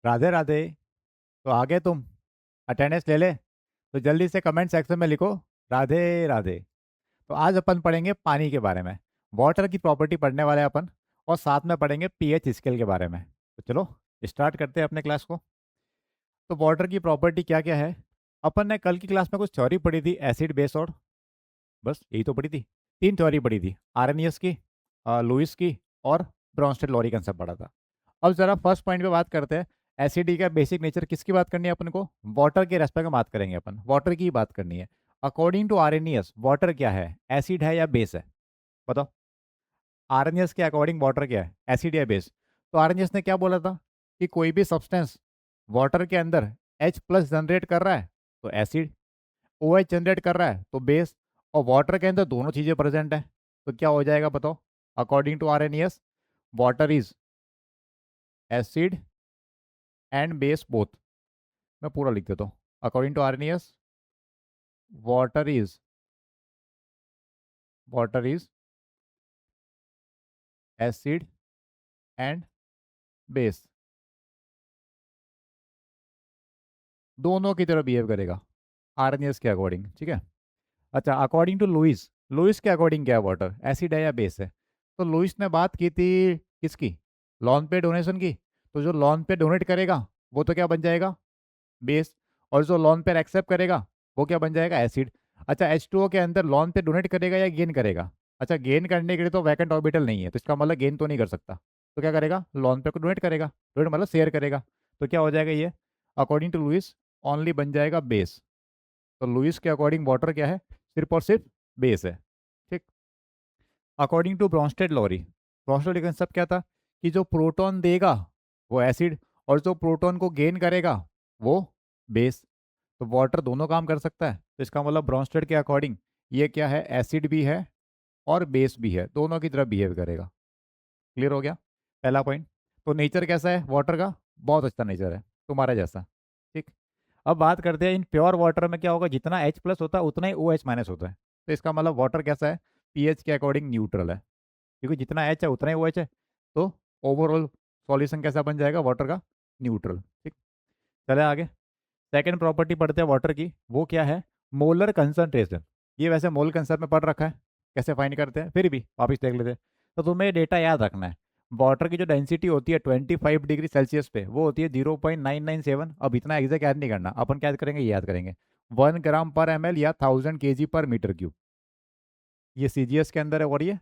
राधे राधे। तो आ गए तुम? अटेंडेंस ले ले। तो जल्दी से कमेंट सेक्शन में लिखो राधे राधे। तो आज अपन पढ़ेंगे पानी के बारे में। वाटर की प्रॉपर्टी पढ़ने वाले हैं अपन। और साथ में पढ़ेंगे पीएच स्केल के बारे में। तो चलो स्टार्ट करते हैं अपने क्लास को। तो वाटर की प्रॉपर्टी क्या क्या है? अपन ने कल की क्लास में कुछ थ्योरी पढ़ी थी, एसिड बेस और बस यही तो पढ़ी थी। तीन थ्योरी पढ़ी थी, आरएनएस की, लुइस की और ब्रॉन्स्टेड लॉरी कंसेप्ट पढ़ा था। अब जरा फर्स्ट पॉइंट पे बात करते हैं। एसिड का बेसिक नेचर किसकी बात करनी है अपन को? वाटर के रेस्पेक्ट में बात करेंगे अपन, वाटर की बात करनी है। अकॉर्डिंग टू आरएनएस वाटर क्या है, एसिड है या बेस है? बताओ। आरएनएस के अकॉर्डिंग वाटर क्या है, एसिड या बेस? तो आरएनएस ने क्या बोला था कि कोई भी सब्सटेंस वाटर के अंदर H प्लस जनरेट कर रहा है तो एसिड, OH जनरेट कर रहा है तो बेस, और वाटर के अंदर दोनों चीज़ें प्रेजेंट है तो क्या हो जाएगा बताओ? According to Arrhenius water is acid and base both. मैं पूरा लिख देता हूँ। According to Arrhenius water is acid and base, दोनों की तरह बिहेव करेगा आरएनएस के अकॉर्डिंग, ठीक है। अच्छा, अकॉर्डिंग टू लुइस, लुइस के अकॉर्डिंग क्या है वाटर, एसिड है या बेस है? तो लुइस ने बात की थी किसकी? लॉन पे डोनेशन की। तो जो लॉन पे डोनेट करेगा वो तो क्या बन जाएगा? बेस। और जो लॉन पेयर एक्सेप्ट करेगा वो क्या बन जाएगा? एसिड। अच्छा, H2O के अंदर लॉन पे डोनेट करेगा या गेन करेगा? अच्छा, गेन करने के लिए तो वैकेंट ऑर्बिटल नहीं है तो इसका मतलब गेन तो नहीं कर सकता। तो क्या करेगा? लॉन पे को डोनेट करेगा, डोनेट मतलब शेयर करेगा। तो क्या हो जाएगा ये? अकॉर्डिंग टू लुइस ओनली बन जाएगा बेस। तो लुइस के अकॉर्डिंग वाटर क्या है? सिर्फ और सिर्फ बेस है, ठीक। According to Bronsted Lowry, Bronsted concept क्या था कि जो प्रोटॉन देगा वो एसिड, और जो प्रोटॉन को गेन करेगा वो बेस। तो वाटर दोनों काम कर सकता है तो इसका मतलब ब्रॉन्स्टेड के अकॉर्डिंग ये क्या है? एसिड भी है और बेस भी है, दोनों की तरफ बिहेव करेगा। क्लियर हो गया पहला पॉइंट। तो नेचर कैसा है वाटर का? बहुत अच्छा नेचर है, तुम्हारा जैसा, ठीक। अब बात करते हैं इन प्योर वाटर में क्या होगा, जितना H प्लस होता है उतना ही OH माइनस होता है। तो इसका मतलब वाटर कैसा है? पीएच के अकॉर्डिंग न्यूट्रल है, क्योंकि जितना H है उतना ही OH है। तो ओवरऑल सॉल्यूशन कैसा बन जाएगा वाटर का? न्यूट्रल, ठीक। चले आगे। सेकेंड प्रॉपर्टी पढ़ते हैं वाटर की, वो क्या है? Molar concentration. ये वैसे मोल कंसेप्ट में पढ़ रखा है, कैसे फाइंड करते हैं, फिर भी वापस देख लेते हैं। तो तुम्हें डेटा याद रखना है। वाटर की जो डेंसिटी होती है 25 डिग्री सेल्सियस पे वो होती है 0.997। अब इतना एग्जैक्ट याद नहीं करना, अपन क्या याद करेंगे, ये याद करेंगे 1 ग्राम पर ml या 1000 kg/m3। ये CGS के अंदर है और ये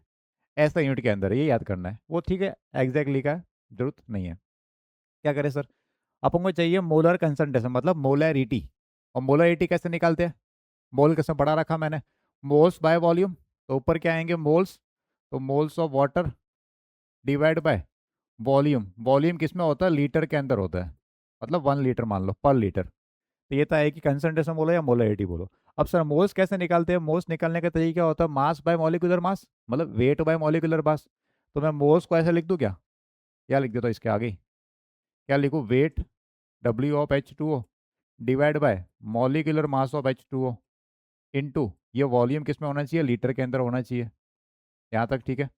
ऐसा यूनिट के अंदर है, ये याद करना है वो, ठीक है। एग्जैक्टली का जरूरत नहीं है। क्या करें सर? अपन को चाहिए मोलर कंसंट्रेशन, मतलब मोलैरिटी। और मोलैरिटी कैसे निकालते हैं? मोल किसमें पढ़ा रखा मैंने? Moles by volume. तो ऊपर क्या आएंगे? मोल्स। तो moles of water divide by volume. Volume किस में होता है? लीटर के अंदर होता है, मतलब 1 लीटर मान लो पर लीटर। तो ये तो है कि कंसंट्रेशन बोलो या मोलरिटी बोलो। अब सर मोल्स कैसे निकालते हैं? मोल्स निकालने का तरीका होता है मास बाय मॉलिक्यूलर मास, मतलब वेट बाय मॉलिक्यूलर मास। तो मैं मोल्स को ऐसे लिख दूं क्या लिख देता हूँ इसके आगे? क्या लिखूँ? Weight W of H2O divide by molecular mass of H2O into ये वॉल्यूम किस में होना चाहिए? लीटर के अंदर होना चाहिए। यहाँ तक ठीक है?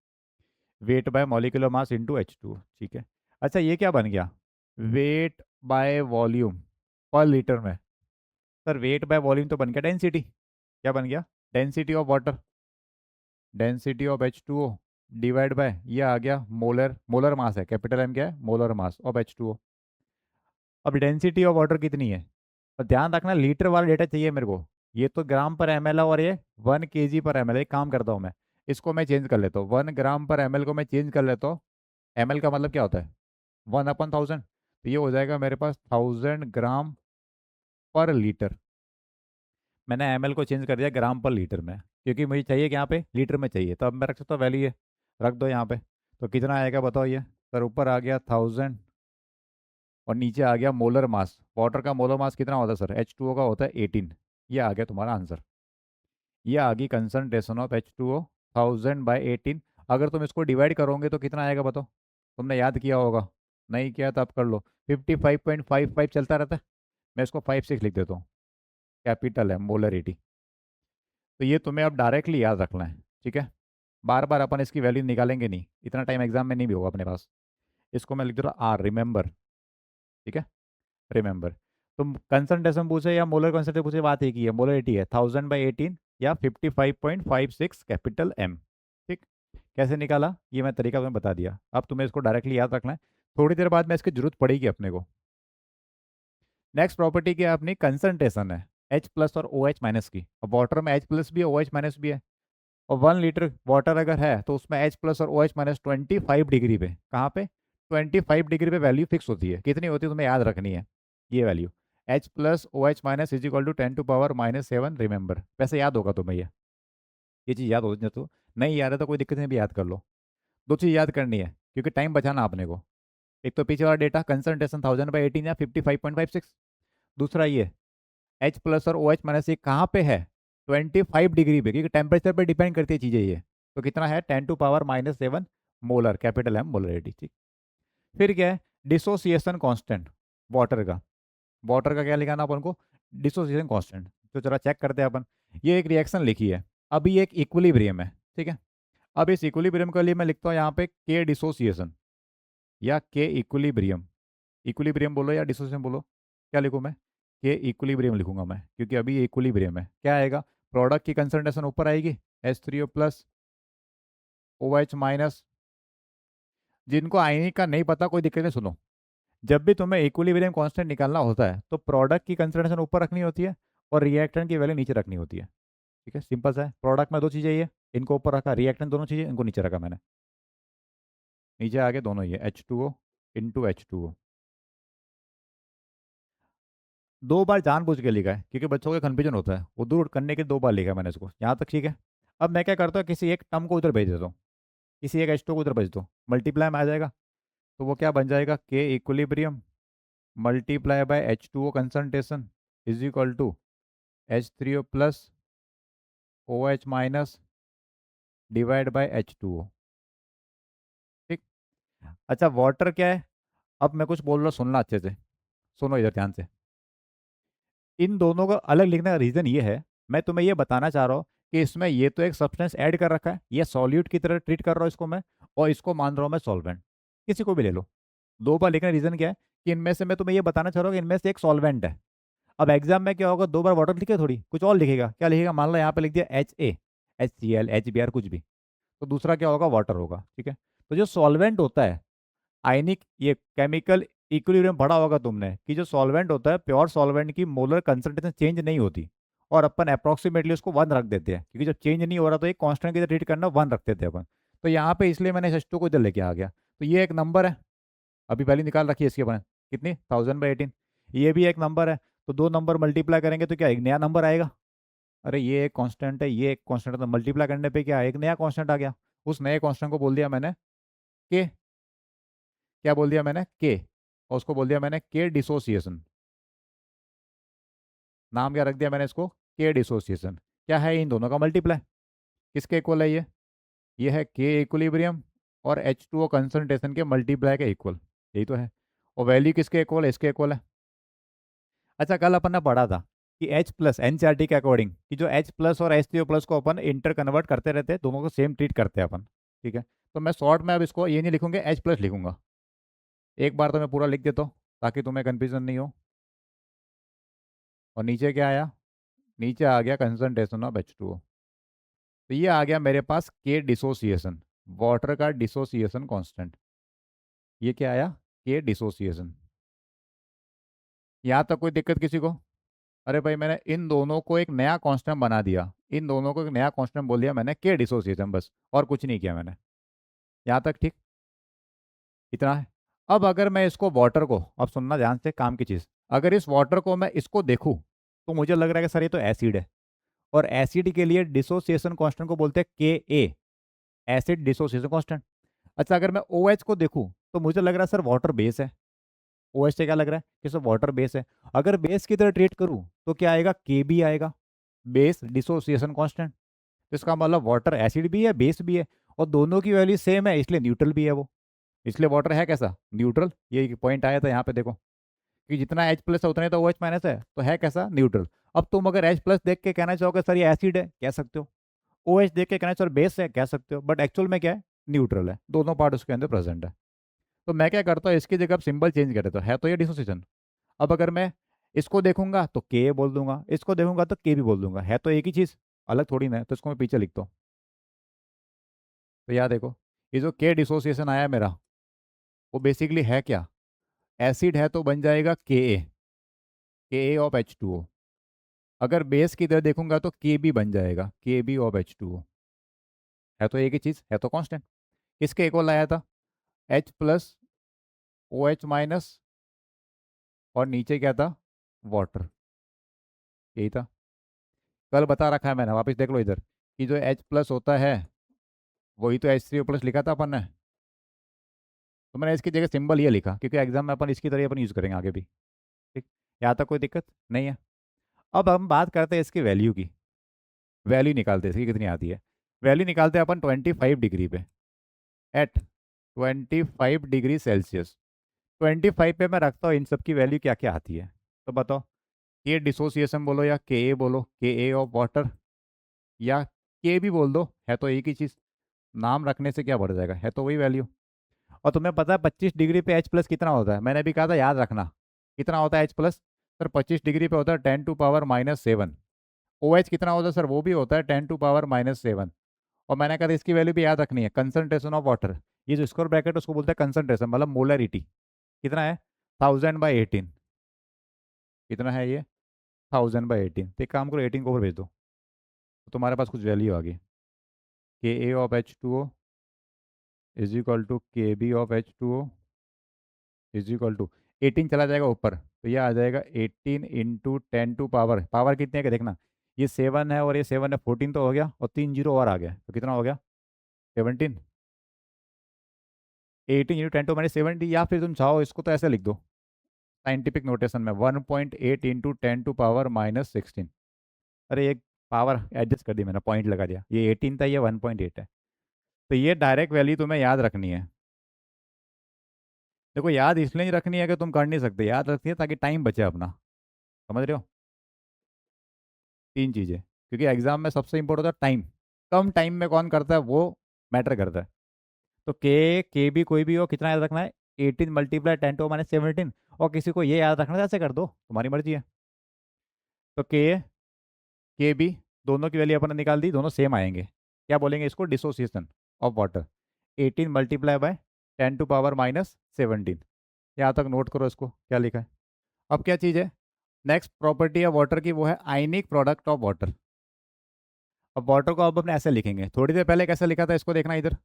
Weight by molecular mass into H2O, ठीक है। अच्छा, ये क्या बन गया? वेट बाय वॉल्यूम पर लीटर में। सर वेट बाय वॉल्यूम तो बन गया डेंसिटी। क्या बन गया? Density of water, density of H2O divide bye ये आ गया मोलर, मोलर मास है, कैपिटल M क्या है? Molar mass of H2O। अब डेंसिटी ऑफ वाटर कितनी है? और ध्यान रखना लीटर वाला डेटा चाहिए मेरे को। ये तो ग्राम पर ml है और ये 1 kg/ml। एक काम करता हूँ मैं, इसको मैं चेंज कर लेता हूँ, 1 ग्राम पर ml को मैं चेंज कर लेता हूँ। ml का मतलब क्या होता है? 1/1000। तो ये हो जाएगा मेरे पास 1000 ग्राम पर लीटर। मैंने ml को चेंज कर दिया ग्राम पर लीटर में, क्योंकि मुझे चाहिए कि यहाँ पे लीटर में चाहिए। तो अब मैं रख सकता हूँ वैल्यू, ये रख दो यहाँ पे। तो कितना आएगा बताओ ये? सर ऊपर आ गया 1000 और नीचे आ गया मोलर मास। वाटर का मोलर मास कितना होता है सर? H2O का होता है 18। ये आ गया तुम्हारा आंसर। ये आ गई कंसंट्रेशन ऑफ H2O 1000/18। अगर तुम इसको डिवाइड करोगे तो कितना आएगा बताओ? तुमने याद किया होगा, नहीं किया तो अब कर लो। 55.55 चलता रहता है। मैं इसको 56 लिख देता हूँ, कैपिटल है मोलरिटी। तो ये तुम्हें अब डायरेक्टली याद रखना है, ठीक है। बार बार अपन इसकी वैल्यू निकालेंगे नहीं, इतना टाइम एग्जाम में नहीं भी होगा अपने पास। इसको मैं लिख दे रहा R, रिमेंबर ठीक है, रिमेंबर। तुम कंसंट्रेशन पूछे या मोलर कंसंट्रेशन पूछे, बात एक ही है, मोलरिटी है 1000/18 या 55.56 कैपिटल एम। ठीक, कैसे निकाला ये मैं तरीका तुम्हें बता दिया, अब तुम्हें इसको डायरेक्टली याद रखना है, थोड़ी देर बाद में इसकी जरूरत पड़ेगी अपने को। नेक्स्ट प्रॉपर्टी क्या है अपनी, कंसंट्रेशन है H प्लस और OH माइनस की। अब वाटर में H प्लस भी है OH माइनस भी है, और 1 लीटर वाटर अगर है तो उसमें H प्लस और OH माइनस 25 डिग्री पे, कहाँ पे, 25 डिग्री पे वैल्यू फिक्स होती है। कितनी होती है तुम्हें याद रखनी है ये value, H plus OH minus is equal to 10⁻⁻7। Remember, वैसे याद होगा तुम्हें ये चीज़ याद हो जाए तो, नहीं याद है तो कोई दिक्कत नहीं, भी याद कर लो। दो चीज़ याद करनी है क्योंकि टाइम बचाना आपने को, एक तो पीछे वाला डेटा कंसंट्रेशन 1000/18 या 55.56, दूसरा ये H प्लस और OH माइनस ये कहाँ पे है, 25 डिग्री पे, क्योंकि टेम्परेचर पे डिपेंड करती है चीज़ें ये। तो कितना है, 10⁻⁻7 मोलर, कैपिटल एम मोलरिटी। ठीक, फिर क्या है, डिसोसिएशन कांस्टेंट वाटर का, वाटर का क्या लिखाना अपन को, डिसोसिएशन कांस्टेंट। तो चलो चेक करते हैं अपन, ये एक रिएक्शन लिखी है, अभी एक इक्विलिब्रियम है, ठीक है। अब इस इक्विलिब्रियम के लिए मैं लिखता हूँ यहाँ पे के डिसोसिएशन या के इक्विलिब्रियम, इक्विलिब्रियम बोलो या डिसोसिएशन बोलो, क्या लिखूँ मैं, के इक्विलिब्रियम लिखूंगा मैं, क्योंकि अभी ये इक्विलिब्रियम है। क्या आएगा, प्रोडक्ट की कंसंट्रेशन ऊपर आएगी H3O प्लस OH माइनस। जिनको आयनिक का नहीं पता कोई दिक्कत नहीं, सुनो, जब भी तुम्हें इक्विलिब्रियम कांस्टेंट निकालना होता है तो प्रोडक्ट की कंसंट्रेशन ऊपर रखनी होती है और रिएक्टेंट की वैल्यू नीचे रखनी होती है। ठीक है, सिंपल सा है, प्रोडक्ट में दो चीज़ें ये, इनको ऊपर रखा, रिएक्टेंट दोनों चीज़ें इनको नीचे रखा मैंने, नीचे आगे दोनों ही है H2O इंटू H2O। दो बार जानबूझ के लिखा है क्योंकि बच्चों का कन्फ्यूजन होता है, वो दूर करने के दो बार लिखा है मैंने इसको, यहाँ तक ठीक है। अब मैं क्या करता हूँ, किसी एक टर्म को उधर भेज देता हूँ, किसी एक H2 को उधर भेज दो, मल्टीप्लाई में आ जाएगा, तो वो क्या बन जाएगा, K equilibrium multiply by H2O concentration is equal to H3O plus OH minus divide by H2O। ठीक, अच्छा वाटर क्या है, अब मैं कुछ बोल रहा हूँ सुनना अच्छे से, सुनो इधर ध्यान से। इन दोनों को अलग लिखने का रीज़न ये है, मैं तुम्हें ये बताना चाह रहा हूँ कि इसमें ये तो एक सब्सटेंस ऐड कर रखा है, ये सॉल्यूट की तरह ट्रीट कर रहा हूँ इसको मैं, और इसको मान रहा हूँ मैं सॉल्वेंट, किसी को भी ले लो। दो बार लिखने का रीज़न क्या है कि इनमें से मैं तुम्हें ये बताना चाह रहा हूँ कि इनमें से एक सॉल्वेंट है। अब एग्जाम में क्या होगा, दो बार वाटर लिखे थोड़ी, कुछ और लिखेगा, क्या लिखेगा, मान लो यहाँ पे लिख दिया HA, HCl, HBr कुछ भी, तो दूसरा क्या होगा, वाटर होगा। ठीक है, तो जो सॉल्वेंट होता है आयनिक, ये केमिकल इक्विलिब्रियम पढ़ा होगा तुमने कि जो सॉल्वेंट होता है, प्योर सॉल्वेंट की मोलर कंसंट्रेशन चेंज नहीं होती, और अपन अप्रोक्सीमेटली उसको 1 रख देते हैं, क्योंकि जब चेंज नहीं हो रहा तो एक कांस्टेंट की तरह ट्रीट करना, 1 रखते थे अपन। तो यहाँ पे इसलिए मैंने H2 को इधर लेके आ गया, तो ये एक नंबर है, अभी वैल्यू निकाल रखी है इसकी अपन, कितनी, 1000/18। ये भी एक नंबर है, तो दो नंबर मल्टीप्लाई करेंगे तो क्या एक नया नंबर आएगा, अरे ये एक कांस्टेंट है, ये एक कांस्टेंट है, तो मल्टीप्लाई करने पे क्या एक नया कांस्टेंट आ गया, उस नए कांस्टेंट को बोल दिया मैंने के, क्या बोल दिया मैंने, के, और उसको बोल दिया मैंने के डिसोसिएशन, नाम क्या रख दिया मैंने इसको, के डिसोसिएशन। क्या है, इन दोनों का मल्टीप्लाई, किसके इक्वल है ये है के इक्विलिब्रियम और H2O कंसंट्रेशन के मल्टीप्लाई के इक्वल, यही तो है, और वैल्यू किसके इक्वल है, इसके इक्वल है। अच्छा कल अपन ने पढ़ा था कि H प्लस NCERT के अकॉर्डिंग कि जो H प्लस और H3O प्लस को अपन इंटर कन्वर्ट करते रहते हैं, दोनों को सेम ट्रीट करते हैं अपन। ठीक है, तो मैं शॉर्ट में अब इसको ये नहीं लिखूंगा, H प्लस लिखूंगा, एक बार तो मैं पूरा लिख देता हूँ ताकि तुम्हें कन्फ्यूजन नहीं हो। और नीचे क्या आया, नीचे आ गया कंसंट्रेशन ऑफ H2O, तो ये आ गया मेरे पास के डिसोसिएशन, वाटर का डिसोसिएशन कांस्टेंट, ये क्या आया, के डिसोसिएशन। यहाँ तक कोई दिक्कत किसी को, अरे भाई मैंने इन दोनों को एक नया कांस्टेंट बना दिया, इन दोनों को एक नया कांस्टेंट बोल दिया मैंने, के डिसोसिएशन, बस और कुछ नहीं किया मैंने। यहाँ तक ठीक, इतना है। अब अगर मैं इसको वाटर को, अब सुनना ध्यान से काम की चीज़, अगर इस वाटर को मैं इसको देखूँ तो मुझे लग रहा है कि सर ये तो एसिड है, और एसिड के लिए डिसोसिएशन कांस्टेंट को बोलते हैं के ए, एसिड डिसोसिएशन कांस्टेंट। अच्छा अगर मैं ओ OH को देखूँ तो मुझे लग रहा है सर वाटर बेस है, ओ OH से क्या लग रहा है कि सर वाटर बेस है, अगर बेस की तरह ट्रीट करूँ तो क्या आएगा, के बी आएगा, बेस डिसोसिएशन कांस्टेंट। तो इसका मतलब वाटर एसिड भी है बेस भी है, और दोनों की वैल्यू सेम है, इसलिए न्यूट्रल भी है वो, इसलिए वाटर है कैसा, न्यूट्रल। ये पॉइंट आया था यहाँ पे देखो कि जितना H प्लस है उतना ही तो OH माइनस है, तो है कैसा, न्यूट्रल। अब तुम अगर H प्लस देख के कहना चाहोगे सर ये एसिड है, कह सकते हो, OH देख के कहना सर बेस है, कह सकते हो, बट एक्चुअल में क्या है, न्यूट्रल है, दोनों पार्ट उसके अंदर प्रेजेंट है। तो मैं क्या करता हूँ, इसकी जगह सिंबल चेंज कर देता हूँ, है तो ये डिसोसिएशन। अब अगर मैं इसको देखूंगा तो के बोल दूंगा, इसको देखूंगा तो के भी बोल दूंगा, है तो एक ही चीज़, अलग थोड़ी ना है। तो इसको मैं पीछे लिखता हूँ। तो याद देखो, ये जो के डिसोसिएशन आया है मेरा, वो बेसिकली है क्या, एसिड है तो बन जाएगा के ए ऑफ H2O। अगर बेस की तरह देखूंगा तो के बी बन जाएगा, के बी ऑफ H2O। है तो एक ही चीज़, है तो कांस्टेंट। किसके इक्वल आया था, H plus O H minus, और नीचे क्या था, वाटर। यही था, कल बता रखा है मैंने, वापस देख लो इधर, कि जो H प्लस होता है वही तो H3O प्लस लिखा था अपन ने। तो मैंने इसकी जगह सिंबल ये लिखा, क्योंकि एग्जाम में अपन इसकी तरह अपन यूज़ करेंगे आगे भी। ठीक, यहाँ तक कोई दिक्कत नहीं है। अब हम बात करते हैं इसकी वैल्यू की। वैल्यू निकालते हैं इसकी कितनी आती है। वैल्यू निकालते हैं अपन 25 डिग्री पे, एट 25 डिग्री सेल्सियस। 25 पे मैं रखता हूँ इन सब की वैल्यू क्या क्या आती है। तो बताओ, के डिसोसिएशन बोलो या के ए बोलो, के ए ऑफ वाटर, या के भी बोल दो, है तो एक ही चीज़। नाम रखने से क्या बढ़ जाएगा, है तो वही वैल्यू। और तुम्हें पता है 25 डिग्री पे H प्लस कितना होता है, मैंने भी कहा था याद रखना। कितना होता है H प्लस, सर 25 डिग्री पे होता है 10⁻⁻7। ओ एच कितना होता है सर, वो भी होता है 10⁻⁻7। और मैंने कहा था इसकी वैल्यू भी याद रखनी है, कंसंट्रेशन ऑफ वाटर। ये जो स्क्वायर ब्रैकेट उसको बोलते हैं कंसंट्रेशन, मतलब मोलरिटी। कितना है, 1000/18। कितना है ये, 1000/18। तो एक काम करो, 18 को ऊपर भेज दो, तो तुम्हारे पास कुछ वैल्यू आ गई। K A of H2O is equal to K B of H2O is equal to 18 चला जाएगा ऊपर, तो ये आ जाएगा 18 × 10 टू पावर, पावर कितने है कि देखना, ये 7 है और ये 7 है, 14 तो हो गया, और 3 जीरो और आ गया, तो कितना हो गया, 17। 18 × 10⁻70, या फिर तुम चाहो इसको तो ऐसे लिख दो साइंटिफिक नोटेशन में, 1.8 × 10⁻16। अरे एक पावर एडजस्ट कर दी मैंने, पॉइंट लगा दिया, ये 18 था, ये 1.8 है। तो ये डायरेक्ट वैल्यू तुम्हें याद रखनी है। देखो याद इसलिए नहीं रखनी है कि तुम कर नहीं सकते, याद रखनी है ताकि टाइम बचे अपना। समझ रहे हो, तीन चीज़ें, क्योंकि एग्जाम में सबसे इंपॉर्टेंट होता है टाइम। कम टाइम में कौन करता है वो मैटर करता है। तो के भी कोई भी हो, कितना याद रखना है, 18 × 10⁻17। और किसी को ये याद रखना है, ऐसे कर दो, तुम्हारी मर्जी है। तो के बी, दोनों की वैल्यू अपन ने निकाल दी, दोनों सेम आएंगे। क्या बोलेंगे इसको, डिसोसिएशन ऑफ वाटर। 18 × 10⁻17। यहाँ तक नोट करो इसको क्या लिखा है। अब क्या चीज़ है, नेक्स्ट प्रॉपर्टी है वाटर की, वो है आयनिक प्रोडक्ट ऑफ वाटर। अब वाटर को अब अपने ऐसे लिखेंगे, थोड़ी देर पहले कैसे लिखा था इसको देखना इधर,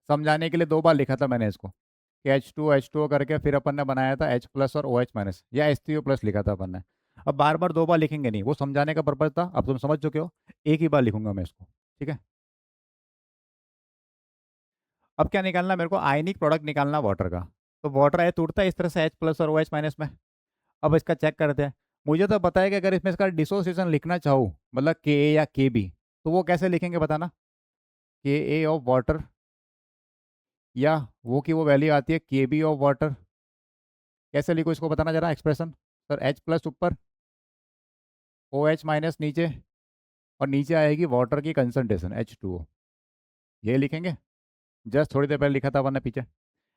समझाने के लिए दो बार लिखा था मैंने इसको, कि H2O करके फिर अपन ने बनाया था H प्लस और OH माइनस, या H3O प्लस लिखा था अपन ने। अब बार बार दो बार लिखेंगे नहीं, वो समझाने का पर्पज था, अब तुम समझ चुके हो, एक ही बार लिखूंगा मैं इसको। ठीक है, अब क्या निकालना मेरे को, आयनिक प्रोडक्ट निकालना वाटर का। तो वाटर है टूटता है इस तरह से H प्लस और OH माइनस में। अब इसका चेक करते हैं। मुझे तो पता है कि अगर इसमें इसका डिसोसिएशन लिखना चाहूँ, मतलब के ए या के बी, तो वो कैसे लिखेंगे बताना, के ए ऑफ वाटर, या वो की वो वैल्यू आती है के बी ऑफ वाटर। कैसे लिखो इसको बताना जरा एक्सप्रेशन, सर H प्लस ऊपर, ओ एच माइनस नीचे, और नीचे आएगी वाटर की कंसनट्रेशन H2O। ये लिखेंगे, जस्ट थोड़ी देर पहले लिखा था वरना पीछे,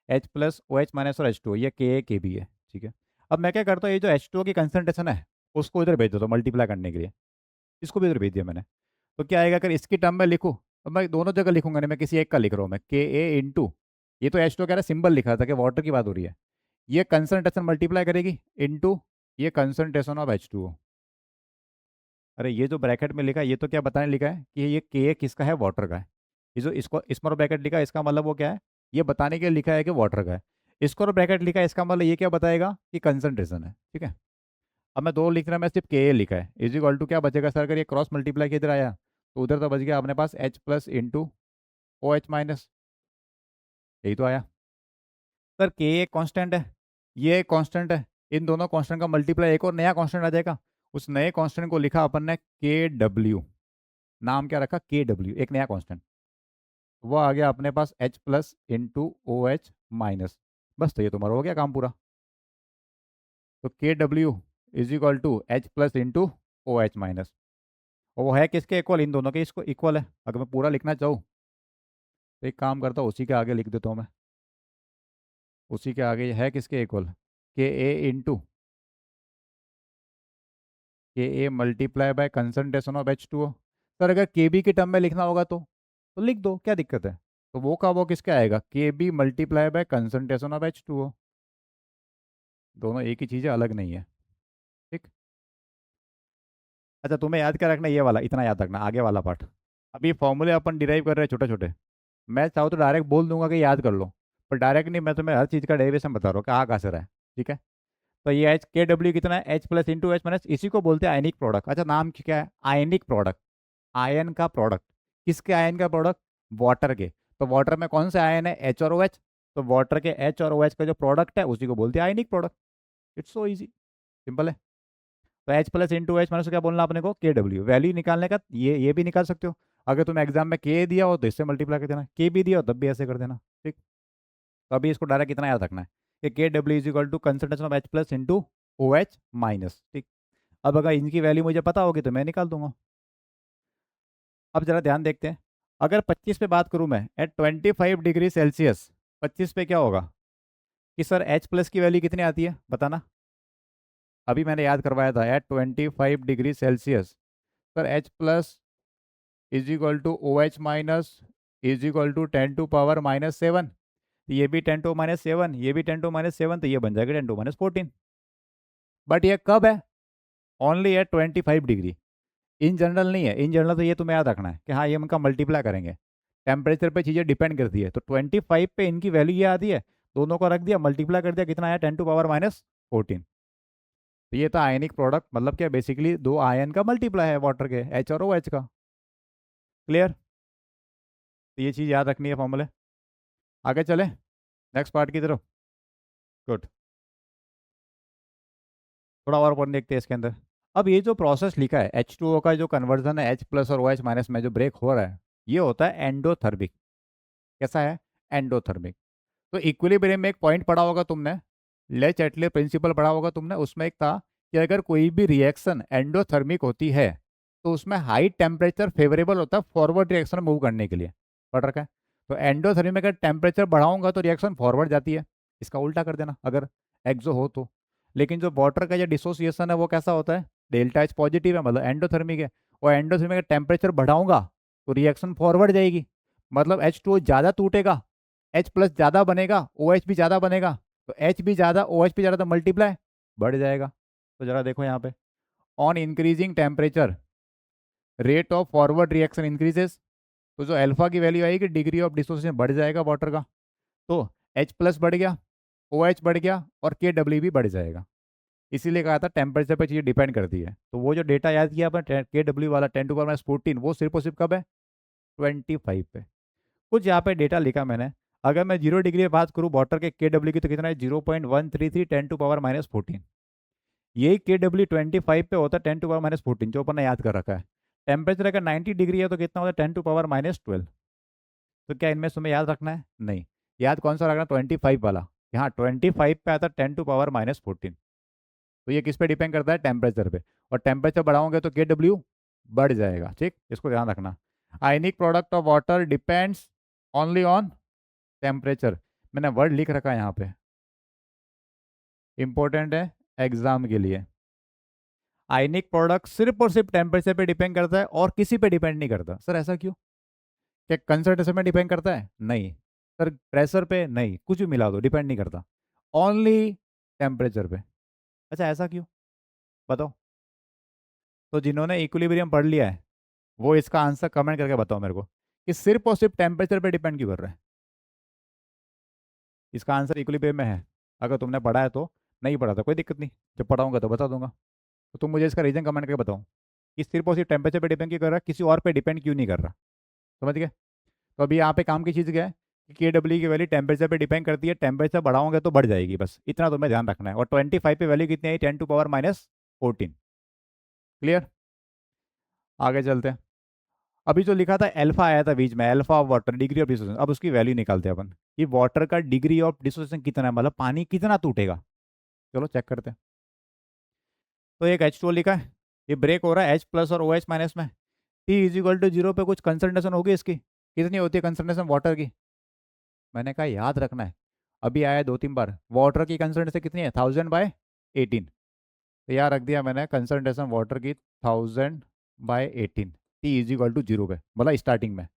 H plus O H minus और H2O, ये के ए के बी है। ठीक है, अब मैं क्या करता हूँ, ये जो H2O की कंसनट्रेशन है उसको इधर भेज देता हूँ मल्टीप्लाई करने के लिए, इसको भी इधर भेज दिया मैंने। तो क्या आएगा, अगर इसकी टर्म में लिखूँ, तो मैं दोनों जगह लिखूंगा नहीं, मैं किसी एक का लिख रहा हूँ मैं, के ए इंटू, ये तो H2O कह रहा है, सिंबल लिखा था कि वाटर की बात हो रही है, ये कंसनट्रेशन मल्टीप्लाई करेगी इनटू ये कंसनट्रेशन ऑफ H2O। अरे ये जो ब्रैकेट में लिखा है, ये तो क्या बताने लिखा है कि ये के किसका है, वाटर का है। ये जो इसको स्मॉल ब्रैकेट लिखा है, इसका मतलब वो क्या है, ये बताने के लिए लिखा है कि वाटर का है। स्क्वायर ब्रैकेट लिखा है, इसका मतलब ये क्या बताएगा कि कंसनट्रेशन है। ठीक है, अब मैं दो लिख रहा, मैं सिर्फ के लिखा है, इज इक्वल टू क्या बचेगा सर, अगर ये क्रॉस मल्टीप्लाई के इधर आया तो उधर तो बच गया अपने पास H plus into O H minus, यही तो आया। सर के एक कॉन्स्टेंट है, ये एक कॉन्स्टेंट है, इन दोनों कॉन्स्टेंट का मल्टीप्लाई एक और नया कॉन्स्टेंट आ जाएगा। उस नए कॉन्स्टेंट को लिखा अपन ने के डब्ल्यू, नाम क्या रखा, के डब्ल्यू, एक नया कॉन्स्टेंट। वो आ गया अपने पास H plus into O H minus. बस, तो ये तुम्हारा हो गया काम पूरा। तो K W is equal to H plus into O H minus, और वो है किसके इक्वल, इन दोनों के इसको इक्वल है। अगर मैं पूरा लिखना चाहूँ तो एक काम करता हूँ, उसी के आगे लिख देता हूँ मैं, उसी के आगे है किसके इक्वल, के A into K A multiply by concentration of H2O। Sir अगर के बी के टर्म में लिखना होगा तो लिख दो, क्या दिक्कत है। तो वो का वो किसके आएगा, K B multiply by concentration of H2O। दोनों एक ही चीज़ है, अलग नहीं है। ठीक। अच्छा तुम्हें याद क्या रखना है, ये वाला इतना याद रखना, आगे वाला पार्ट। अभी फॉर्मूले अपन डिराइव कर रहे हैं छोटे छोटे। मैं चाहूँ तो डायरेक्ट बोल दूंगा कि याद कर लो, पर डायरेक्ट नहीं, मैं तुम्हें हर चीज़ का डेरिवेशन बता रहा हूँ कि कहाँ से रहा है। ठीक है। तो ये एच के डब्ल्यू कितना है, H plus into H minus, इसी को बोलते हैं आयनिक प्रोडक्ट। अच्छा नाम क्या है, आयनिक प्रोडक्ट। आयन का प्रोडक्ट। किसके आयन का प्रोडक्ट, वाटर के। तो वाटर में कौन से आयन है, एच और ओ एच। तो वाटर के एच और ओ एच का जो प्रोडक्ट है उसी को बोलते हैं ionic product. It's so easy, simple है। तो H plus into H minus क्या बोलना अपने को, के डब्ल्यू। वैल्यू निकालने का ये भी निकाल सकते हो। अगर तुम्हें एग्जाम में के दिया हो तो इससे मल्टीप्लाई कर देना, के भी दिया हो तब भी ऐसे कर देना। ठीक। तो अभी इसको डायरेक्ट कितना याद रखना है कि K W is equal to concentration of H plus into O H minus. ठीक। अब अगर इनकी वैल्यू मुझे पता होगी तो मैं निकाल दूंगा। अब जरा ध्यान देखते हैं। अगर 25 पे बात करूं मैं, एट 25 डिग्री सेल्सियस, 25 पे क्या होगा कि सर एच प्लस की वैल्यू कितनी आती है बताना। अभी मैंने याद करवाया था, at 25 degree Celsius sir H plus is equal to O H minus is equal to 10⁻⁻7। ये भी 10⁻⁻7, ये भी 10⁻⁻7, तो ये बन जाएगा 10⁻⁴। बट ये कब है, only at 25 degree. In general नहीं है, इन जनरल तो ये तुम्हें याद रखना है कि हाँ ये इनका मल्टीप्लाई करेंगे। टेम्परेचर पे चीज़ें डिपेंड करती है, तो 25 पे इनकी वैल्यू ये आती है। दोनों को रख दिया, मल्टीप्लाई कर दिया, कितना आया 10⁻⁻14। तो ये था आयनिक प्रोडक्ट, मतलब क्या बेसिकली दो आयन का मल्टीप्लाई है वाटर के, एच और ओ एच का। क्लियर। तो ये चीज़ याद रखनी है फॉर्मूले। आगे चले नेक्स्ट पार्ट की तरफ। गुड। थोड़ा और पढ़ देखते हैं इसके अंदर। अब ये जो प्रोसेस लिखा है H2O का जो कन्वर्जन है H प्लस और OH माइनस में जो ब्रेक हो रहा है, ये होता है एंडोथर्मिक। कैसा है, एंडोथर्मिक। तो इक्विलिब्रियम में एक पॉइंट पढ़ा होगा तुमने, ले चैटले प्रिंसिपल पढ़ा होगा तुमने, उसमें एक था कि अगर कोई भी रिएक्शन एंडोथर्मिक होती है तो उसमें हाई टेम्परेचर फेवरेबल होता है फॉरवर्ड रिएक्शन मूव करने के लिए। पढ़ रखा है। तो एंडोथर्मिक में अगर टेम्परेचर बढ़ाऊंगा तो रिएक्शन फॉरवर्ड जाती है, इसका उल्टा कर देना अगर एक्सो हो तो। लेकिन जो वाटर का जो डिसोसिएशन है वो कैसा होता है, डेल्टा एच पॉजिटिव है, मतलब एंडोथर्मिक है। और एंडोथर्मिक का टेम्परेचर बढ़ाऊंगा तो रिएक्शन फॉरवर्ड जाएगी, मतलब H2O ज़्यादा टूटेगा, H प्लस ज़्यादा बनेगा, OH भी ज़्यादा बनेगा। तो H भी ज़्यादा OH भी ज़्यादा, तो मल्टीप्लाई बढ़ जाएगा। तो ज़रा देखो यहाँ पे, on increasing temperature rate of forward reaction increases. तो जो अल्फा की वैल्यू आएगी, डिग्री ऑफ डिसोसिएशन बढ़ जाएगा वाटर का। तो H प्लस बढ़ गया, OH बढ़ गया, और KW भी बढ़ जाएगा। इसीलिए कहा था टेम्परेचर पर चीज़ें डिपेंड करती है। तो वो जो डेटा याद किया अपन KW वाला 10⁻⁻14, वो सिर्फ और सिर्फ कब है, 25 पे। कुछ यहाँ पे डेटा लिखा मैंने। अगर मैं 0 डिग्री में बात करूँ वाटर के KW की, तो कितना है 0.133 10⁻⁻14। यही KW 25 पे होता है 10⁻⁻14, जो अपन ने याद कर रखा है। टेम्परेचर अगर 90 डिग्री है तो कितना होता है 10⁻⁻12। तो क्या इनमें तुम्हें याद रखना है, नहीं। याद कौन सा रखना, 25 वाला। यहाँ 25 पे आता है 10⁻⁻14। तो ये किस पे डिपेंड करता है, टेम्परेचर पे। और टेम्परेचर बढ़ाओगे तो KW बढ़ जाएगा। ठीक, इसको ध्यान रखना। Ionic product of water depends only on temperature. मैंने वर्ड लिख रखा है यहाँ पे, इंपॉर्टेंट है एग्जाम के लिए। आयनिक प्रोडक्ट सिर्फ और सिर्फ टेम्परेचर पे डिपेंड करता है और किसी पे डिपेंड नहीं करता। सर ऐसा क्यों, क्या कंसंट्रेशन में डिपेंड करता है, नहीं। सर प्रेशर पे, नहीं, कुछ भी मिला दो डिपेंड नहीं करता, ओनली टेम्परेचर पे। अच्छा ऐसा क्यों, बताओ। तो जिन्होंने इक्विलिब्रियम पढ़ लिया है वो इसका आंसर कमेंट करके बताओ मेरे को, कि सिर्फ और सिर्फ टेम्परेचर पे डिपेंड क्यों कर रहा है। इसका आंसर इक्विलिब्रियम में है। अगर तुमने पढ़ा है तो, नहीं पढ़ा था कोई दिक्कत नहीं, जब पढ़ाऊंगा तो बता दूंगा। तो तुम मुझे इसका रीजन कमेंट करके बताओ कि सिर्फ और सिर्फ टेम्परेचर पे डिपेंड क्यों कर रहा है, किसी और पे डिपेंड क्यों नहीं कर रहा। समझ गए। तो अभी यहाँ पे काम की चीज़ क्या है कि KW की वैल्यू टेम्परेचर पे डिपेंड करती है, टेम्परेचर बढ़ाओगे तो बढ़ जाएगी, बस इतना तुम्हें ध्यान रखना है। और 25 पे वैल्यू कितनी आई, 10⁻⁻14। क्लियर। आगे चलते हैं। अभी जो लिखा था अल्फा आया था बीच में, alpha of water degree of dissociation. अब उसकी वैल्यू निकालते हैं अपन, कि वाटर का डिग्री ऑफ डिसोसिएशन कितना है, मतलब पानी कितना टूटेगा। चलो चेक करते हैं। तो एक H2O लिखा है, ये ब्रेक हो रहा है H प्लस और OH माइनस में। T इज इक्वल टू 0 पे कुछ कंसंट्रेशन होगी इसकी, कितनी होती है कंसंट्रेशन वाटर की, मैंने कहा याद रखना है। अभी आया 2-3 बार। वाटर की कंसंट्रेशन कितनी है? 1000/18। तो यहाँ रख दिया मैंने कंसंट्रेशन वाटर की 1000/18, टी इज इक्वल टू 0 पे, मतलब स्टार्टिंग में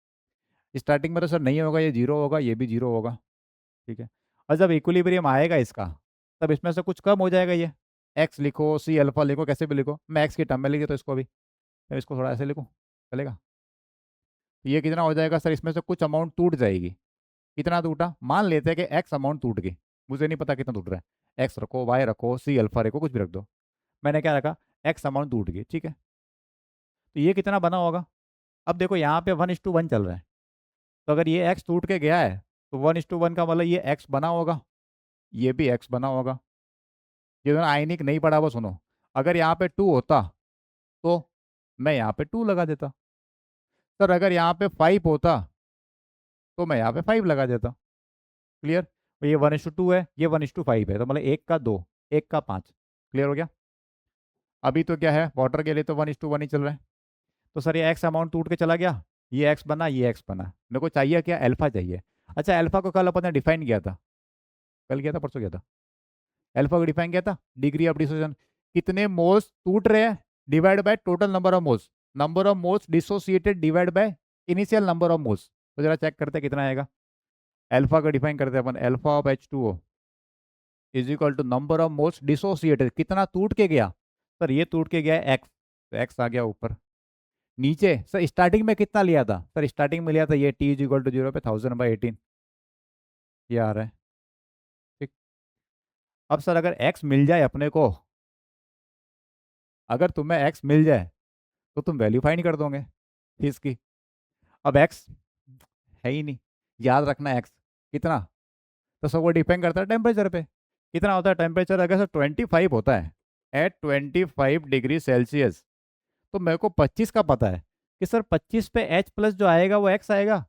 तो सर नहीं होगा, ये 0 होगा, ये भी 0 होगा। ठीक है। और जब इक्विलिब्रियम आएगा इसका, तब इसमें से कुछ कम हो जाएगा। ये एक्स लिखो, सी अल्फा लिखो, कैसे भी लिखो, मैं एक्स की टर्म में लिख देता हूँ इसको भी, तो इसको थोड़ा ऐसे लिखूँ, चलेगा? तो ये कितना हो जाएगा सर? इसमें से कुछ अमाउंट टूट जाएगी। कितना टूटा? मान लेते हैं कि एक्स अमाउंट टूट गई, मुझे नहीं पता कितना टूट रहा है। एक्स रखो, वाई रखो, सी अल्फा रखो, कुछ भी रख दो। मैंने क्या रखा? एक्स अमाउंट टूट गई, ठीक है। तो ये कितना बना होगा? अब देखो यहाँ पे 1:1 चल रहा है, तो अगर ये एक्स टूट के गया है, तो 1:1 का मतलब ये एक्स बना होगा, ये भी एक्स बना होगा। ये दोनों आयनिक नहीं पड़ा, वो सुनो। अगर यहाँ पे 2 होता तो मैं यहाँ पे 2 लगा देता। सर अगर यहाँ पे 5 होता तो मैं यहाँ पे 5 लगा देता। क्लियर? ये 1:2 है, ये 1:5 है, तो मतलब 1 का 2, 1 का 5। क्लियर हो गया? अभी तो क्या है, वाटर के लिए तो 1:1 ही चल रहा है। तो सर ये एक्स अमाउंट टूट के चला गया, ये एक्स बना, ये एक्स बना। मेरे को चाहिए क्या? अल्फा चाहिए। अच्छा, अल्फा को कल अपन ने डिफाइन किया था, कल किया था, परसों किया था। अल्फा को डिफाइन किया था, डिग्री ऑफ डिसोसिएशन। कितने मोल्स टूट रहे हैं divide by total number of moles, number of moles dissociated divide by initial number of moles. तो जरा चेक करते हैं कितना आएगा। अल्फा को डिफाइन करते हैं अपन, alpha of H2O is equal to number of moles dissociated, कितना टूट के गया? सर ये टूट के गया है एक्स, तो एक्स आ गया ऊपर। नीचे सर स्टार्टिंग में कितना लिया था? सर स्टार्टिंग में लिया था ये टी इज इक्वल टू 0 पे 1000/18, ये आ रहा है। ठीक। अब सर अगर एक्स मिल जाए अपने को, अगर तुम्हें एक्स मिल जाए तो तुम वैल्यू फाइंड कर दोगे इसकी। अब एक्स है ही नहीं, याद रखना एक्स कितना। तो सब वो डिपेंड करता है टेम्परेचर पे, कितना होता है टेम्परेचर। अगर सर 25 होता है एट 25 डिग्री सेल्सियस, तो मेरे को 25 का पता है कि सर 25 पे एच प्लस जो आएगा वो एक्स आएगा।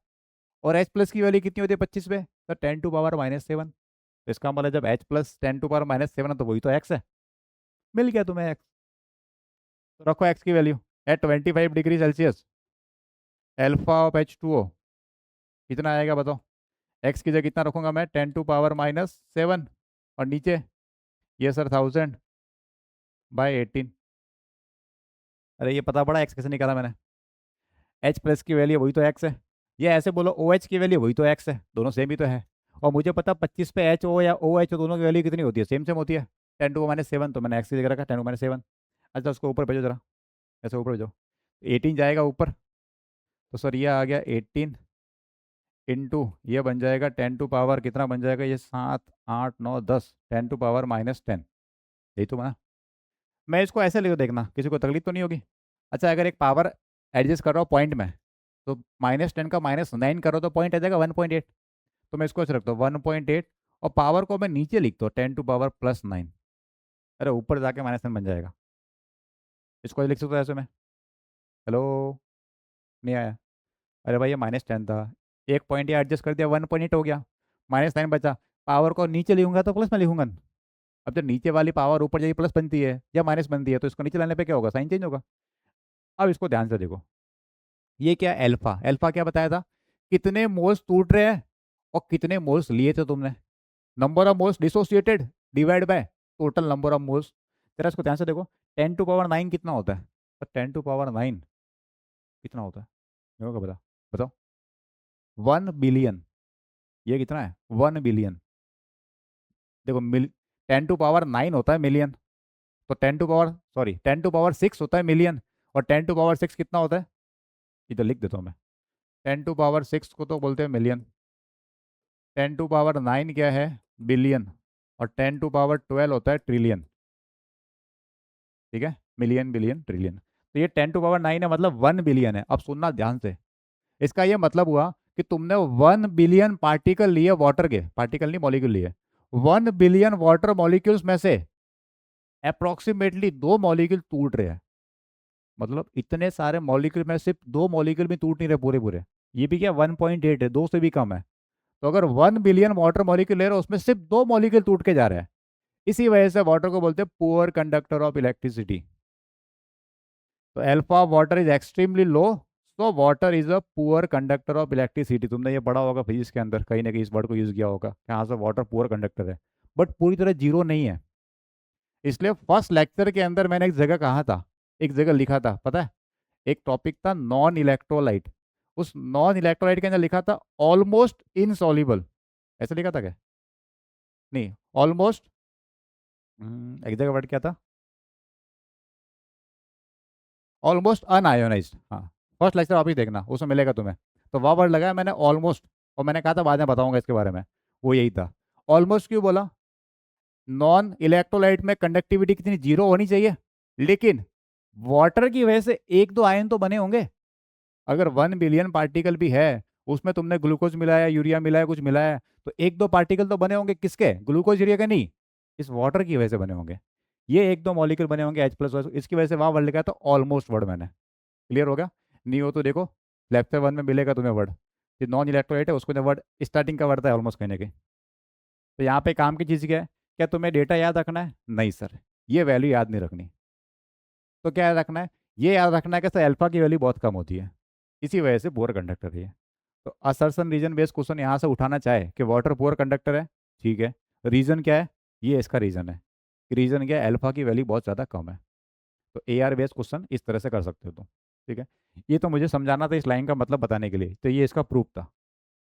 और एच प्लस की वैल्यू कितनी होती है 25 पे? सर 10⁻⁻⁷। तो इसका मतलब जब एच प्लस 10⁻⁻7 है तो वही तो एक्स है। मिल गया तुम्हें एक्स। तो रखो एक्स की value at 25 degree Celsius, alpha of H2O कितना आएगा बताओ? एक्स की जगह कितना रखूंगा मैं? 10⁻⁻7। और नीचे ये सर 1000/18। अरे ये पता पड़ा एक्स कैसे निकाला मैंने? एच प्लस की वैल्यू वही तो एक्स है, ये ऐसे बोलो ओ एच की वैल्यू वही तो एक्स है, दोनों सेम ही तो है। और मुझे पता 25 पे एच ओ या ओ एच दोनों की वैल्यू कितनी होती है? सेम सेम होती है, 10⁻⁷, तो मैंने एक्स की जगह रखा 10⁻⁷। अच्छा उसको ऊपर भेजो जरा, ऐसे ऊपर भेजो, 18 जाएगा ऊपर। तो सर ये आ गया 18 इंटू ये बन जाएगा 10 कितना बन जाएगा ये? 7, 8, 9, 10, 10⁻⁻10। यही तो बना। मैं इसको ऐसे लिखो, देखना किसी को तकलीफ तो नहीं होगी। अच्छा अगर एक पावर एडजस्ट कर रहा हूँ पॉइंट में, तो -10 का -9 करो तो पॉइंट आ जाएगा 1.8। तो मैं इसको ऐसे रखता हूँ 1.8, और पावर को मैं नीचे लिखता हूँ 10⁻+9। अरे ऊपर जाके -10 बन जाएगा। इसको लिख सकता हूँ ऐसे में। हेलो, नहीं आया? अरे भाई ये -10 था, एक पॉइंट ये एडजस्ट कर दिया 1.8 हो गया, -9 बचा। पावर को नीचे लिखूंगा तो प्लस में लिखूंगा। अब जब नीचे वाली पावर ऊपर जाके प्लस बनती है या माइनस बनती है, तो इसको नीचे लाने पे क्या होगा? साइन चेंज होगा। अब इसको ध्यान से देखो, ये क्या है? अल्फा। अल्फा क्या बताया था? कितने मोल्स टूट रहे हैं और कितने मोल्स लिए थे तुमने, number of moles dissociated divide by total number of moles. जरा इसको ध्यान से देखो, 10⁻9 कितना होता है? तो 10⁻9 कितना होता है? मेरे को बता, बताओ। 1 बिलियन। ये कितना है? 1 बिलियन। देखो 10⁻9 होता है मिलियन, तो 10⁻6 होता है मिलियन। और 10⁻6 कितना होता है? इधर लिख देता हूँ मैं, 10⁻6 को तो बोलते हैं मिलियन। 10⁻9 क्या है? बिलियन। और 10⁻12 होता है ट्रिलियन। ठीक है, मिलियन बिलियन ट्रिलियन। तो ये 10⁻9 है, मतलब 1 बिलियन है। अब सुनना ध्यान से, इसका ये मतलब हुआ कि तुमने 1 बिलियन पार्टिकल लिए वाटर के, पार्टिकल नहीं मॉलिक्यूल लिए, 1 बिलियन वाटर मॉलिक्यूल्स में से अप्रोक्सीमेटली 2 मॉलिक्यूल टूट रहे हैं। मतलब इतने सारे मॉलिक्यूल में सिर्फ 2 मॉलिक्यूल भी टूट नहीं रहे पूरे पूरे। ये भी क्या 1.8 है, 2 से भी कम है। तो अगर 1 बिलियन वाटर मॉलिक्यूल ले रहे हो, उसमें सिर्फ 2 मॉलिक्यूल टूट के जा रहे हैं। इसी वजह से वाटर को बोलते हैं पुअर कंडक्टर ऑफ इलेक्ट्रिसिटी। तो alpha of water is extremely low, तो water is a poor conductor of electricity, तुमने ये पढ़ा होगा फिजिक्स के अंदर, कहीं ना कहीं इस वर्ड को यूज किया होगा कि हाँ सर वाटर पुअर कंडक्टर है, बट पूरी तरह जीरो नहीं है। इसलिए फर्स्ट लेक्चर के अंदर मैंने एक जगह कहा था, एक जगह लिखा था, पता है, एक टॉपिक था नॉन इलेक्ट्रोलाइट। उस नॉन इलेक्ट्रोलाइट के अंदर लिखा था ऑलमोस्ट इनसॉल्युबल, ऐसा लिखा था क्या? नहीं, ऑलमोस्ट, एक जगह वर्ड क्या था, ऑलमोस्ट अनआयोनाइज्ड, हाँ। फर्स्ट लेक्चर आप ही देखना, उसमें मिलेगा तुम्हें। तो वह वर्ड लगाया मैंने ऑलमोस्ट, और मैंने कहा था बाद में बताऊंगा इसके बारे में, वो यही था। ऑलमोस्ट क्यों बोला? नॉन इलेक्ट्रोलाइट में कंडक्टिविटी कितनी, जीरो होनी चाहिए, लेकिन वाटर की वजह से एक दो आयन तो बने होंगे। अगर 1 बिलियन पार्टिकल भी है, उसमें तुमने ग्लूकोज मिलाया, यूरिया मिलाया, कुछ मिलाया, तो एक दो पार्टिकल तो बने होंगे, किसके? ग्लूकोज यूरिया के नहीं, इस वाटर की वजह से बने होंगे। ये एक दो मॉलिक्यूल बने होंगे H+, इसकी वजह से वहाँ वर्ड लिखा था ऑलमोस्ट वर्ड मैंने। क्लियर हो गया? नहीं हो तो देखो, लेक्चर 1 में मिलेगा तुम्हें वर्ड, ये नॉन इलेक्ट्रोलाइट है, उसको वर्ड स्टार्टिंग का वर्ड था ऑलमोस्ट कहने के। तो यहाँ पे काम की चीज़ क्या है? क्या तुम्हें डेटा याद रखना है? नहीं सर, ये वैल्यू याद नहीं रखनी। तो क्या याद रखना है? ये याद रखना है कि सर अल्फा की वैल्यू बहुत कम होती है, इसी वजह से पुअर कंडक्टर है। तो असर्सन रीजन बेस्ड क्वेश्चन यहाँ से उठाना चाहे कि वाटर पुअर कंडक्टर है, ठीक है, रीजन क्या है? ये इसका रीजन है। रीजन क्या है? अल्फा की वैल्यू बहुत ज़्यादा कम है। तो AR बेस्ड क्वेश्चन इस तरह से कर सकते हो तुम, ठीक है। ये तो मुझे समझाना था, इस लाइन का मतलब बताने के लिए, तो ये इसका प्रूफ था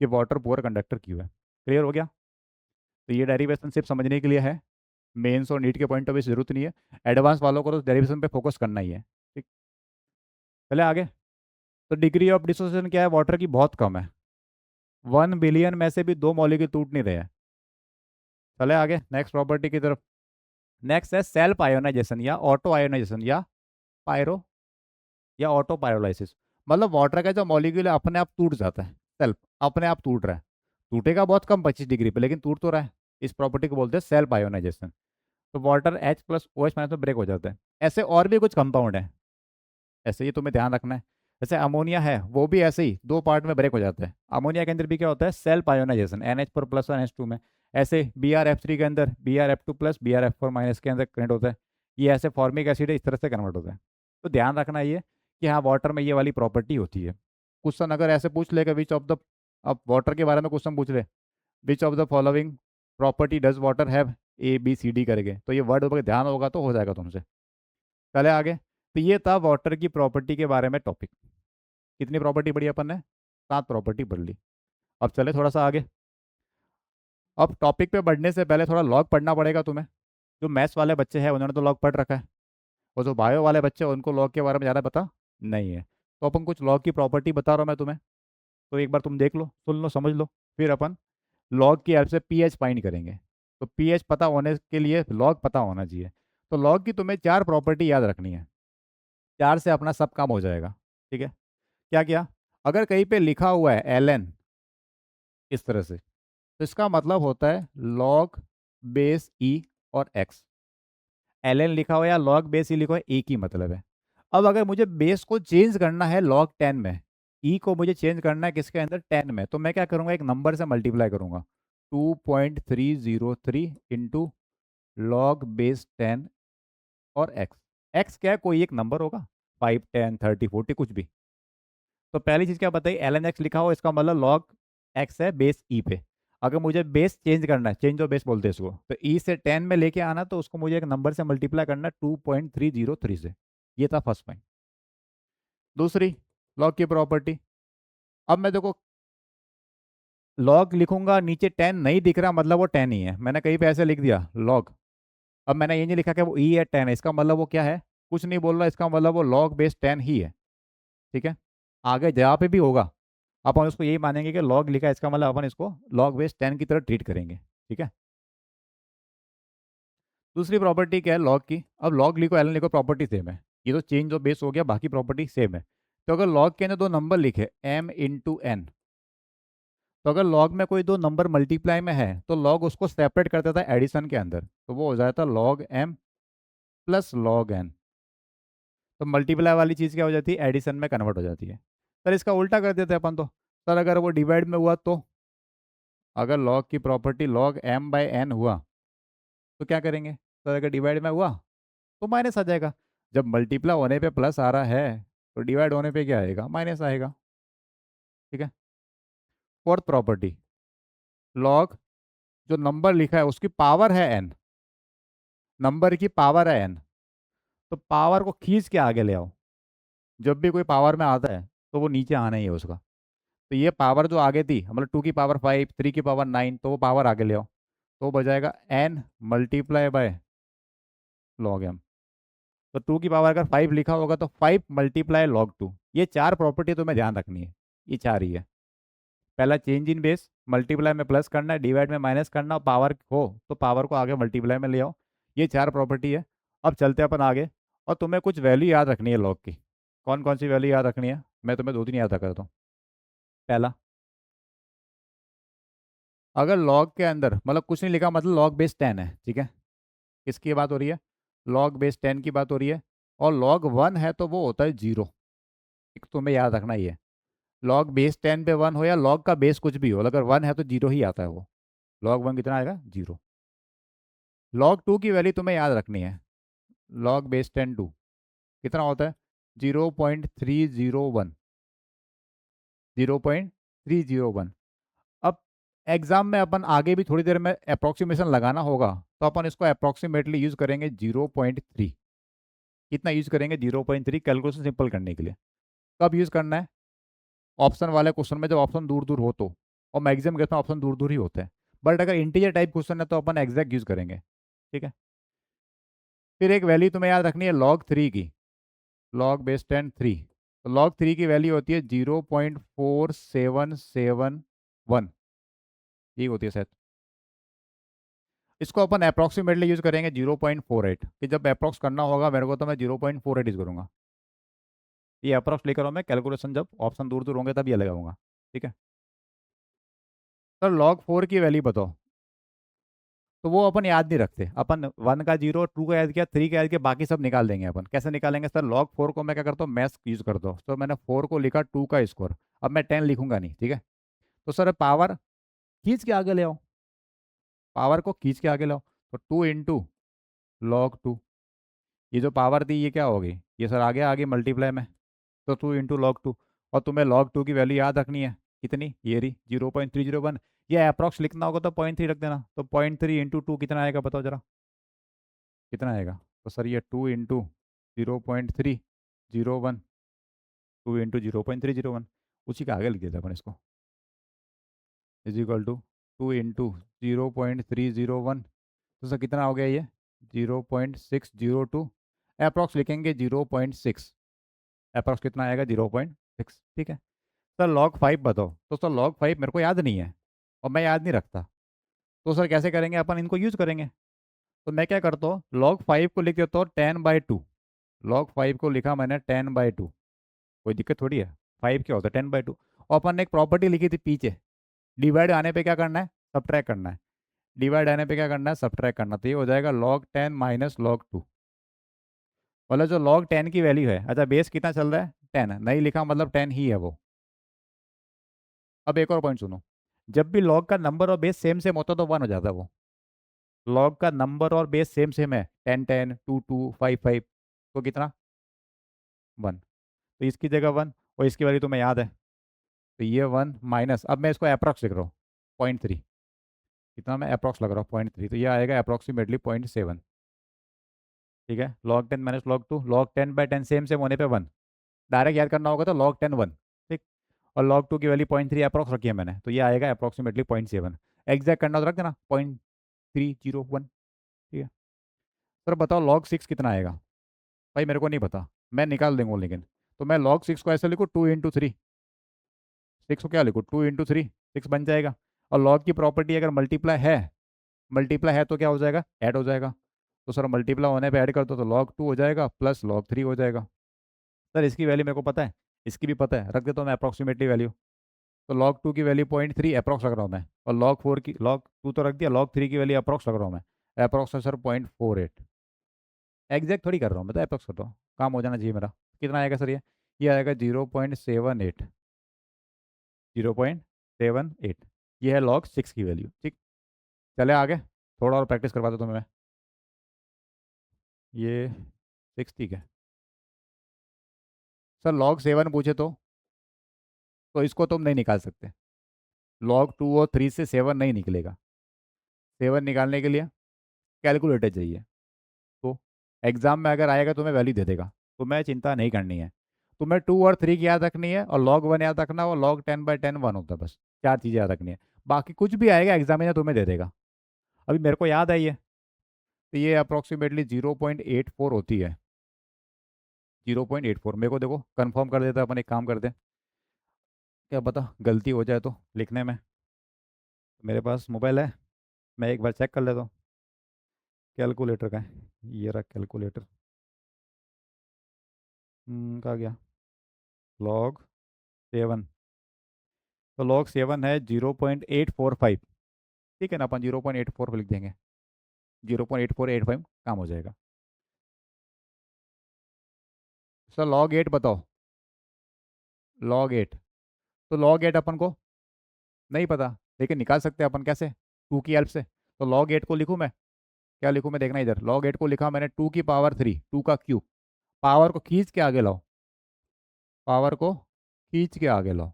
कि वाटर पुअर कंडक्टर क्यों है। क्लियर हो गया? तो ये डेरिवेशन सिर्फ समझने के लिए है, मेंस और नीट के पॉइंट ऑफ व्यू से जरूरत नहीं है। एडवांस वालों को तो डेरिवेशन पे फोकस करना ही है, ठीक। चले आगे। तो डिग्री ऑफ डिसोसिएशन क्या है? वाटर की बहुत कम है, 1 बिलियन में से भी दो मॉलिक्यूल टूट नहीं रहे हैं। चले आगे नेक्स्ट प्रॉपर्टी की तरफ। नेक्स्ट है सेल्फ आयोनाइजेशन या ऑटो आयोनाइजेशन या पायरो या ऑटो पायरोलाइसिस। मतलब वाटर का जो मॉलिक्यूल है अपने आप टूट जाता है, सेल्फ, अपने आप टूट रहा है। टूटेगा बहुत कम 25 डिग्री पे, लेकिन टूट तो रहा है। इस प्रॉपर्टी को बोलते हैं सेल्फ आयोनाइजेशन। तो वाटर H+OH- में ब्रेक हो जाता है। ऐसे और भी कुछ कंपाउंड है, ऐसे ही तुम्हें ध्यान रखना है। जैसे अमोनिया है, वो भी ऐसे ही दो पार्ट में ब्रेक हो जाता है। अमोनिया के अंदर भी क्या होता है? सेल्फ आयोनाइजेशन, NH4+ और NH2 में। ऐसे BrF3 के अंदर BrF2+, BrF4- के अंदर कनेक्ट होता है। ये ऐसे फॉर्मिक एसिड है, इस तरह से कन्वर्ट होता है। तो ध्यान रखना ये कि हाँ वाटर में ये वाली प्रॉपर्टी होती है। क्वेश्चन अगर ऐसे पूछ लेगा विच ऑफ द, अब वाटर के बारे में क्वेश्चन पूछ ले, which of the following property does water have, ABCD करके, तो ये वर्ड पर ध्यान होगा तो हो जाएगा तुमसे। चले आगे। तो ये था वाटर की प्रॉपर्टी के बारे में टॉपिक। कितनी प्रॉपर्टी पढ़ी अपन ने? 7 प्रॉपर्टी पढ़ ली। अब चले थोड़ा सा आगे। अब टॉपिक पे बढ़ने से पहले थोड़ा लॉग पढ़ना पड़ेगा तुम्हें। जो मैथ्स वाले बच्चे हैं उन्होंने तो लॉग पढ़ रखा है, और जो बायो वाले बच्चे हैं उनको लॉग के बारे में ज़्यादा पता नहीं है। तो अपन कुछ लॉग की प्रॉपर्टी बता रहा हूँ मैं तुम्हें, तो एक बार तुम देख लो, सुन लो, समझ लो। फिर अपन लॉग की हेल्प से पीएच फाइंड करेंगे। तो पीएच पता होने के लिए लॉग पता होना चाहिए। तो लॉग की तुम्हें 4 प्रॉपर्टी याद रखनी है, 4 से अपना सब काम हो जाएगा, ठीक है। क्या क्या? अगर कहीं पे लिखा हुआ है ln इस तरह से, तो इसका मतलब होता है log बेस ई और x। ln लिखा हुआ है या log बेस ई लिखा हुआ है, एक ही मतलब है। अब अगर मुझे बेस को चेंज करना है log 10 में, ई को मुझे चेंज करना है किसके अंदर? 10 में, तो मैं क्या करूंगा? एक नंबर से मल्टीप्लाई करूंगा, 2.303 इंटू लॉग बेस 10 और x। x क्या है? कोई एक नंबर होगा, 5, 10, 30, 40 कुछ भी। तो पहली चीज क्या बताई? ln x लिखा हो, इसका मतलब log x है बेस ई पे। अगर मुझे बेस चेंज करना है, चेंज ऑफ बेस बोलते हैं इसको, तो ई से 10 में लेके आना, तो उसको मुझे एक नंबर से मल्टीप्लाई करना 2.303 से। ये था फर्स्ट पॉइंट। दूसरी, लॉग की प्रॉपर्टी। अब मैं देखो लॉग लिखूंगा, नीचे 10 नहीं दिख रहा, मतलब वो 10 ही है, मैंने कहीं पे ऐसे लिख दिया लॉग। अब मैंने ये नहीं लिखा कि वो ई है 10 है, इसका मतलब वो क्या है? कुछ नहीं बोल रहा, इसका मतलब वो लॉग बेस 10 ही है, ठीक है। आगे जहाँ पे भी होगा अपन उसको यही मानेंगे कि लॉग लिखा है, इसका मतलब अपन इसको लॉग बेस 10 की तरह ट्रीट करेंगे, ठीक है। दूसरी प्रॉपर्टी क्या है लॉग की? अब लॉग लिखो एलन लिखो, प्रॉपर्टी सेम है। ये तो चेंज ऑफ बेस हो गया, बाकी प्रॉपर्टी सेम है। तो अगर लॉग के अंदर दो नंबर लिखे m/n, तो अगर लॉग में कोई दो नंबर मल्टीप्लाई में है तो लॉग उसको सेपरेट कर देता है एडिशन के अंदर, तो वो हो जाता है log m plus log n। तो मल्टीप्लाई वाली चीज़ क्या हो जाती है? एडिशन में कन्वर्ट हो जाती है। सर इसका उल्टा कर देते हैं अपन तो। सर अगर वो डिवाइड में हुआ तो, अगर लॉग की प्रॉपर्टी लॉग m/n हुआ तो क्या करेंगे? सर अगर डिवाइड में हुआ तो माइनस आ जाएगा। जब मल्टीप्लाई होने पे प्लस आ रहा है तो डिवाइड होने पे क्या आएगा, माइनस आएगा। ठीक है। फोर्थ प्रॉपर्टी, लॉग जो नंबर लिखा है उसकी पावर है n, नंबर की पावर है n, तो पावर को खींच के आगे ले आओ। जब भी कोई पावर में आता है तो वो नीचे आना ही है उसका। तो ये पावर जो आगे थी, मतलब 2 की पावर 5, 3 की पावर 9, तो वो पावर आगे ले आओ। तो वो बजाएगा n multiply by log m। तो 2 की पावर अगर 5 लिखा होगा तो 5 × log 2। ये चार प्रॉपर्टी तुम्हें ध्यान रखनी है, ये चार ही है। पहला चेंज इन बेस, मल्टीप्लाई में प्लस करना है, डिवाइड में माइनस करना, और पावर हो तो पावर को आगे मल्टीप्लाई में ले आओ। ये चार प्रॉपर्टी है। अब चलते हैं अपन आगे, और तुम्हें कुछ वैल्यू याद रखनी है लॉग की। कौन कौन सी वैल्यू याद रखनी है, मैं तुम्हें दो तीन याद रखा देता हूँ। पहला, अगर लॉग के अंदर मतलब कुछ नहीं लिखा, मतलब log base 10 है, ठीक है। किसकी बात हो रही है, log base 10 की बात हो रही है। और log 1 है तो वो होता है 0। एक तुम्हें याद रखना ही है, log base 10 पे 1 हो या log का बेस कुछ भी हो, अगर 1 है तो 0 ही आता है वो। log 1 कितना आएगा, 0। log 2 की वैल्यू तुम्हें याद रखनी है, log base 10 2 कितना होता है, 0.301। 0.301। अब एग्जाम में अपन आगे भी थोड़ी देर में अप्रोक्सीमेशन लगाना होगा, तो अपन इसको अप्रोक्सीमेटली यूज करेंगे 0.3। कितना यूज करेंगे, 0.3, कैलकुलेशन सिंपल करने के लिए। कब यूज करना है, ऑप्शन वाले क्वेश्चन में, जब ऑप्शन दूर दूर हो तो। और मैक्सिमम केस में ऑप्शन दूर दूर ही होते हैं, बट अगर इंटीजर टाइप क्वेश्चन है तो अपन एग्जैक्ट यूज करेंगे। ठीक है। फिर एक वैल्यू तुम्हें याद रखनी है log 3 की, log base 10 3। तो log 3 की वैल्यू होती है 0.4771, ये होती है शायद। इसको अपन अप्रॉक्सीमेटली यूज करेंगे 0.48, कि जब अप्रॉक्स करना होगा मेरे को तो मैं 0.48 यूज करूंगा। ये अप्रॉक्स लेकर मैं कैलकुलेशन जब ऑप्शन दूर दूर होंगे तब ये लगाऊंगा। ठीक है। सर log 4 की वैल्यू बताओ, तो वो अपन याद नहीं रखते। अपन 1 का 0, 2 का याद किया, 3 का याद किया, बाकी सब निकाल देंगे। अपन कैसे निकालेंगे सर, log 4 को मैं क्या करता हूँ, मैथ यूज करता हूँ। तो मैंने 4 को लिखा 2 का स्क्वायर, अब मैं 10 लिखूंगा नहीं। ठीक है। तो सर पावर खींच के आगे ले आओ, पावर को खींच के आगे लाओ। तो 2 × log 2, ये जो पावर थी ये क्या होगी, ये सर आगे आ गई मल्टीप्लाई में। तो 2 × log 2। और तुम्हें log 2 की वैल्यू याद रखनी है, कितनी, ये रही 0.301। ये अप्रॉक्स लिखना होगा तो 0.3 रख देना। तो 0.3 × 2 कितना आएगा बताओ जरा, कितना आएगा। तो सर ये 2 × 0.301, 2 × 0.301, उसी का आगे लिख देते अपन इसको, इज इक्वल टू 2 × 0.301। तो सर कितना हो गया ये, 0.602। अप्रॉक्स लिखेंगे 0.6, अप्रॉक्स कितना आएगा, 0.6। ठीक है। सर log 5 बताओ, तो सर log 5 मेरे को याद नहीं है और मैं याद नहीं रखता। तो सर कैसे करेंगे, अपन इनको यूज करेंगे। तो मैं क्या करता हूँ, log 5 को लिख देता हूँ 10/2। log 5 को लिखा मैंने 10/2, कोई दिक्कत थोड़ी है। 5 क्या होता है, 10/2। और अपन ने एक प्रॉपर्टी लिखी थी पीछे, डिवाइड आने पे क्या करना है, सब्ट्रैक्ट करना है। डिवाइड आने पे क्या करना है, सब्ट्रैक्ट करना। तो ये हो जाएगा log 10 - log 2। मतलब जो log 10 की वैल्यू है, अच्छा बेस कितना चल रहा है, 10 नहीं लिखा मतलब 10 ही है वो। अब एक और पॉइंट सुनो, जब भी लॉग का नंबर और बेस सेम सेम होता है तो 1 हो जाता है वो। लॉग का नंबर और बेस सेम सेम है, 10 10, 2 2, 5 5, तो कितना, 1। तो इसकी जगह 1, और इसकी वैल्यू तुम्हें याद है। तो ये 1 माइनस, अब मैं इसको अप्रॉक्स लिख रहा हूँ 0.3। कितना मैं अप्रॉक्स लग रहा हूँ, 0.3, तो ये आएगा अप्रॉक्सीमेटली 0.7। ठीक है। log 10 - log 2, log 10/10 same same होने पे 1, डायरेक्ट याद करना होगा तो log 10 1। ठीक। और log 2 की वैल्यू 0.3 अप्रॉक्स रखी है मैंने, तो ये आएगा अप्रॉक्सीमेटली 0.7। एग्जैक्ट करना तो रख देना 0.301। ठीक है। सर बताओ log 6 कितना आएगा, भाई मेरे को नहीं पता, मैं निकाल दूंगा लेकिन। तो मैं log 6 को ऐसे लिखूँ 2 × 3, 6 को क्या लिखूँ, 2 × 3, 6 बन जाएगा। और log की प्रॉपर्टी अगर मल्टीप्लाई है तो क्या हो जाएगा, ऐड हो जाएगा। तो सर मल्टीप्लाई होने पे ऐड कर दो तो log 2 हो जाएगा प्लस log 3 हो जाएगा। सर इसकी वैल्यू मेरे को पता है, इसकी भी पता है, रख देता हूँ मैं अप्रॉक्सीमेटली वैल्यू। तो log 2 की वैल्यू 0.3 अप्रॉक्स रख रहा हूँ मैं, और log 4 की, log 2 तो रख दिया, log 3 की वैल्यू अप्रॉक्स रख रहा हूँ मैं। अप्रॉक्स है सर 0.48। एग्जैक्ट थोड़ी कर रहा हूँ मैं, तो अप्रॉक्स कर रहा हूँ, काम हो जाना चाहिए मेरा। कितना आएगा सर ये आएगा 0.78, 0.78। ये है log 6 की वैल्यू। ठीक। चले आगे, थोड़ा और प्रैक्टिस करवा दो तुम्हें मैं। ये 6 ठीक है। सर log 7 पूछे तो इसको तुम नहीं निकाल सकते। log 2 और 3 से 7 नहीं निकलेगा। 7 निकालने के लिए कैलकुलेटर चाहिए। तो एग्जाम में अगर आएगा तो मैं वैल्यू दे देगा, तुम्हें चिंता नहीं करनी है। तुम्हें 2 और 3 की याद रखनी है और log 1 याद रखना, और log 10/10 1 होता है बस। 4 चीज़ें याद रखनी है, बाकी कुछ भी आएगा एग्जामिनर तुम्हें दे देगा। अभी मेरे को याद आई है, तो ये अप्रोक्सीमेटली 0.84 होती है। 0.84 मेरे को देखो कंफर्म कर देता, अपन एक काम करते हैं, क्या पता गलती हो जाए तो लिखने में। मेरे पास मोबाइल है, मैं एक बार चेक कर लेता हूँ। कैलकुलेटर का है, ये रहा कैलकुलेटर। कहाँ गया? log 7, तो log 7 है 0.845। ठीक है ना, अपन 0.84 लिख देंगे, 0.8485 काम हो जाएगा। सर log 8 बताओ। log 8, तो log 8 अपन को नहीं पता, लेकिन निकाल सकते हैं अपन कैसे, 2 की हेल्प से। तो log 8 को लिखूँ मैं, क्या लिखूँ मैं देखना इधर। log 8 को लिखा मैंने 2 की पावर 3, 2 का क्यूब। पावर को खींच के आगे लाओ, पावर को खींच के आगे लाओ,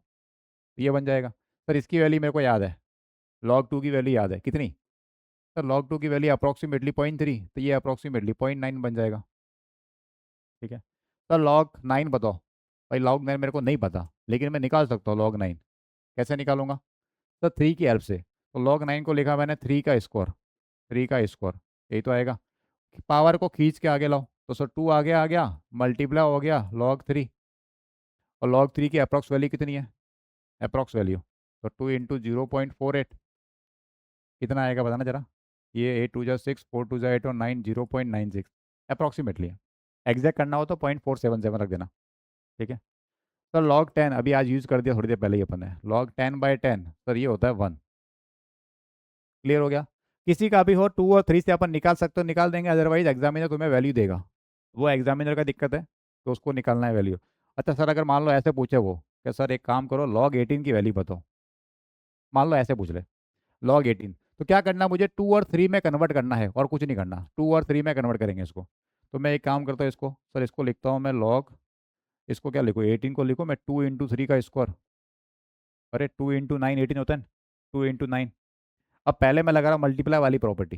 ये बन जाएगा। सर इसकी वैल्यू मेरे को याद है, log 2 की वैल्यू याद है कितनी? सर log 2 की वैल्यू अप्रोक्सीमेटली 0.3, तो ये अप्रोक्सीमेटली 0.9 बन जाएगा। ठीक है। सर log 9 बताओ। भाई log 9 मेरे को नहीं पता, लेकिन मैं निकाल सकता हूँ log 9। कैसे निकालूंगा? सर 3 की हेल्प से। तो log 9 को लिखा मैंने 3 का स्क्वायर, 3 का स्क्वायर, यही तो आएगा। पावर को खींच के आगे लाओ, तो सर 2 आगे आ गया, मल्टीप्लाई हो गया log 3। और log 3 की अप्रोक्स वैल्यू कितनी है? अप्रोक्स वैल्यू, तो 2 × 0.48, कितना आएगा बताना जरा। ये 8 2 6, 4 2 8 और 9, 0.96 अप्रोक्सीमेटली है। एग्जैक्ट करना हो तो 0.477 रख देना। ठीक है। सर log 10 अभी आज यूज़ कर दिया थोड़ी देर पहले ही अपन ने, log 10/10 सर ये होता है 1। क्लियर हो गया? किसी का भी हो 2 और 3 से अपन निकाल सकते हो निकाल देंगे, अदरवाइज एग्जामिनर तुम्हें वैल्यू देगा। वो एग्जामिनर का दिक्कत है, तो उसको निकालना है वैल्यू। अच्छा सर अगर मान लो ऐसे पूछे वो, क्या सर एक काम करो log 18 की वैल्यू बताओ, मान लो ऐसे पूछ ले log 18, तो क्या करना, मुझे 2 और 3 में कन्वर्ट करना है और कुछ नहीं करना, 2 और 3 में कन्वर्ट करेंगे इसको। तो मैं एक काम करता हूँ, इसको सर इसको लिखता हूँ मैं log, इसको क्या लिखूँ, 18 को लिखूँ मैं 2 × 3 का स्क्वायर। अरे 2 × 9 18 होता है ना, 2 × 9। अब पहले मैं लगा रहा हूँ मल्टीप्लाई वाली प्रॉपर्टी,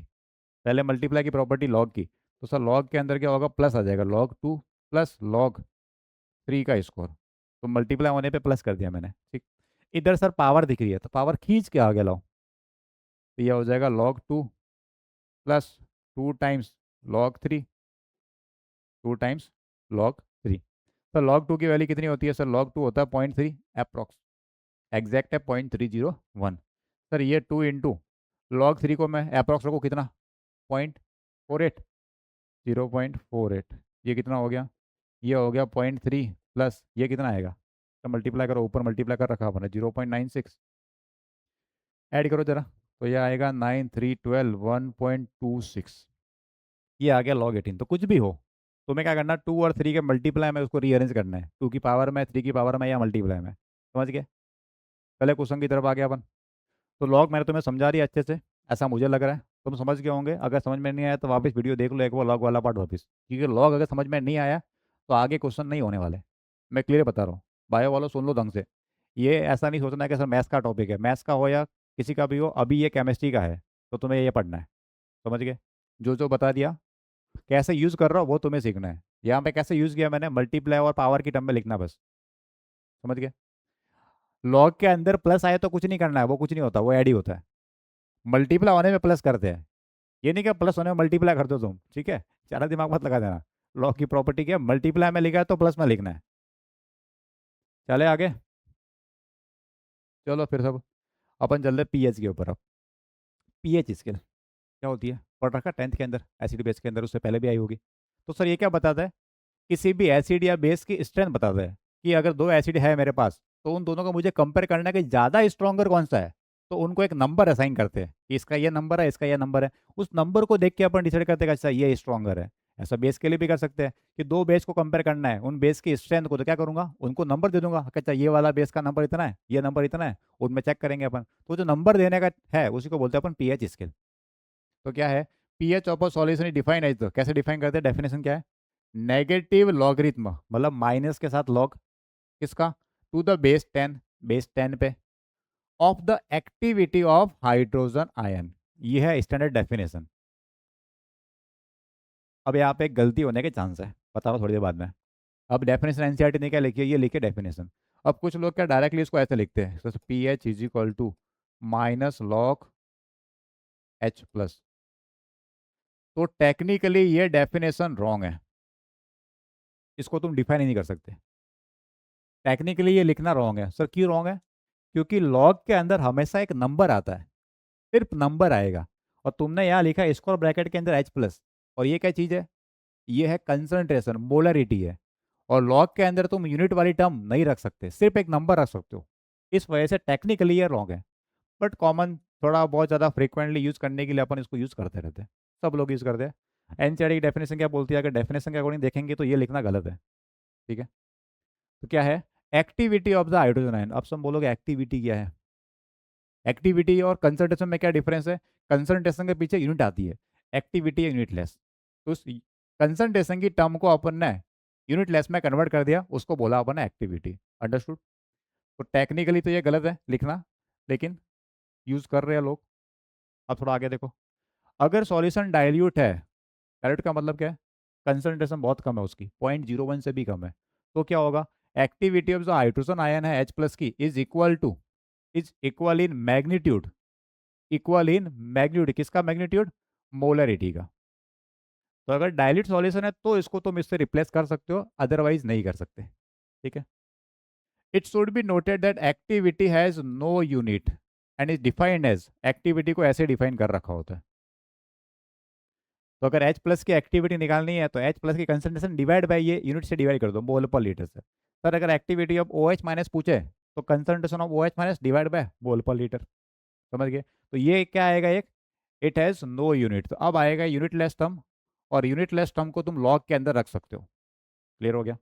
पहले मल्टीप्लाई की प्रॉपर्टी लॉग की। तो सर लॉग के अंदर क्या होगा, प्लस आ जाएगा, log 2 प्लस log 3 का स्क्वायर। तो मल्टीप्लाई होने पे प्लस कर दिया मैंने। ठीक। इधर सर पावर दिख रही है, तो पावर खींच के आगे लाओ, तो यह हो जाएगा log 2 plus 2 times log 3, 2 times log 3। Sir log 2 की वैल्यू कितनी होती है? सर log 2 होता है 0.3 अप्रॉक्स, एग्जैक्ट है 0.301। सर ये 2 × log 3 को मैं अप्रॉक्स रखूँ कितना, 0.48, 0.48, ये कितना हो गया, ये हो गया 0.3 प्लस ये कितना आएगा, तो मल्टीप्लाई करो, ऊपर मल्टीप्लाई कर रखा आपने 0.96, ऐड करो जरा, तो ये आएगा 9 3 12 1.26। ये आ गया log 18। तो कुछ भी हो, तुम्हें क्या करना, 2 और 3 के मल्टीप्लाई में उसको रीअरेंज करना है, 2 की पावर में, 3 की पावर में, या मल्टीप्लाई में। समझ गए? पहले क्वेश्चन की तरफ आ गया अपन। तो लॉग मैंने तुम्हें समझा दिया अच्छे से, ऐसा मुझे लग रहा है तुम समझ गए होंगे। अगर समझ में नहीं आया तो वापस वीडियो देख लो एक बार, लॉग वाला पार्ट वापस, क्योंकि लॉग अगर समझ में नहीं आया तो आगे क्वेश्चन नहीं होने वाले। मैं क्लियर बता रहा हूँ, बायो वालों सुन लो ढंग से। ये ऐसा नहीं सोचना है कि सर मैथ्स का टॉपिक है, मैथ्स का हो या किसी का भी हो, अभी ये केमिस्ट्री का है, तो तुम्हें ये पढ़ना है। समझ गए? जो जो बता दिया कैसे यूज़ कर रहा हो वो तुम्हें सीखना है। यहाँ पे कैसे यूज़ किया मैंने, मल्टीप्लाई और पावर की टर्म में लिखना बस। समझ गए? लॉग के अंदर प्लस आए तो कुछ नहीं करना है, वो कुछ नहीं होता, वो ऐड ही होता है। मल्टीप्लाई होने में प्लस करते हैं, ये नहीं कि प्लस होने में मल्टीप्लाई कर दो तुम। ठीक है, ज़्यादा दिमाग मत लगा देना। लॉग की प्रॉपर्टी क्या, मल्टीप्लाई में लिखा है तो प्लस में लिखना है। चले आगे, चलो फिर सब अपन चल रहे पीएच के ऊपर। अब पीएच स्केल क्या होती है, पढ़ रखा 10th के अंदर, एसिड बेस के अंदर, उससे पहले भी आई होगी। तो सर ये क्या बताता है, किसी भी एसिड या बेस की स्ट्रेंथ बताता है, कि अगर दो एसिड है मेरे पास, तो उन दोनों को मुझे कंपेयर करना है कि ज़्यादा स्ट्रॉन्गर कौन सा है। तो उनको एक नंबर असाइन करते हैं कि इसका ये नंबर है, इसका ये नंबर है। उस नंबर को देख के अपन डिसाइड करते हैं कि अच्छा ये स्ट्रॉन्गर है। ऐसा बेस के लिए भी कर सकते हैं कि दो बेस को कंपेयर करना है, उन बेस की स्ट्रेंथ को, तो क्या करूंगा, उनको नंबर दे दूंगा कि अच्छा ये वाला बेस का नंबर इतना है, ये नंबर इतना है, उनमें चेक करेंगे अपन। तो जो नंबर देने का है उसी को बोलते हैं अपन पीएच स्केल। तो क्या है, pH of a solution define as, तो कैसे डिफाइन करते हैं, डेफिनेशन क्या है, नेगेटिव लॉगरिथम मतलब माइनस के साथ लॉग किसका, टू द बेस 10 पे of the activity of hydrogen ion. ये है स्टैंडर्ड डेफिनेशन। अब यहाँ पे एक गलती होने के चांस है, बता रहा हूँ थोड़ी देर बाद में। अब डेफिनेशन एनसीईआरटी ने क्या लिखी है, ये लिखे डेफिनेशन। अब कुछ लोग क्या डायरेक्टली इसको ऐसे लिखते हैं, जैसे P H is equal to minus log H plus. तो टेक्निकली ये डेफिनेशन रॉन्ग है, इसको तुम डिफाइन ही नहीं कर सकते। टेक्निकली ये लिखना रॉन्ग है। सर क्यों रॉन्ग है? क्योंकि लॉग के अंदर हमेशा एक नंबर आता है, सिर्फ नंबर आएगा। और तुमने यहाँ लिखा है स्क्वायर ब्रैकेट के अंदर एच प्लस, और ये क्या चीज़ है, ये है कंसंट्रेशन, मोलरिटी है। और लॉग के अंदर तुम यूनिट वाली टर्म नहीं रख सकते, सिर्फ एक नंबर रख सकते हो। इस वजह से टेक्निकली ये रॉन्ग है। बट कॉमन, थोड़ा बहुत ज़्यादा फ्रिक्वेंटली यूज़ करने के लिए अपन इसको यूज़ करते रहते हैं, सब लोग यूज़ करते हैं। एनसीईआरटी की डेफिनेशन क्या बोलती है, अगर डेफिनेशन के अकॉर्डिंग देखेंगे तो ये लिखना गलत है। ठीक है, तो क्या है, activity of the hydrogen ion. अब सब बोलोगे एक्टिविटी क्या है, एक्टिविटी और कंसंट्रेशन में क्या डिफरेंस है? कंसंट्रेशन के पीछे यूनिट आती है, एक्टिविटी यूनिट लेस। तो उस कंसंट्रेशन की टर्म को अपन ने यूनिट लेस में कन्वर्ट कर दिया, उसको बोला अपन ने एक्टिविटी। अंडरस्टूड? तो टेक्निकली तो ये गलत है लिखना, लेकिन यूज कर रहे हैं लोग। अब थोड़ा आगे देखो, अगर सॉल्यूशन डाइल्यूट है, डाइल्यूट का मतलब क्या है, कंसंट्रेशन बहुत कम है उसकी, 0.01 से भी कम है, तो क्या होगा, एक्टिविटी ऑफ जो हाइड्रोजन आयन है H प्लस की is equal in magnitude, equal in magnitude, किसका मैग्नीट्यूड, मोलरिटी का। तो अगर डायल्यूट सॉल्यूशन है तो इसको तुम इससे रिप्लेस कर सकते हो, अदरवाइज नहीं कर सकते। ठीक है, it should be noted that activity has no unit and is defined as, activity को ऐसे डिफाइन कर रखा होता है। तो अगर H प्लस की एक्टिविटी निकालनी है तो H प्लस की कंसंट्रेशन डिवाइड बाई ये यूनिट से डिवाइड कर दो, मोल पर लीटर से। सर अगर एक्टिविटी ऑफ OH माइनस पूछे तो concentration of OH minus divide by mole पर लीटर। समझ गए? तो ये क्या आएगा, एक इट हैज़ नो यूनिट, तो अब आएगा यूनिट लेस टर्म, और यूनिट लेस टर्म को तुम लॉग के अंदर रख सकते हो। क्लियर हो गया?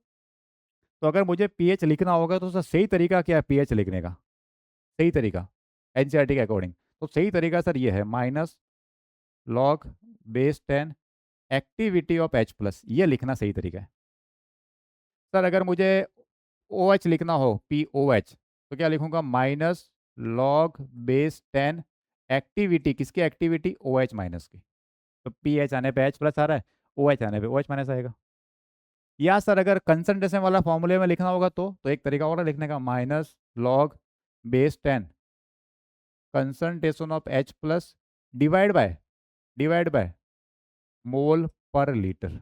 तो अगर मुझे पीएच लिखना होगा तो सर सही तरीका क्या है पीएच लिखने का, सही तरीका एनसीईआरटी के अकॉर्डिंग, तो सही तरीका सर ये है minus log base 10 activity of H plus, ये लिखना सही तरीका है। सर अगर मुझे ओ एच लिखना हो, POH, तो क्या लिखूंगा, माइनस लॉग बेस 10 एक्टिविटी, किसकी एक्टिविटी, OH माइनस की। तो PH आने पे H प्लस आ रहा है, OH आने पे OH माइनस आएगा। या सर अगर कंसंट्रेशन वाला फॉर्मूले में लिखना होगा तो एक तरीका और है लिखने का, minus log base 10 concentration of H plus divide by mole पर लीटर।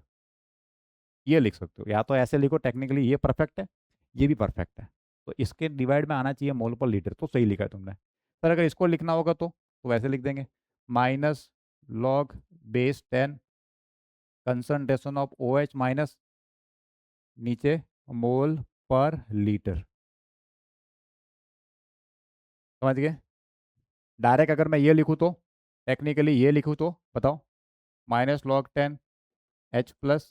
ये लिख सकते हो, या तो ऐसे लिखो, टेक्निकली ये परफेक्ट है, ये भी परफेक्ट है। तो इसके डिवाइड में आना चाहिए मोल पर लीटर, तो सही लिखा है तुमने। सर अगर इसको लिखना होगा तो वैसे लिख देंगे, minus log base 10 concentration of OH minus, नीचे मोल पर लीटर। समझ गए? डायरेक्ट अगर मैं ये लिखूँ तो, टेक्निकली ये लिखूँ तो बताओ, -log 10 H प्लस,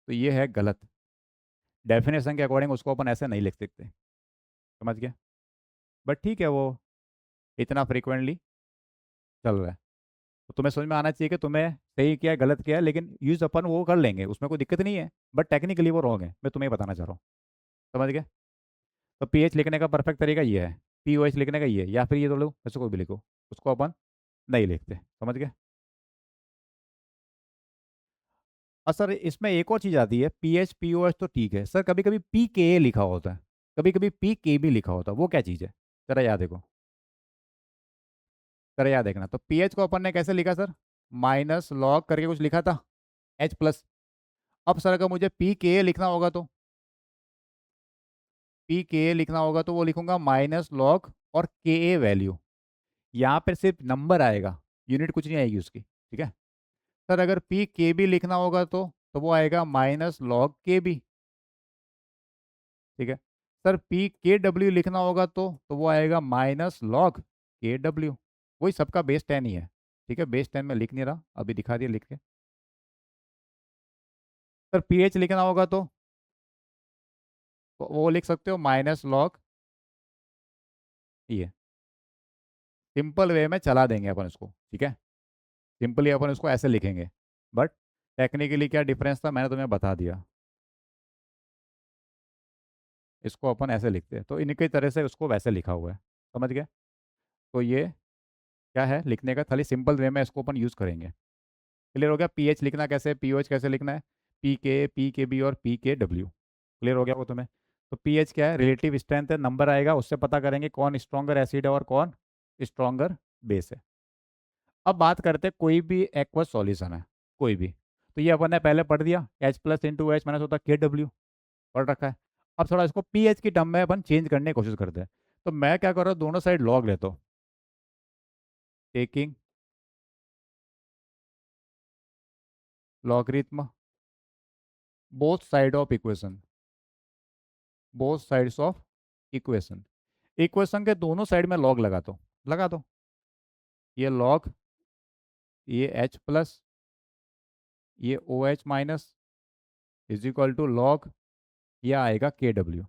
तो ये है गलत। डेफिनेशन के अकॉर्डिंग उसको अपन ऐसे नहीं लिख सकते। समझ गए? बट ठीक है, वो इतना फ्रिक्वेंटली चल रहा है, तो तुम्हें समझ में आना चाहिए कि तुम्हें सही किया है गलत किया है, लेकिन यूज अपन वो कर लेंगे, उसमें कोई दिक्कत नहीं है। बट टेक्निकली वो रॉन्ग है, मैं तुम्हें बताना चाह रहा हूँ। समझ गए? तो पीएच लिखने का परफेक्ट तरीका ये है, POH लिखने का ये है, या फिर ये तो लो ऐसे कोई भी लिखो, उसको अपन नहीं लिखते। समझ गए? और सर इसमें एक और चीज़ आती है, PH POH तो ठीक है सर, कभी कभी PKA लिखा होता है, कभी कभी PK भी लिखा होता है, वो क्या चीज़ है, जरा याद देखो, जरा याद देखना। तो PH को अपन ने कैसे लिखा सर, माइनस लॉग करके कुछ लिखा था H प्लस। अब सर अगर मुझे PKA लिखना होगा तो, PKA लिखना होगा तो वो लिखूंगा माइनस लॉग और KA वैल्यू, यहाँ पर सिर्फ नंबर आएगा, यूनिट कुछ नहीं आएगी उसकी। ठीक है सर, अगर PKB लिखना होगा तो वो आएगा माइनस लॉग KB। ठीक है सर, PKW लिखना होगा तो वो आएगा माइनस लॉग KW। वही सबका बेस 10 ही है। ठीक है, बेस 10 में लिख नहीं रहा, अभी दिखा दिया लिख के। सर PH लिखना होगा तो वो लिख सकते हो माइनस लॉग, ये सिंपल वे में चला देंगे अपन इसको। ठीक है, सिंपली अपन इसको ऐसे लिखेंगे। बट टेक्निकली क्या डिफरेंस था मैंने तुम्हें बता दिया। इसको अपन ऐसे लिखते हैं, तो इनकी तरह से उसको वैसे लिखा हुआ है। समझ गए? तो ये क्या है लिखने का, खाली सिंपल वे में इसको अपन यूज़ करेंगे। क्लियर हो गया? पीएच लिखना कैसे, पीओएच कैसे लिखना है, पी के बी और पी के डब्ल्यू। क्लियर हो गया वो तुम्हें? तो पीएच क्या है, रिलेटिव स्ट्रेंथ है, नंबर आएगा उससे पता करेंगे कौन स्ट्रॉन्गर एसिड है और कौन स्ट्रॉन्गर बेस है। अब बात करते हैं कोई भी एक्वस सॉल्यूशन है, कोई भी। तो ये अपन ने पहले पढ़ दिया, H plus into H minus होता है के डब्ल्यू, पढ़ रखा है। अब थोड़ा इसको पीएच की टर्म में अपन चेंज करने की कोशिश करते हैं। तो मैं क्या कर रहा हूँ, दोनों साइड लॉग लेता हूँ, taking logarithm both side of equation, both sides of equation. Equation के दोनों साइड में लॉग लगा दो, लगा दो। ये लॉग, ये H प्लस, ये O H minus is equal to log, ये आएगा के डब्ल्यू।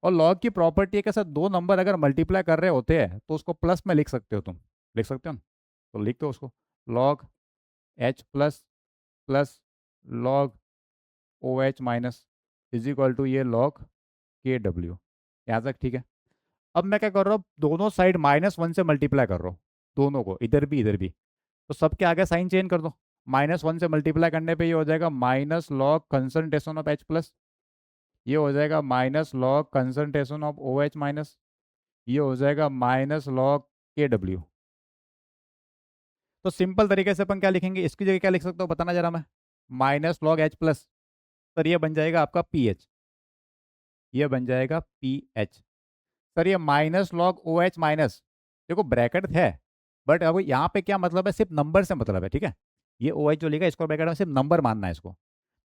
और लॉग की प्रॉपर्टी है कि सर दो नंबर अगर मल्टीप्लाई कर रहे होते हैं तो उसको प्लस में लिख सकते हो, तुम लिख सकते हो ना? तो लिख दो उसको, log H plus plus log O H minus is equal to ये लॉग के डब्ल्यू। यहाँ तक ठीक है? अब मैं क्या कर रहा हूँ, दोनों साइड -1 से मल्टीप्लाई कर रहा हूँ, दोनों को, इधर भी इधर भी। तो सबके आगे साइन चेंज कर दो। -1 से मल्टीप्लाई करने पे ये हो जाएगा minus log concentration of H plus, ये हो जाएगा minus log concentration of O H minus, ये हो जाएगा माइनस लॉग के डब्ल्यू। तो सिंपल तरीके से अपन क्या लिखेंगे, इसकी जगह क्या लिख सकते हो बताना जरा मैं, minus log H plus, sir ये बन जाएगा आपका पी एच, ये बन जाएगा पी एच। सर ये minus log O H minus, देखो ब्रैकेट है, बट अब यहाँ पे क्या मतलब है, सिर्फ नंबर से मतलब है, ठीक है? ये ओ एच जो लिखा है इसको ब्रैकेट में सिर्फ नंबर मानना है इसको।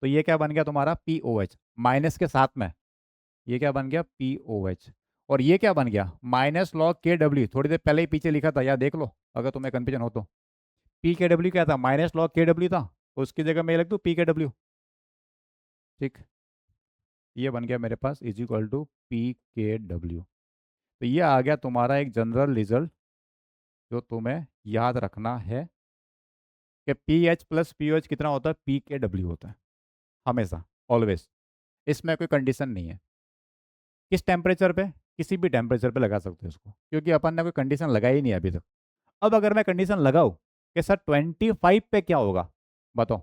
तो ये क्या बन गया तुम्हारा पी ओ एच माइनस के साथ में, ये क्या बन गया पी ओ एच। और ये क्या बन गया माइनस लॉग के डब्ल्यू, थोड़ी देर पहले ही पीछे लिखा था, यार देख लो अगर तुम्हें कंफ्यूजन हो तो। पी के डब्ल्यू क्या था, माइनस लॉग के डब्ल्यू था, तो उसकी जगह मैं ये लिख दूँ पी के डब्ल्यू। ठीक, ये बन गया मेरे पास is equal to P K W. तो ये आ गया तुम्हारा एक जनरल रिजल्ट जो तुम्हें याद रखना है कि P H plus P O H कितना होता है, पी के डब्ल्यू होता है, हमेशा, ऑलवेज। इसमें कोई कंडीशन नहीं है। किस टेम्परेचर पे, किसी भी टेम्परेचर पे लगा सकते हो इसको, क्योंकि अपन ने कोई कंडीशन लगाई ही नहीं अभी तक। अब अगर मैं कंडीशन लगाऊं कि सर 25 पे क्या होगा, बताओ।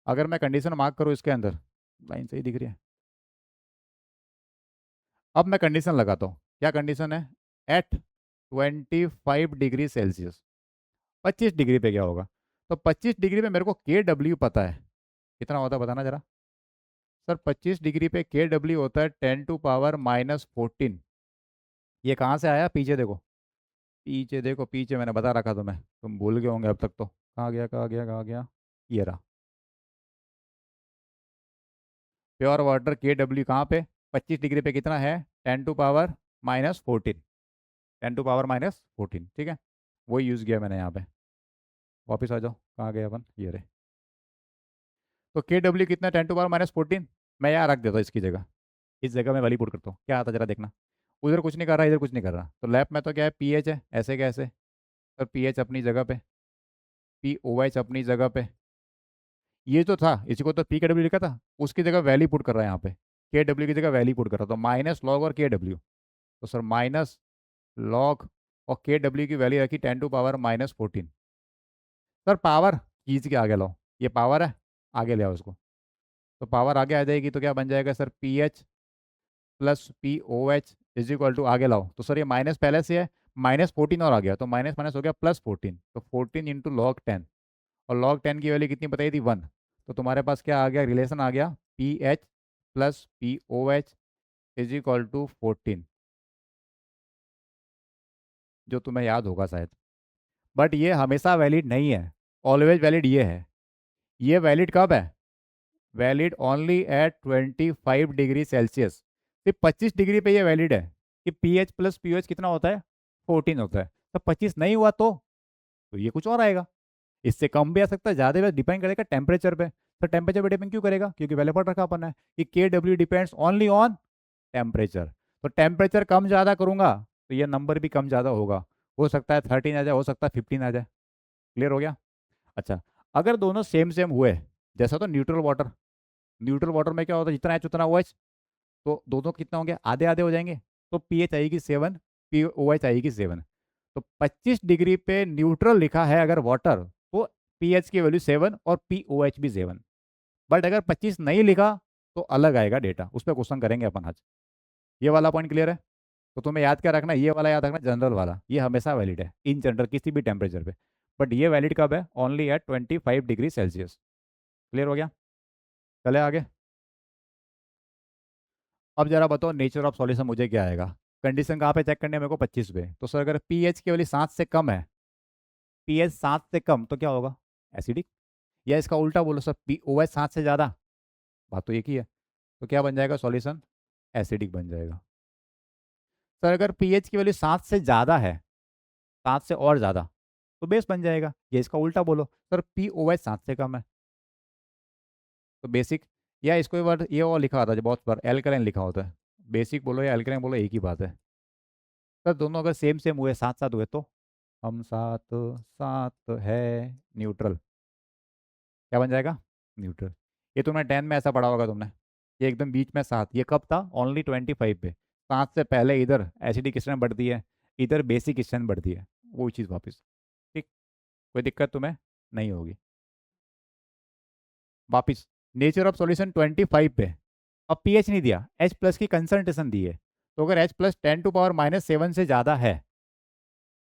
अगर मैं कंडीशन मार्क करूं इसके अंदर, लाइन सही दिख रही है? अब मैं कंडीशन लगाता हूँ, क्या कंडीशन है, एट 25 डिग्री सेल्सियस, 25 डिग्री पे क्या होगा? तो 25 डिग्री पे मेरे को के डब्ल्यू पता है, कितना होता है बताना जरा। सर 25 डिग्री पे के डब्ल्यू होता है 10⁻⁻14। ये कहाँ से आया, पीछे देखो, पीछे देखो, पीछे मैंने बता रखा तुम्हें, तुम भूल गए होंगे अब तक तो। कहाँ गया कहाँ गया कहाँ गया, ये रहा। प्योर वाटर के डब्ल्यू कहाँ पे, 25 डिग्री पे कितना है, 10⁻⁻14, 10⁻⁻14, ठीक है? वही यूज़ किया मैंने यहाँ पे। वापस आ जाओ, कहाँ गए अपन, ये रहे। तो के डब्ल्यू कितना, 10⁻⁻14। मैं यहाँ रख देता हूँ इसकी जगह, इस जगह मैं वैल्यू पुट करता हूँ, क्या आता है जरा देखना। उधर कुछ नहीं कर रहा, इधर कुछ नहीं कर रहा, तो लैब में तो क्या है पी एच है, ऐसे कैसे, तो पी एच अपनी जगह पे, पी ओ एच अपनी जगह पे, ये तो था, इसी को तो पी के डब्ल्यू लिखा था, उसकी जगह वैल्यू पुट कर रहा है यहाँ पे, के डब्ल्यू की जगह वैल्यू पुट कर रहा था, माइनस लॉग और के डब्ल्यू। तो सर माइनस लॉग और के डब्ल्यू की वैल्यू रखी 10⁻⁻14। सर पावर खींच के आगे लाओ, ये पावर है, आगे ले आओ इसको। तो पावर आगे आ जाएगी तो क्या बन जाएगा sir, P H plus P O H is equal to, आगे लाओ तो सर ये माइनस पहले से है, -14 और आ गया, तो माइनस माइनस हो गया +14, तो 14 इंटू लॉग 10। और log 10 की वैल्यू कितनी बताई थी, 1। तो तुम्हारे पास क्या आ गया, रिलेशन आ गया, P H plus P O H is equal to 14, जो तुम्हें याद होगा शायद। बट ये हमेशा वैलिड नहीं है, ऑलवेज वैलिड ये है। ये वैलिड कब है, valid only at 25 degree Celsius, सिर्फ 25 डिग्री पे ये वैलिड है कि P H plus P O H कितना होता है, 14 होता है। तो 25 नहीं हुआ तो ये कुछ और आएगा, इससे कम भी आ सकता है, ज़्यादा भी, डिपेंड करेगा टेम्परेचर पे। तो टेम्परेचर पे डिपेंड क्यों करेगा, क्योंकि पहले पढ़ रखा अपन है कि K W depends only on temperature. तो टेम्परेचर कम ज़्यादा करूंगा तो ये नंबर भी कम ज़्यादा होगा, हो सकता है 13 आ जाए, हो सकता है 15 आ जाए। क्लियर हो गया? अच्छा, अगर दोनों सेम सेम हुए, जैसा तो न्यूट्रल वाटर, न्यूट्रल वाटर में क्या होता है, जितना एच उतना ओ एच, तो दोनों कितना होंगे, आधे आधे हो जाएंगे। तो पी एच आएगी 7, पी ओ एच आएगी 7। तो 25 डिग्री पे न्यूट्रल लिखा है अगर वाटर, तो पी एच की वैल्यू 7 और पी ओ एच भी 7। बट अगर 25 नहीं लिखा तो अलग आएगा डेटा, उस पर क्वेश्चन करेंगे अपन आज। ये वाला पॉइंट क्लियर है? तो तुम्हें याद क्या रखना, ये वाला याद रखना, जनरल वाला ये हमेशा वैलिड है इन जनरल किसी भी टेम्परेचर पे। बट ये वैलिड कब है, only at 25 degree Celsius. Clear हो गया? चले आगे। अब जरा बताओ नेचर ऑफ सॉल्यूशन मुझे क्या आएगा। कंडीशन कहाँ पे चेक करनी है मेरे को, 25 पे। तो सर अगर पीएच की वैल्यू 7 से कम है, पीएच 7 से कम तो क्या होगा, एसिडिक। या इसका उल्टा बोलो सर, पी ओ एच 7 से ज़्यादा, बात तो एक ही है। तो क्या बन जाएगा सॉल्यूशन, एसिडिक बन जाएगा। सर अगर पीएच की वैल्यू 7 से ज़्यादा है, 7 से और ज़्यादा, तो बेस बन जाएगा। ये इसका उल्टा बोलो सर, पी ओ एच 7 से कम है तो बेसिक। या इसको एक बार ये और लिखा होता है, जो बहुत बार एल्कलाइन लिखा होता है। बेसिक बोलो या एल्कलाइन बोलो, एक ही बात है। सर दोनों अगर सेम सेम हुए, साथ साथ हुए, तो हम साथ साथ है न्यूट्रल, क्या बन जाएगा, न्यूट्रल। ये तुमने 10 में ऐसा पढ़ा होगा तुमने, ये एकदम बीच में साथ, ये कब था, ओनली 25 पे। 7 से पहले इधर एसिडिक स्ट्रेंथ बढ़ती है, इधर बेसिक स्ट्रेंथ बढ़ती है, वो चीज़ वापस। ठीक, कोई दिक्कत तुम्हें नहीं होगी। वापिस, नेचर ऑफ सॉल्यूशन 25 पे। अब पीएच नहीं दिया, एच प्लस की कंसंट्रेशन दी है। तो अगर एच प्लस 10⁻⁻7 से ज़्यादा है,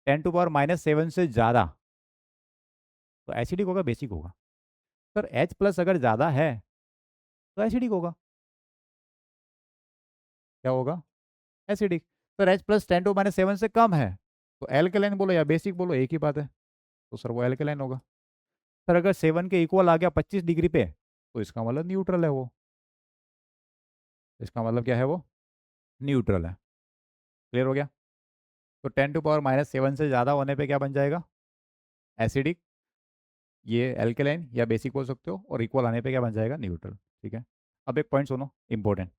10⁻⁻7 से ज़्यादा, तो एसिडिक होगा बेसिक होगा। सर एच प्लस अगर ज़्यादा है तो एसिडिक होगा, क्या होगा, एसिडिक। सर एच प्लस 10⁻⁷ से कम है, तो एल्कलाइन बोलो या बेसिक बोलो, एक ही बात है। तो सर वो एल्कलाइन होगा। सर अगर 7 के इक्वल आ गया 25 डिग्री पे, तो इसका मतलब न्यूट्रल है वो, इसका मतलब क्या है वो, न्यूट्रल है। क्लियर हो गया? तो 10⁻⁻7 से ज़्यादा होने पे क्या बन जाएगा, एसिडिक। ये एल्केलाइन या बेसिक बोल सकते हो, और इक्वल आने पे क्या बन जाएगा, न्यूट्रल। ठीक है। अब एक पॉइंट सुनो, इंपॉर्टेंट,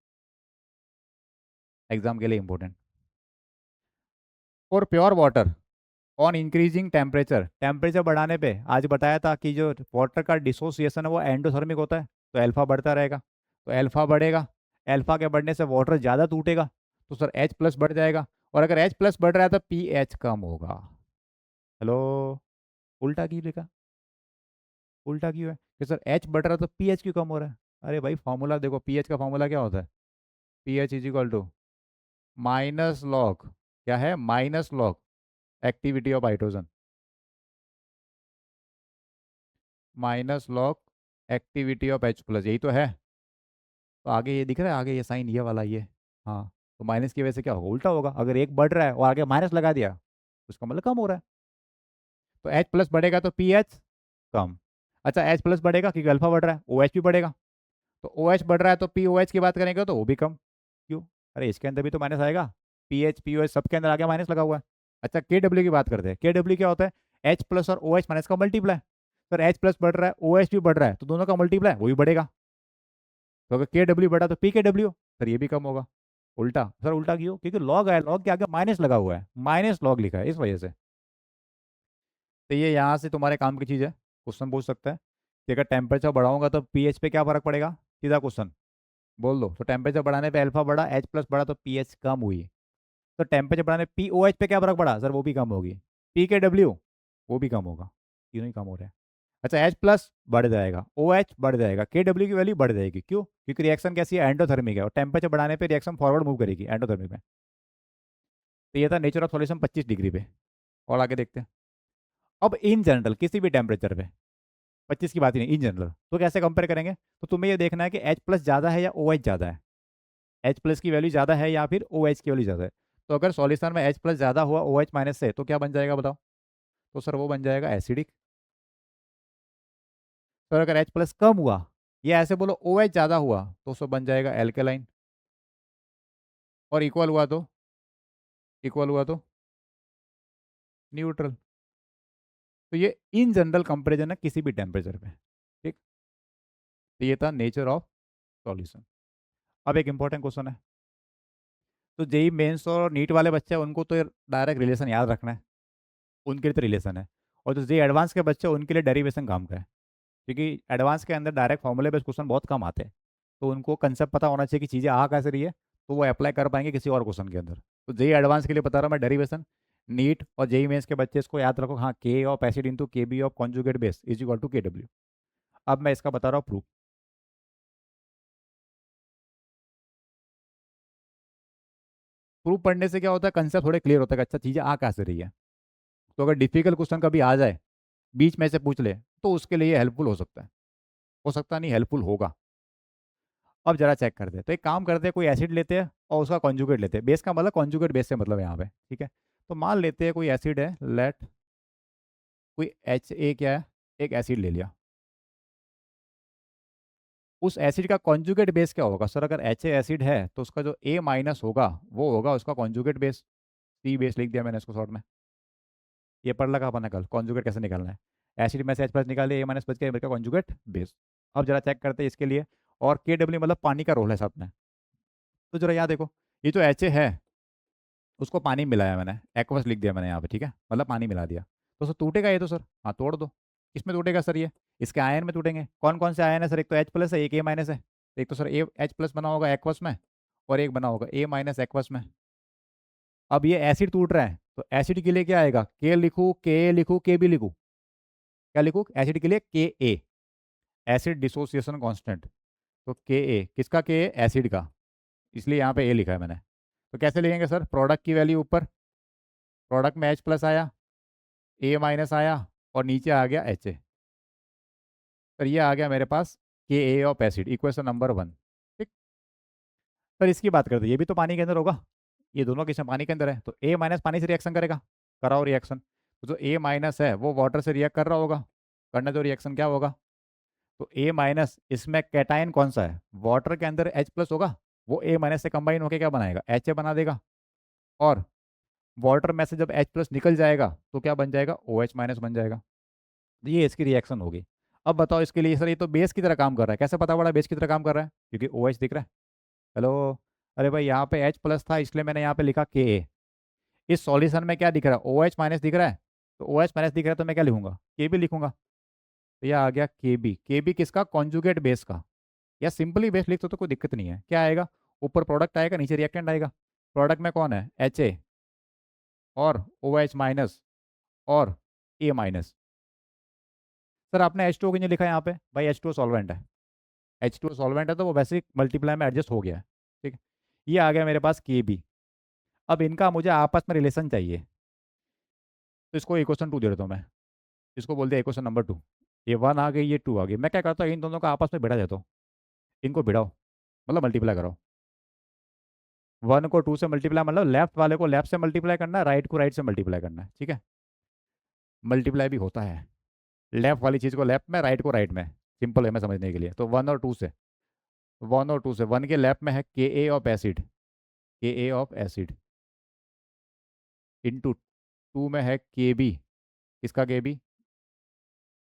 एग्जाम के लिए important. For pure water on increasing temperature, temperature बढ़ाने पे आज बताया था कि जो वाटर का डिसोसिएशन है वो एंडोथर्मिक होता है, तो अल्फा बढ़ता रहेगा। तो अल्फा बढ़ेगा, अल्फा के बढ़ने से वाटर ज़्यादा टूटेगा, तो सर एच प्लस बढ़ जाएगा। और अगर एच प्लस बढ़ रहा है तो पी एच कम होगा। हेलो, उल्टा क्यों लिखा, उल्टा क्यों है कि सर एच बढ़ रहा है तो पी एच क्यों कम हो रहा है। अरे भाई फॉर्मूला देखो, पी एच का फॉर्मूला क्या होता है, P H is equal to minus log, क्या है, minus log activity of hydrogen, minus log activity of H plus, यही तो है। तो आगे ये दिख रहा है, आगे ये साइन ये वाला ये, हाँ। तो माइनस की वजह से क्या होगा, उल्टा होगा। अगर एक बढ़ रहा है और आगे माइनस लगा दिया तो उसका मतलब कम हो रहा है। तो एच प्लस बढ़ेगा तो पी एच कम। अच्छा एच प्लस बढ़ेगा क्योंकि अल्फा बढ़ रहा है, ओ एच भी बढ़ेगा। तो ओ एच बढ़ रहा है तो पी ओ एच की बात करेंगे तो वो भी कम। क्यों, अरे इसके अंदर भी तो माइनस आएगा, P H P O H सबके अंदर आगे माइनस लगा हुआ है। अच्छा के डब्ल्यू की बात करते हैं, के डब्ल्यू क्या होता है, एच प्लस और ओ एच माइनस का मल्टीप्लाई। सर एच प्लस बढ़ रहा है, ओ एच भी बढ़ रहा है, तो दोनों का मल्टीप्लाई वो भी बढ़ेगा। तो अगर के डब्ल्यू बढ़ा तो पी के डब्ल्यू, सर ये भी कम होगा। उल्टा, सर उल्टा क्यों, क्योंकि लॉग है, लॉग के आगे माइनस लगा हुआ है, माइनस लॉग लिखा है इस वजह से। तो ये यहाँ से तुम्हारे काम की चीज़ है, क्वेश्चन पूछ सकता है कि अगर टेम्परेचर बढ़ाऊंगा तो पीएच पे क्या फर्क पड़ेगा, सीधा क्वेश्चन बोल दो। तो टेम्परेचर बढ़ाने पे अल्फा बढ़ा, एच प्लस बढ़ा तो पीएच कम हुई। तो टेम्परेचर बढ़ाने पी ओ एच पे क्या फर्क पड़ा, सर वो भी कम होगी। पी के डब्ल्यू वो भी कम होगा, तीनों ही कम हो रहे हैं। अच्छा एच प्लस बढ़ जाएगा, ओ एच बढ़ जाएगा, के डब्ल्यू की वैल्यू बढ़ जाएगी, क्यों, क्योंकि रिएक्शन कैसी है, एंडोथर्मिक है, और टेम्परेचर बढ़ाने पे रिएक्शन फॉरवर्ड मूव करेगी एंडोथर्मिक में। तो ये था नेचर ऑफ सॉल्यूशन 25 डिग्री पे। और आगे देखते हैं। अब इन जनरल किसी भी टेम्परेचर पे, 25 की बात ही नहीं, इन जनरल तो कैसे कंपेयर करेंगे। तो तुम्हें ये देखना है कि एच प्लस ज़्यादा है या ओ एच ज़्यादा है, एच प्लस की वैल्यू ज़्यादा है या फिर ओ एच की वैल्यू ज़्यादा है। तो अगर सॉल्यूशन में एच प्लस ज़्यादा हुआ ओ एच माइनस से, तो क्या बन जाएगा बताओ। तो सर वो बन जाएगा एसिडिक। तो अगर एच प्लस कम हुआ, या ऐसे बोलो ओ एच ज़्यादा हुआ, तो उसको बन जाएगा एल्केलाइन। और इक्वल हुआ तो न्यूट्रल। तो ये इन जनरल कंपेरिजन है किसी भी टेम्परेचर पे। ठीक, तो ये था नेचर ऑफ सॉल्यूशन। अब एक इंपॉर्टेंट क्वेश्चन है, तो जेई मेंस और नीट वाले बच्चे हैं उनको तो डायरेक्ट रिलेशन याद रखना है, उनके लिए तो रिलेशन है। और जो जेई एडवांस के बच्चे हैं उनके लिए डेरिवेशन काम का है। क्योंकि एडवांस के अंदर डायरेक्ट फॉर्मूले बेस्ड क्वेश्चन बहुत कम आते हैं, तो उनको कंसेप्ट पता होना चाहिए कि चीज़ें आ कैसे रही है, तो वो अप्लाई कर पाएंगे किसी और क्वेश्चन के अंदर। तो जेई एडवांस के लिए बता रहा हूँ मैं, डेरिवेशन। नीट और जेई मेंस के बच्चे इसको याद रखो, हाँ, K of acid into K B of conjugate base is equal to K W. अब मैं इसका बता रहा हूँ प्रूफ। प्रूफ पढ़ने से क्या होता है, कंसेप्ट थोड़े क्लियर होता है कि अच्छा चीज़ें आ कैसे रही है। तो अगर डिफिकल्ट क्वेश्चन कभी आ जाए, बीच में से पूछ ले, तो उसके लिए हेल्पफुल हो सकता नहीं, हेल्पफुल होगा। अब जरा चेक करते हैं, तो एक काम करते हैं, कोई एसिड लेते हैं और उसका कॉन्जुगेट लेते हैं। बेस का मतलब कॉन्जुगेट बेस से मतलब है यहाँ पे, ठीक है। तो मान लेते हैं कोई एसिड है, लेट कोई एच ए क्या है, एक एसिड ले लिया। उस एसिड का कॉन्जुगेट बेस क्या होगा सर? अगर एच ए एसिड है तो उसका जो ए माइनस होगा वो होगा उसका कॉन्जुगेट बेस। सी बेस लिख दिया मैंने इसको शॉर्ट में। ये पढ़ लगा अपन ने कल, कॉन्जुगेट कैसे निकालना है। एसिड में से एच प्लस निकाले, ए माइनस बच गया, का कॉन्जुगेट बेस। अब जरा चेक करते हैं इसके लिए। और के डब्ल्यू मतलब पानी का रोल है साथ में। तो जरा यहाँ देखो, ये जो एच ए है उसको पानी मिलाया मैंने, एक्वस लिख दिया मैंने यहाँ पे, ठीक है, मतलब पानी मिला दिया। तो सर टूटेगा ये तो सर? हाँ, तोड़ दो। किसमें टूटेगा सर ये? इसके आयन में टूटेंगे। कौन कौन से आयन है सर? एक तो एच प्लस है, एक ए माइनस है। एक तो सर ए एच प्लस बना होगा एक्वस में, और एक बना होगा ए माइनस एक्वस में। अब ये एसिड टूट रहा है, तो एसिड के लिए क्या आएगा? के लिखूँ, के लिखूँ, के भी लिखूँ? क्या लिखूँ एसिड के लिए? के ए, एसिड डिसोसिएशन कांस्टेंट। तो के ए किसका? के ए एसिड का, इसलिए यहाँ पे ए लिखा है मैंने। तो कैसे लिखेंगे सर? प्रोडक्ट की वैल्यू ऊपर, प्रोडक्ट में एच प्लस आया, ए माइनस आया, और नीचे आ गया एच ए। सर ये आ गया मेरे पास के A of acid, equation number 1। ठीक। सर इसकी बात करते हैं, ये भी तो पानी के अंदर होगा, ये दोनों किसमें? पानी के अंदर है, तो ए माइनस पानी से रिएक्शन करेगा, कराओ रिएक्शन। तो जो ए माइनस है वो वाटर से रिएक्ट कर रहा होगा, करने तो रिएक्शन क्या होगा? तो ए माइनस, इसमें कैटायन कौन सा है? वाटर के अंदर एच प्लस होगा, वो ए माइनस से कंबाइन होकर क्या बनाएगा? एच ए बना देगा। और वाटर में से जब एच प्लस निकल जाएगा तो क्या बन जाएगा? ओ एच माइनस बन जाएगा। तो ये इसकी रिएक्शन होगी। अब बताओ इसके लिए सर, ये तो बेस की तरह काम कर रहा है, कैसे पता पड़ा बेस की तरह काम कर रहा है? क्योंकि ओ एच दिख रहा है। हेलो, अरे भाई यहाँ पे एच प्लस था इसलिए मैंने यहाँ पे लिखा के ए। इस सॉल्यूशन में क्या दिख रहा है? ओ एच माइनस दिख रहा है। तो ओ एच माइनस दिख रहा है तो मैं क्या लिखूंगा? के बी लिखूंगा। तो यह आ गया के बी। के बी किसका? कॉन्जुगेट बेस का। या सिंपली बेस लिख तो कोई दिक्कत नहीं है। क्या आएगा? ऊपर प्रोडक्ट आएगा, नीचे रिएक्टेंट आएगा। प्रोडक्ट में कौन है? एच ए, और ओ एच माइनस, और ए माइनस। सर आपने एच टू क्यों नहीं लिखा यहाँ पे? भाई एच टू सॉल्वेंट है, एच टू सॉल्वेंट है तो वो वैसे ही मल्टीप्लाई में एडजस्ट हो गया है। ठीक है। ये आ गया मेरे पास के बी। अब इनका मुझे आपस में रिलेशन चाहिए, तो इसको इक्वेशन 2 दे देता हूँ मैं। इसको बोल दिया इक्वेशन नंबर 2। ये 1 आ गई, ये 2 आ गई। मैं क्या करता हूँ, इन दोनों को आपस में भिड़ा देता हूँ। इनको भिड़ाओ, मतलब मल्टीप्लाई करो। 1 को 2 से मल्टीप्लाई, मतलब लेफ्ट वाले को लेफ्ट से मल्टीप्लाई करना है, राइट को राइट से मल्टीप्लाई करना है, ठीक है। मल्टीप्लाई भी होता है, लेफ्ट वाली चीज़ को लेफ्ट में, राइट को राइट में, सिंपल है मैं समझने के लिए। तो 1 और 2 से 1 के लेफ्ट में है के ए ऑफ एसिड, के ए ऑफ एसिड, इंटू 2 में है के बी। किसका के बी?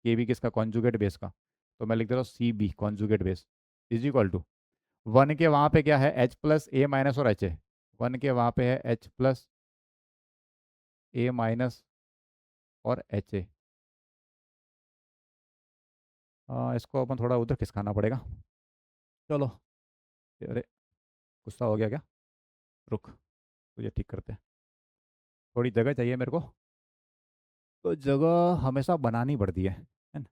के बी किसका? कॉन्जुगेट बेस का। तो मैं लिख दे रहा हूँ C B conjugate base is equal to 1 के वहाँ पे क्या है? एच प्लस ए माइनस और एच ए। 1 के वहाँ पे है एच प्लस ए माइनस और एच ए। इसको अपन थोड़ा उधर खिसकाना पड़ेगा। चलो, अरे गुस्सा हो गया क्या? रुक, तुझे ठीक करते हैं। थोड़ी जगह चाहिए मेरे को, तो जगह हमेशा बनानी पड़ती है ना?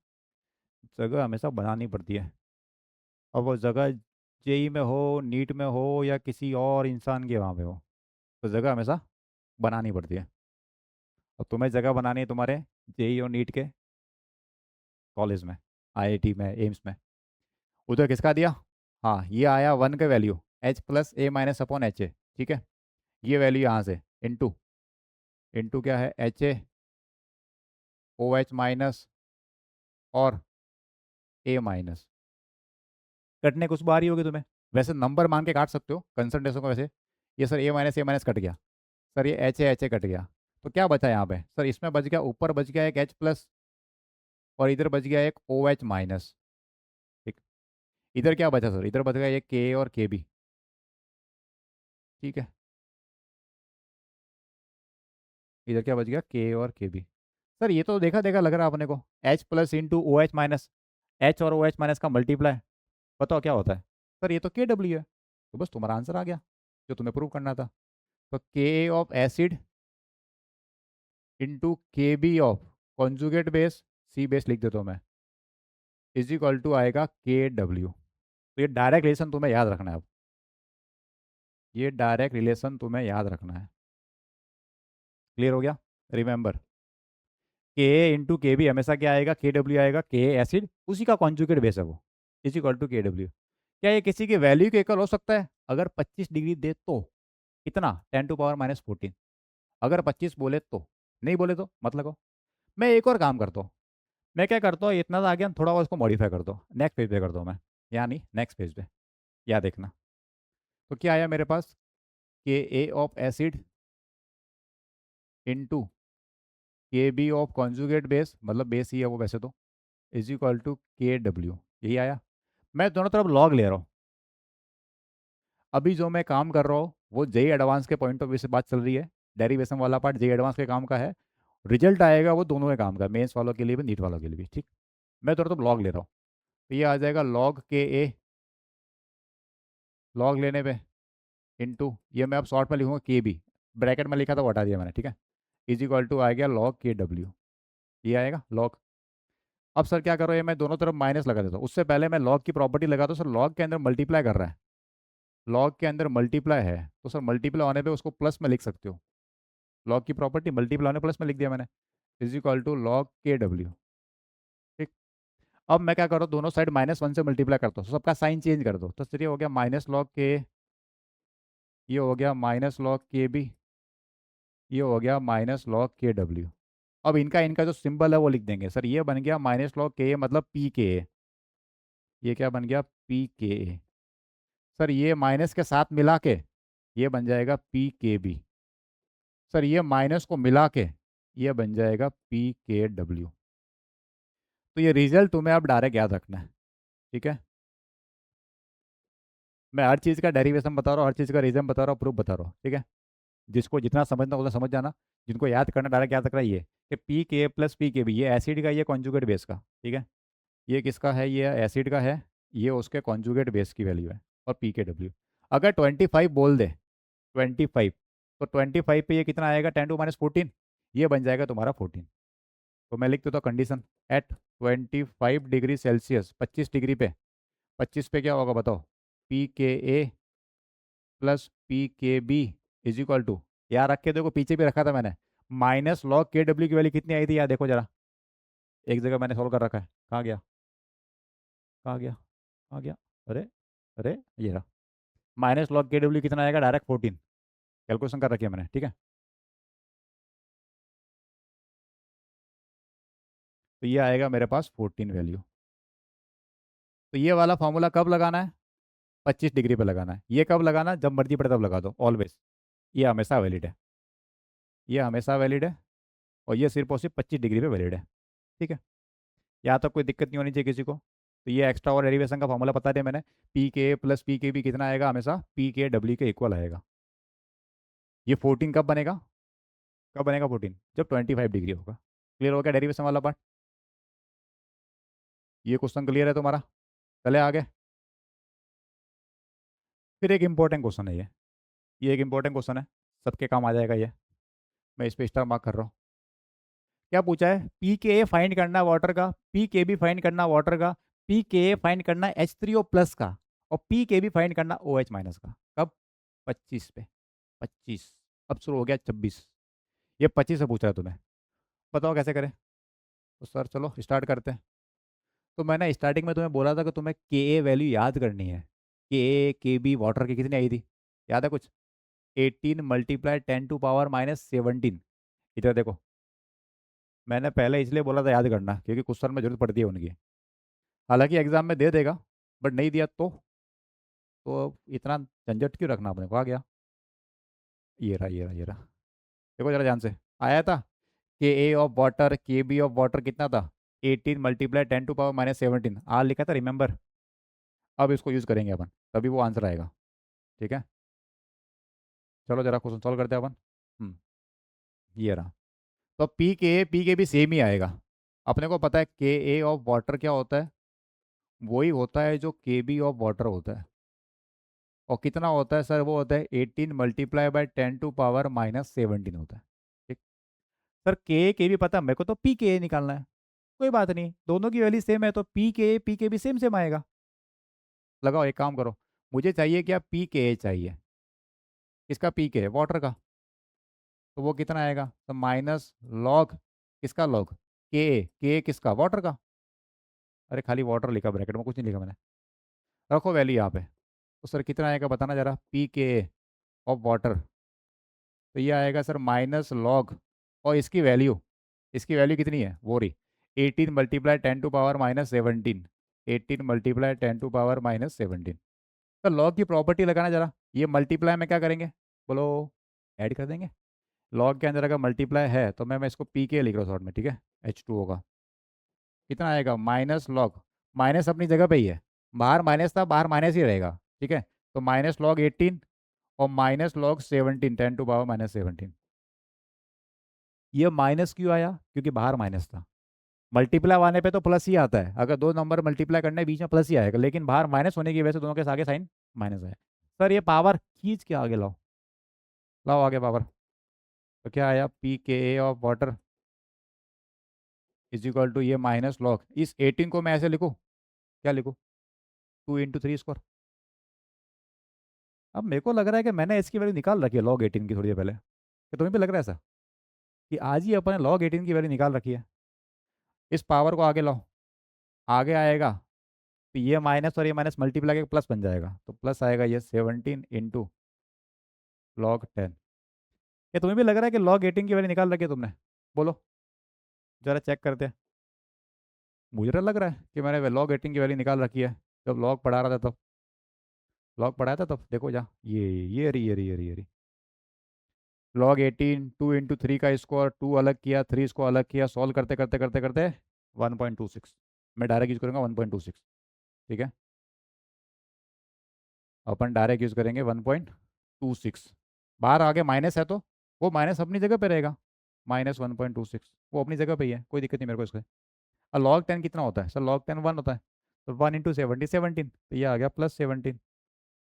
जगह हमेशा बनानी पड़ती है। अब वो जगह जेई में हो, नीट में हो, या किसी और इंसान के वहाँ पे हो, तो जगह हमेशा बनानी पड़ती है। अब तुम्हें जगह बनानी है तुम्हारे जेई और नीट के कॉलेज में, आईआईटी में, एम्स में। उधर किसका दिया? हाँ, ये आया 1 का value, H plus A minus upon H A, ठीक है। ये वैल्यू यहाँ से इंटू, इंटू क्या है? H A, O H minus, और ए माइनस। कटने कुछ बारी होगी तुम्हें, वैसे नंबर मान के काट सकते हो कंसंट्रेशन को वैसे। ये सर ए माइनस कट गया, सर ये एच ए कट गया। तो क्या बचा यहाँ पे सर? इसमें बच गया, ऊपर बच गया एक एच प्लस, और इधर बच गया एक ओ एच माइनस। ठीक। इधर क्या बचा सर? इधर बच गया एक के और के बी, ठीक है। इधर क्या बच गया? के और के बी। सर ये तो देखा देखा लग रहा है अपने को, H plus into O H minus. H और ओ एच माइनस का मल्टीप्लाई, बताओ क्या होता है? सर ये तो के डब्ल्यू है। तो बस तुम्हारा आंसर आ गया जो तुम्हें प्रूव करना था। तो K of acid into K B of conjugate base, C base लिख देता हूँ मैं, इज इक्वल टू आएगा के डब्ल्यू। तो ये डायरेक्ट रिलेशन तुम्हें याद रखना है अब, ये डायरेक्ट रिलेशन तुम्हें याद रखना है। क्लियर हो गया? रिमेंबर, के इंटू के बी हमेशा क्या आएगा, के डब्ल्यू आएगा, के एसिड उसी का कॉन्जुगेट बेस है वो, is equal to K W. क्या ये किसी की वैल्यू के इक्वल हो सकता है? अगर 25 डिग्री दे तो कितना, 10⁻⁻14। अगर 25 बोले तो, नहीं बोले तो मत लगाओ। मैं एक और काम करता हूँ, मैं क्या करता हूँ, इतना तो आ गया, थोड़ा और उसको मॉडिफाई कर दो, नेक्स्ट पेज पे कर दो मैं, यानी नेक्स्ट पेज पे, या देखना। तो क्या आया मेरे पास, के A of acid into K B of conjugate base, मतलब बेस ही है वो वैसे तो, is equal to K W, यही आया। मैं दोनों तरफ लॉग ले रहा हूँ। अभी जो मैं काम कर रहा हूँ वो जेई एडवांस के पॉइंट ऑफ व्यू से बात चल रही है, डेरिवेशन वाला पार्ट जेई एडवांस के काम का है, रिजल्ट आएगा वो दोनों के काम का, मेंस वालों के लिए भी नीट वालों के लिए भी, ठीक। मैं दोनों तरफ लॉग ले रहा हूँ। तो ये आ जाएगा लॉग के ए, लॉग लेने पे इंटू, ये मैं अब शॉर्ट में लिखूंगा के बी, ब्रैकेट में लिखा था वो हटा दिया मैंने, ठीक है, इज इक्वल टू आ गया लॉग के डब्ल्यू, ये आएगा लॉग। अब सर क्या करो, ये मैं दोनों तरफ माइनस लगा देता हूँ, उससे पहले मैं लॉग की प्रॉपर्टी लगाता हूँ। सर लॉग के अंदर मल्टीप्लाई कर रहा है, लॉग के अंदर मल्टीप्लाई है, तो सर मल्टीप्लाई होने पे उसको प्लस में लिख सकते हो, लॉग की प्रॉपर्टी मल्टीप्लाई होने प्लस में लिख दिया मैंने, is equal to log K W, ठीक। अब मैं क्या करूँ, दोनों साइड -1 से मल्टीप्लाई करता हूँ, तो सबका साइन चेंज कर दो, तो चलिए हो गया माइनस लॉग के, ये हो गया माइनस लॉग के बी, ये हो गया माइनस लॉग के डब्ल्यू। अब इनका इनका जो सिंबल है वो लिख देंगे। सर ये बन गया माइनस लॉग के ए मतलब पी के ए, ये क्या बन गया, पी के ए। सर ये माइनस के साथ मिला के ये बन जाएगा पी के बी। सर ये माइनस को मिला के ये बन जाएगा पी के डब्ल्यू। तो ये रिजल्ट तुम्हें अब डायरेक्ट याद रखना है, ठीक है। मैं हर चीज़ का डेरिवेशन बता रहा हूँ, हर चीज़ का रीजन बता रहा हूँ, प्रूफ बता रहा हूँ, ठीक है। जिसको जितना समझना उतना समझ जाना, जिनको याद करना डायरेक्ट याद रखना, ये कि P K plus P K B, ये एसिड का, ये कॉन्जुगेट बेस का, ठीक है। ये किसका है, ये एसिड का है, ये उसके कॉन्जुगेट बेस की वैल्यू है, और पी के डब्ल्यू। अगर 25 बोल दे, 25, तो 25 पे ये कितना आएगा, 10⁻⁻14, ये बन जाएगा तुम्हारा 14। तो मैं लिख देता हूँ condition, at 25 degree Celsius, 25 degree पे, 25 पे क्या होगा बताओ, P K A plus P K B is equal to, याद रख के देखो पीछे भी रखा था मैंने, माइनस लॉग के डब्ल्यू की वैल्यू कितनी आई थी, याद देखो जरा, एक जगह मैंने सॉल्व कर रखा है, कहाँ गया, कहाँ गया, कहाँ गया, अरे, अरे ये रहा, माइनस लॉग के डब्ल्यू कितना आएगा, डायरेक्ट 14, कैलकुलेशन कर रखी है मैंने, ठीक है। तो ये आएगा मेरे पास 14 वैल्यू। तो ये वाला फॉर्मूला कब लगाना है, 25 डिग्री पे लगाना है। ये कब लगाना है, जब मर्जी पड़े तब लगा दो, ऑलवेज, ये हमेशा वैलिड है, ये हमेशा वैलिड है, और ये सिर्फ और सिर्फ 25 डिग्री पे वैलिड है, ठीक है। यहाँ तक कोई दिक्कत नहीं होनी चाहिए किसी को। तो ये एक्स्ट्रा और डेरिवेशन का फॉर्मूला बता दिया मैंने, पी के प्लस पी के भी कितना आएगा, हमेशा पी के डब्ल्यू के इक्वल आएगा। ये 14 कब बनेगा, कब बनेगा 14, जब 25 डिग्री होगा। क्लियर हो गया डेरिवेशन वाला पार्ट? ये क्वेश्चन क्लियर है तुम्हारा? चले आगे। फिर एक इंपॉर्टेंट क्वेश्चन है ये एक इंपॉर्टेंट क्वेश्चन है, सबके काम आ जाएगा ये, मैं इस पे स्टार मार्क कर रहा हूँ। क्या पूछा है, पी के ए फाइंड करना वाटर का, पी के बी फाइंड करना वाटर का, पी के ए फाइंड करना H3O प्लस का, और पी के बी फाइंड करना OH माइनस का। कब, 25 पे, 25, अब शुरू हो गया 26, ये 25 से पूछ रहा है तुम्हें, बताओ कैसे करें। तो सर चलो स्टार्ट करते हैं। तो मैंने स्टार्टिंग में तुम्हें बोला था कि तुम्हें के ए वैल्यू याद करनी है, के ए के बी वाटर की कितनी आई थी, याद है कुछ, 18 मल्टीप्लाई 10⁻⁻17। इधर देखो, मैंने पहले इसलिए बोला था याद करना क्योंकि क्वेश्चन में जरूरत पड़ती है उनकी, हालांकि एग्जाम में दे देगा, बट नहीं दिया तो इतना झंझट क्यों रखना अपने को, आ गया, ये रहा, ये रहा, ये रहा, देखो जरा ध्यान से, आया था, के ए ऑफ वाटर के बी ऑफ वाटर कितना था, 18 मल्टीप्लाई 10⁻⁻17, आर लिखा था, रिमेंबर। अब इसको यूज़ करेंगे अपन, तभी वो आंसर आएगा, ठीक है। चलो जरा क्वेश्चन सॉल्व करते हैं अपन। ये रहा। तो पी के भी सेम ही आएगा, अपने को पता है के ए ऑफ वाटर क्या होता है, वही होता है जो के बी ऑफ वाटर होता है। और कितना होता है सर? वो होता है 18 मल्टीप्लाई बाय 10⁻⁻17 होता है। ठीक। सर के भी पता है मेरे को, तो पी के निकालना है। कोई बात नहीं, दोनों की वैल्यू सेम है तो पी के भी सेम सेम आएगा। लगाओ, एक काम करो, मुझे चाहिए क्या? पी के चाहिए। किसका पी के? वाटर का। तो वो कितना आएगा? तो माइनस लॉग, किसका लॉग? के किसका? वाटर का। अरे खाली वाटर लिखा ब्रैकेट में, कुछ नहीं लिखा मैंने। रखो वैल्यू यहाँ पे। तो सर कितना आएगा बताना जरा, पी के ऑफ वाटर? तो ये आएगा सर माइनस लॉग, और इसकी वैल्यू कितनी है? वो रही 18 × 10⁻⁻17। 18 × 10⁻⁻17। तो लॉग की प्रॉपर्टी लगाना जरा। ये मल्टीप्लाई में क्या करेंगे? बोलो। ऐड कर देंगे। लॉग के अंदर अगर मल्टीप्लाई है तो मैं इसको पी के लिख रहा हूँ शॉर्ट में, ठीक है? H2O होगा। कितना आएगा? माइनस लॉग, माइनस अपनी जगह पे ही है, बाहर माइनस था, बाहर माइनस ही रहेगा, ठीक है? तो माइनस लॉग 18 और माइनस लॉग 17, 10⁻⁻17। ये माइनस क्यों आया? क्योंकि बाहर माइनस था। मल्टीप्लाई वाले पे तो प्लस ही आता है, अगर दो नंबर मल्टीप्लाई करने बीच में प्लस ही आएगा, लेकिन बाहर माइनस होने की वजह से दोनों के आगे साइन माइनस है। सर ये पावर खींच के आगे लाओ, लाओ आगे पावर। तो क्या आया? P K A of water is equal to ये माइनस लॉग, इस 18 को मैं ऐसे लिखूँ, क्या लिखूँ? 2 × 3 स्क्वायर। अब मेरे को लग रहा है कि मैंने इसकी वैल्यू निकाल रखी है लॉग 18 की थोड़ी देर पहले, कि तुम्हें भी लग रहा है ऐसा कि आज ही अपन ने लॉग 18 की वैल्यू निकाल रखी है? इस पावर को आगे लाओ, आगे आएगा तो ये माइनस और ये माइनस मल्टीप्लाई के प्लस बन जाएगा, तो प्लस आएगा ये 17 × log 10। क्या तुम्हें भी लग रहा है कि लॉग 18 की वैल्यू निकाल रखी है तुमने? बोलो, जरा चेक करते हैं। मुझे तो लग रहा है कि मैंने लॉग 18 की वैल्यू निकाल रखी है, जब लॉग पढ़ा रहा था तब। लॉग पढ़ाया था तब, देखो जा, ये रही। log 18, 2 × 3 का स्क्वायर, 2 अलग किया, 3 इसको अलग किया, सॉल्व करते करते करते करते 1.26। मैं डायरेक्ट यूज करूँगा 1.26, ठीक है? अपन डायरेक्ट यूज करेंगे 1.26। बाहर आगे माइनस है तो वो माइनस अपनी जगह पे रहेगा, -1.26 वो अपनी जगह पे ही है, कोई दिक्कत नहीं मेरे को इसका। और log 10 कितना होता है सर? log 10 1 होता है, तो 1 × 70, 17, तो ये आ गया +17।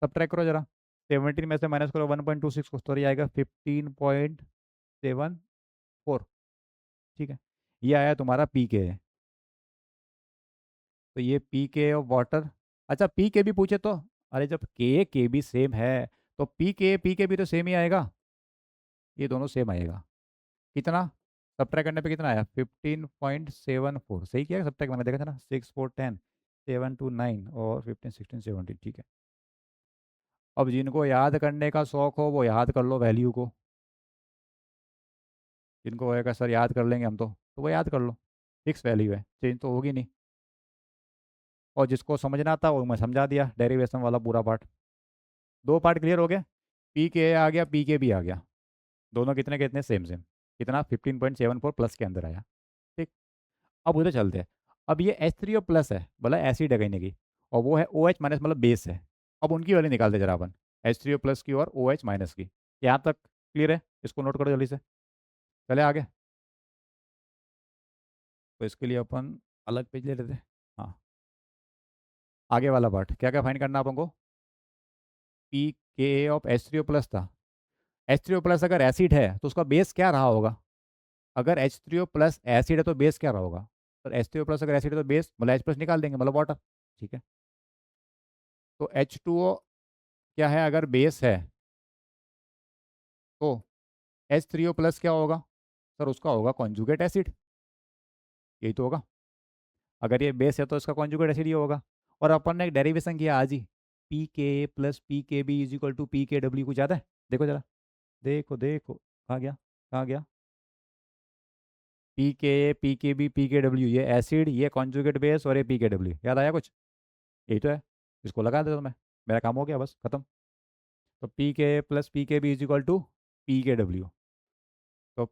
सब ट्रैक करो जरा, 17 में से माइनस करो 1.26 को, तो ये आएगा 15.74, ठीक है? ये आया तुम्हारा पी के। तो ये पी के ऑफ वाटर। अच्छा पी के भी पूछे तो, अरे जब के भी सेम है तो पी के भी तो सेम ही आएगा, ये दोनों सेम आएगा। कितना? सब्ट्रैक्ट करने पे कितना आया? 15.74। सही किया सब्ट्रैक्ट, मैंने देखा था ना, 6 4 10, 7 2 9 और 15 16 17, ठीक है? अब जिनको याद करने का शौक हो वो याद कर लो वैल्यू को, जिनको होएगा सर याद कर लेंगे हम तो वो याद कर लो। फिक्स वैल्यू है, चेंज तो होगी नहीं। और जिसको समझना था वो मैं समझा दिया, डेरिवेशन वाला पूरा पार्ट। दो पार्ट क्लियर हो गए, पी के आ गया, पी के भी आ गया, दोनों कितने कितने सेम सेम। कितना? 15.74 प्लस के अंदर आया, ठीक। अब उधर चलते हैं। अब ये H3O प्लस है, बोला एसिड है कहीं ना कहीं, और वो है OH माइनस, मतलब बेस है। अब उनकी वैल्यू निकालते जरा अपन, H3O प्लस की और OH माइनस की। यहाँ तक क्लियर है? इसको नोट करो जल्दी से, चले आगे। तो इसके लिए अपन अलग पेज ले लेते हैं। हाँ, आगे वाला पार्ट क्या क्या फाइंड करना अपन को? P K of H3O plus था। H3O प्लस अगर एसिड है तो उसका बेस क्या रहा होगा? अगर H3O प्लस एसिड है तो बेस क्या रहा होगा? तो H3O प्लस अगर एसिड है तो बेस मतलब H प्लस निकाल देंगे, मतलब वाटर, ठीक है? तो H2O क्या है? अगर बेस है तो H3O प्लस क्या होगा? सर उसका होगा कॉन्जुगेट एसिड, यही तो होगा। अगर ये बेस है तो इसका कॉन्जुगेट एसिड ये होगा। और अपन ने एक डेरिवेशन किया आज ही, P K plus P K B is equal to P K W, कुछ याद है? देखो जरा, देखो देखो, कहाँ गया, कहाँ गया? P K B P K W, ये एसिड, ये कॉन्जुगेट बेस, और ये पी के डब्ल्यू, याद आया कुछ? यही तो है। इसको लगा देता हूँ मैं, मेरा काम हो गया बस खत्म। तो P K plus P K B is equal to P K W. तो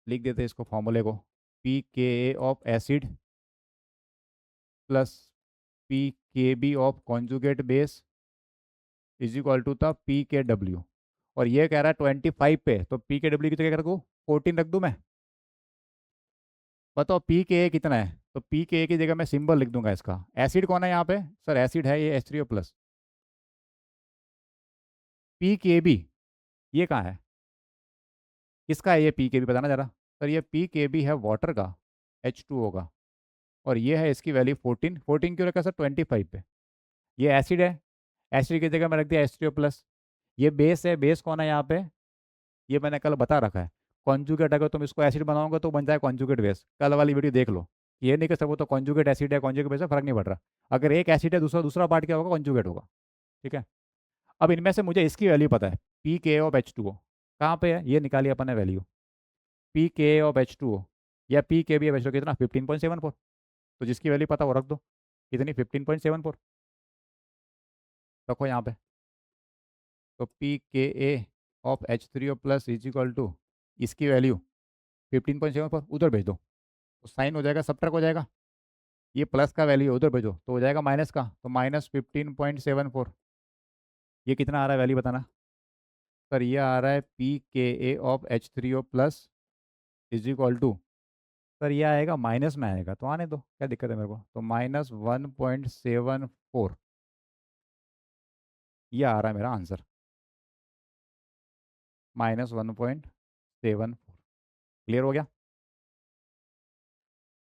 लिख देते हैं इसको फॉर्मूले को, P K of acid plus P K B of conjugate base is equal to था पी के डब्ल्यू। और ये कह रहा है 25 पे, तो पी के डब्ल्यू की तो क्या रखूँ? 14 रख दूँ मैं? बताओ पी के कितना है? तो पी के ए की जगह मैं सिंबल लिख दूंगा इसका। एसिड कौन है यहाँ पे? सर एसिड है ये H3O+। पी के बी ये कहाँ है? किसका है ये पी के बी, बताना जरा। सर ये पी के बी है वाटर का, H2O का। और ये है इसकी वैल्यू 14। 14 क्यों रखा सर 25 पे? ये एसिड है, एसिड की जगह मैं रख दिया H3O+। ये बेस है, बेस कौन है यहाँ पे? ये मैंने कल बता रखा है। कॉन्जुगेट, अगर तुम इसको एसिड बनाओगे तो बन जाए कॉन्जुगेट बेस। कल वाली वीडियो देख लो। ये नहीं कर सकते तो कॉन्जुगेट एसिड है कॉन्जुगेट बेस है, फर्क नहीं पड़ रहा। अगर एक एसिड है दूसरा दूसरा पार्ट क्या होगा? कॉन्जुगेट होगा। ठीक है। अब इनमें से मुझे इसकी वैल्यू पता है, पी के ऑफ H2O कहाँ पे है, ये निकाली अपन ने value. P K of H2O या P K B of H2O कितना? 15.74। तो जिसकी वैल्यू पता वो रख दो। कितनी? 15.74 रखो यहाँ पे। तो P K A of H3O+ is equal to इसकी वैल्यू 15.74 उधर भेज दो, तो साइन हो जाएगा, सब्ट्रैक्ट हो जाएगा। ये प्लस का वैल्यू उधर भेजो तो हो जाएगा माइनस का, तो -15.74। ये कितना आ रहा है वैल्यू बताना। सर ये आ रहा है P K A of H3O+ is equal to, sir ये आएगा माइनस में आएगा तो आने दो, क्या दिक्कत है मेरे को। तो -1.74 ये आ रहा है मेरा आंसर, -1.74। क्लियर हो गया?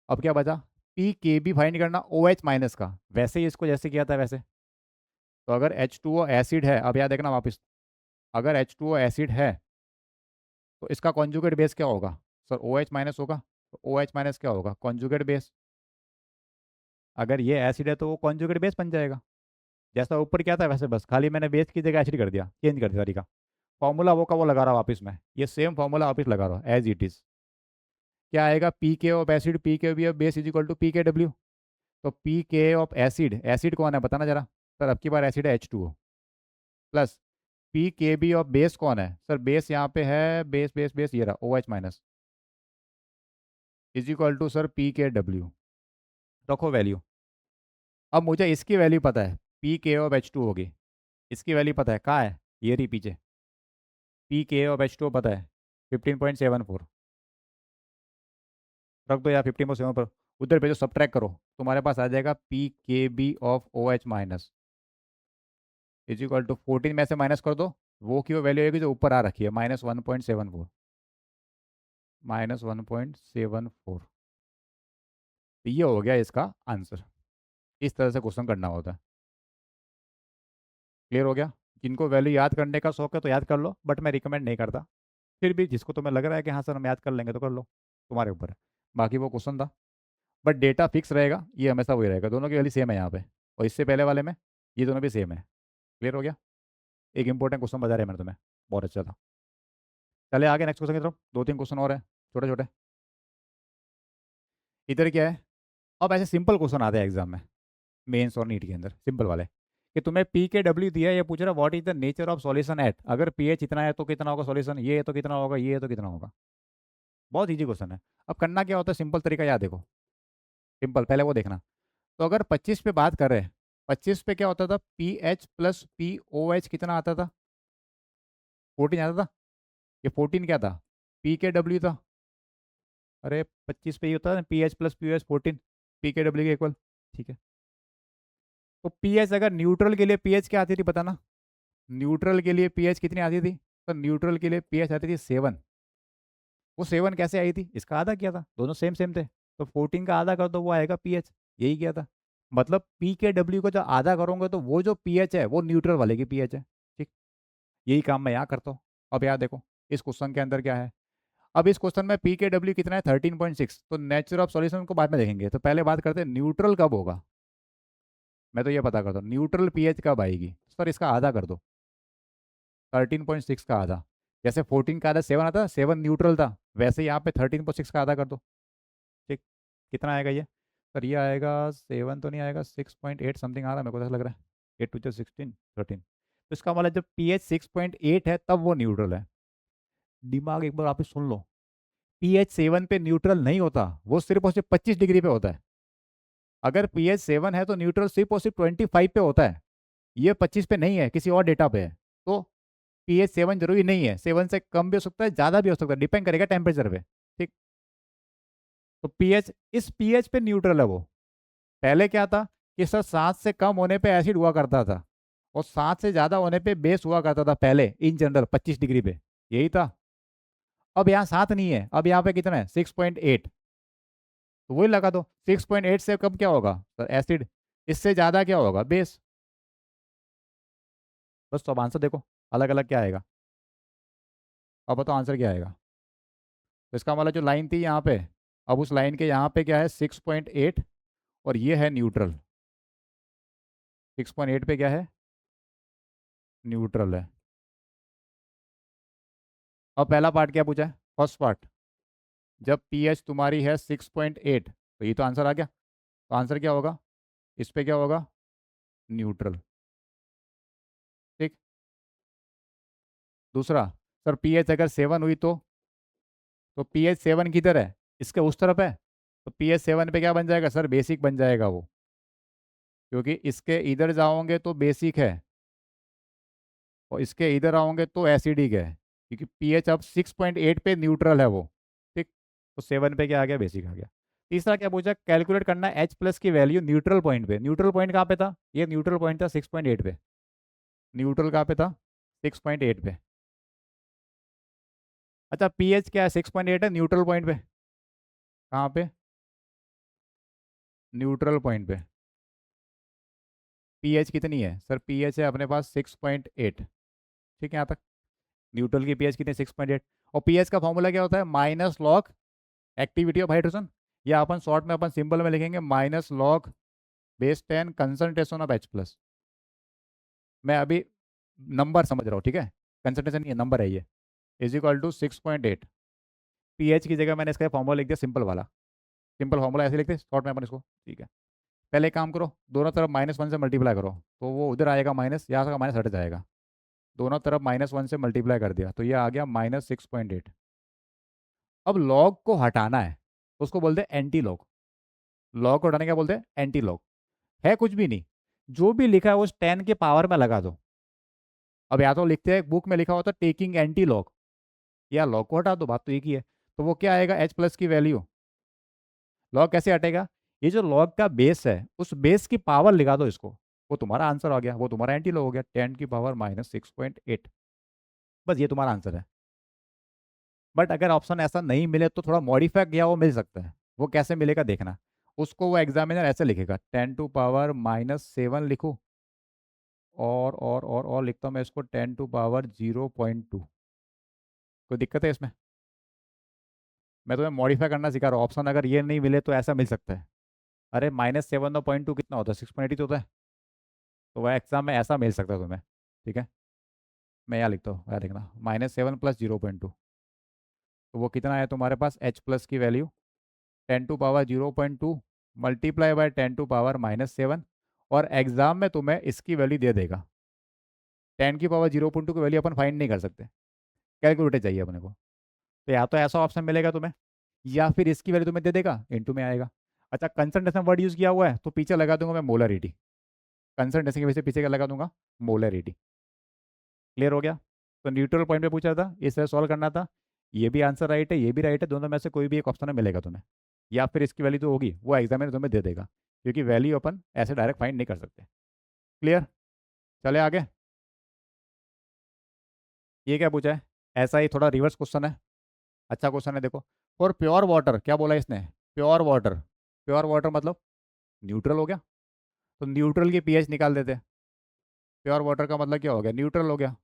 अब क्या बचा? पी के बी फाइंड करना ओ एच माइनस का, वैसे ही इसको जैसे किया था वैसे। तो अगर H2O एसिड है, अब याद देखना वापस, अगर H2O एसिड है तो इसका कॉन्जुगेट बेस क्या होगा? सर ओ एच माइनस होगा। तो ओ एच माइनस क्या होगा? Conjugate base. अगर ये एसिड है तो वो कॉन्जुगेट बेस बन जाएगा। जैसा ऊपर क्या था वैसे, बस खाली मैंने बेस की जगह एसिड कर दिया, चेंज कर दिया तरीका। फॉर्मूला वो का वो लगा रहा वापस में, ये सेम फॉर्मूला वापस लगा रहा एज इट इज। क्या आएगा? P K of acid P K B of base is equal to P K W. तो P K of acid, acid कौन है बताना जरा। सर अब की बार एसिड है H2O plus. P K B of base कौन है? सर बेस यहाँ पे है, बेस बेस बेस ये रहा O H minus, is equal to sir P K W. रखो वैल्यू। अब मुझे इसकी वैल्यू पता है, पी के ऑफ H2 होगी। इसकी वैल्यू पता है कहाँ है, ये रही पीछे। पी के ऑफ H2 पता है 15.74। रख दो यार 15.7 पर, उधर भेजो, सब्ट्रैक्ट करो, तुम्हारे पास आ जाएगा P K B of O H minus is equal to 14 में से माइनस कर दो, वो की वो वैल्यू आएगी जो ऊपर आ रखी है -1.74। -1.74। तो ये हो गया इसका आंसर। इस तरह से क्वेश्चन करना होता है। क्लियर हो गया? जिनको वैल्यू याद करने का शौक है तो याद कर लो, बट मैं रिकमेंड नहीं करता। फिर भी जिसको तुम्हें लग रहा है कि हाँ सर हम याद कर लेंगे तो कर लो, तुम्हारे ऊपर है। बाकी वो क्वेश्चन था, बट डेटा फिक्स रहेगा, ये हमेशा वही रहेगा, दोनों की वैल्यू सेम है यहाँ पे। और इससे पहले वाले में ये दोनों भी सेम है। क्लियर हो गया? एक इंपॉर्टेंट क्वेश्चन बता रहे हैं मैंने तुम्हें, बहुत अच्छा था। चले आगे नेक्स्ट क्वेश्चन की तरफ, दो तीन क्वेश्चन और है छोटे छोटे। इधर क्या है? अब ऐसे सिंपल क्वेश्चन आते हैं एग्जाम में, मेंस और नीट के अंदर, सिंपल वाले। कि तुम्हें पी के डब्ल्यू दिया है, ये पूछ रहा है what is the nature of solution at, अगर पीएच इतना है तो कितना होगा सॉल्यूशन, ये है तो कितना होगा, ये है तो कितना होगा। बहुत इजी क्वेश्चन है। अब करना क्या होता है, सिंपल तरीका याद देखो। सिंपल, पहले वो देखना। तो अगर 25 पे बात कर रहे हैं, 25 पे क्या होता था, P H plus P O H कितना आता था? 14 आता था। ये 14 क्या था? पी के डब्ल्यू था। अरे 25 पे ये होता है P H plus P O H 14, P K W के इक्वल। ठीक है। तो पी एच अगर न्यूट्रल के लिए पी एच क्या आती थी बताना। न्यूट्रल के लिए पी एच कितनी आती थी? तो न्यूट्रल के लिए पी एच आती थी 7। वो 7 कैसे आई थी? इसका आधा किया था, दोनों सेम सेम थे, तो 14 का आधा कर दो वो आएगा पी एच। यही किया था। मतलब पी के डब्ल्यू को जब आधा करोगे तो वो जो पी एच है वो न्यूट्रल वाले की पी एच है। ठीक। यही काम मैं यहाँ करता हूँ। अब यहाँ देखो इस क्वेश्चन के अंदर क्या है। अब इस क्वेश्चन में पी के डब्ल्यू कितना है? 13.6। तो नेचर ऑफ सॉल्यूशन को बाद में देखेंगे, तो पहले बात करते हैं न्यूट्रल कब होगा। मैं तो ये पता करता हूँ न्यूट्रल पीएच कब आएगी। सर इसका आधा कर दो, 13.6 का आधा। जैसे 14 का आधा 7 आता, 7 न्यूट्रल था, वैसे यहाँ पे 13.6 का आधा कर दो। ठीक। कितना आएगा ये? सर ये आएगा 7 तो नहीं आएगा, 6.8 समथिंग आ रहा है मेरे को, ऐसा लग रहा है। 8 टू 16 13। तो इसका मतलब जब पीएच 6.8 है तब वो न्यूट्रल है। दिमाग एक बार आप ही सुन लो, पीएच 7 पे न्यूट्रल नहीं होता, वो सिर्फ और सिर्फ 25 डिग्री पे होता है। अगर पीएच 7 है तो न्यूट्रल सिर्फ और सिर्फ 25 पे होता है, ये 25 पे नहीं है, किसी और डेटा पे है। तो पीएच 7 जरूरी नहीं है, 7 से कम भी हो सकता है, ज़्यादा भी हो सकता है, डिपेंड करेगा टेम्परेचर पे। ठीक। तो पीएच, इस पीएच पे न्यूट्रल है वो। पहले क्या था कि सर 7 से कम होने पे एसिड हुआ करता था और 7 से ज़्यादा होने पे बेस हुआ करता था पहले, इन जनरल 25 डिग्री पे, यही था। अब यहाँ 7 नहीं है, अब यहाँ पे कितना है 6.8, तो वही लगा दो। 6.8 से कम क्या होगा सर एसिड, इससे ज़्यादा क्या होगा बेस। बस तो अब आंसर देखो अलग अलग क्या आएगा। अब बताओ आंसर क्या आएगा। तो इसका मतलब जो लाइन थी यहाँ पे, अब उस लाइन के यहाँ पे क्या है 6.8 और ये है न्यूट्रल। 6.8 पे क्या है, न्यूट्रल है। अब पहला पार्ट क्या पूछा है, फर्स्ट पार्ट, जब पीएच तुम्हारी है 6.8, तो ये तो आंसर आ गया। तो आंसर क्या होगा, इस पे क्या होगा, न्यूट्रल। ठीक। दूसरा, सर पीएच अगर 7 हुई तो पीएच 7 किधर है, इसके उस तरफ है, तो पीएच 7 पे क्या बन जाएगा सर, बेसिक बन जाएगा वो, क्योंकि इसके इधर जाओगे तो बेसिक है और इसके इधर आओगे तो एसिडिक है, क्योंकि पीएच अब 6.8 पे न्यूट्रल है वो। ठीक। तो 7 पे क्या आ गया, बेसिक आ गया। तीसरा क्या पूछा, कैलकुलेट करना एच प्लस की वैल्यू न्यूट्रल पॉइंट पे। न्यूट्रल पॉइंट कहाँ पे था, ये न्यूट्रल पॉइंट था 6.8 पे। न्यूट्रल कहाँ पे था, 6.8 पे। अच्छा पीएच क्या है 6.8 है न्यूट्रल पॉइंट पे, कहाँ पे, न्यूट्रल पॉइंट पे। पीएच कितनी है सर, पीएच है अपने पास 6.8। ठीक है यहाँ तक। न्यूट्रल की पीएच कितनी, 6.8। और पीएच का फॉर्मूला क्या होता है, minus log activity of hydrogen, या अपन शॉर्ट में अपन सिंबल में लिखेंगे minus log base 10 concentration of H+। मैं अभी नंबर समझ रहा हूँ, ठीक है, कंसंट्रेशन नहीं है, नंबर है ये, इज इक्वल टू 6.8। पीएच की जगह मैंने इसका फॉर्मूला लिख दिया सिंपल वाला। सिंपल फॉर्मूला ऐसे लिखते हैं शॉर्ट में अपन इसको, ठीक है। पहले एक काम करो, दोनों तरफ -1 से मल्टीप्लाई करो, तो वो उधर आएगा माइनस, यहाँ से माइनस हट जाएगा। दोनों तरफ -1 से मल्टीप्लाई कर दिया तो ये आ गया -6.8। अब लॉग को हटाना है तो उसको बोलते हैं एंटी लॉग। लॉग को हटाने क्या बोलते हैं, एंटी लॉग। है कुछ भी नहीं, जो भी लिखा है उस 10 के पावर में लगा दो। अब या तो लिखते हैं बुक में लिखा होता है टेकिंग एंटी लॉग, या लॉग को हटा दो, बात तो एक ही है। तो वो क्या आएगा, H+ की वैल्यू। लॉग कैसे हटेगा, ये जो लॉग का बेस है उस बेस की पावर लगा दो इसको, वो तुम्हारा आंसर आ गया, वो तुम्हारा एंटी लॉग हो गया 10⁻⁻6.8। बस ये तुम्हारा आंसर है। बट अगर ऑप्शन ऐसा नहीं मिले तो थोड़ा मॉडिफाई किया वो मिल सकता है। वो कैसे मिलेगा देखना, उसको वो एग्जामिनर ऐसे लिखेगा 10⁻⁻7 लिखो, और लिखता हूँ मैं इसको 10⁻0.2। कोई दिक्कत है इसमें, मैं तुम्हें मॉडिफाई करना सिखा रहा हूँ। ऑप्शन अगर ये नहीं मिले तो ऐसा मिल सकता है। अरे -7/2 कितना होता है, 6.8 तो होता है, तो वह एग्जाम में ऐसा मिल सकता है तुम्हें। ठीक है, मैं यहाँ लिखता हूँ, यहाँ देखना -7 + 0.2, तो वो कितना है तुम्हारे पास H+ की वैल्यू 10⁻0.2 मल्टीप्लाई बाय 10⁻⁻7। और एग्जाम में तुम्हें इसकी वैल्यू दे देगा। 10⁻0.2 की वैल्यू अपन फाइंड नहीं कर सकते, कैलकुलेटर चाहिए अपने को। तो या तो ऐसा ऑप्शन मिलेगा तुम्हें, या फिर इसकी वैल्यू तुम्हें दे देगा, इनटू में आएगा। अच्छा कंसंट्रेशन वर्ड यूज़ किया हुआ है तो पीछे लगा दूंगा मैं मोलरिटी। कंसंट्रेशन की वजह से पीछे क्या लगा दूंगा, मोलरिटी। क्लियर हो गया। तो न्यूट्रल पॉइंट पे पूछा था, इसे सॉल्व करना था। ये भी आंसर राइट है, ये भी राइट है, दोनों में से कोई भी एक ऑप्शन में मिलेगा तुम्हें। या फिर इसकी वैल्यू तो होगी, वो एग्जामिनर तुम्हें दे देगा, क्योंकि वैल्यू अपन ऐसे डायरेक्ट फाइंड नहीं कर सकते। क्लियर। चले आगे। ये क्या पूछा है, ऐसा ही थोड़ा रिवर्स क्वेश्चन है। अच्छा क्वेश्चन है देखो। फॉर प्योर वाटर, क्या बोला इसने, प्योर वाटर। प्योर वाटर मतलब न्यूट्रल हो गया, तो न्यूट्रल की पीएच निकाल देते हैं। प्योर वाटर का मतलब क्या हो गया, न्यूट्रल हो गया।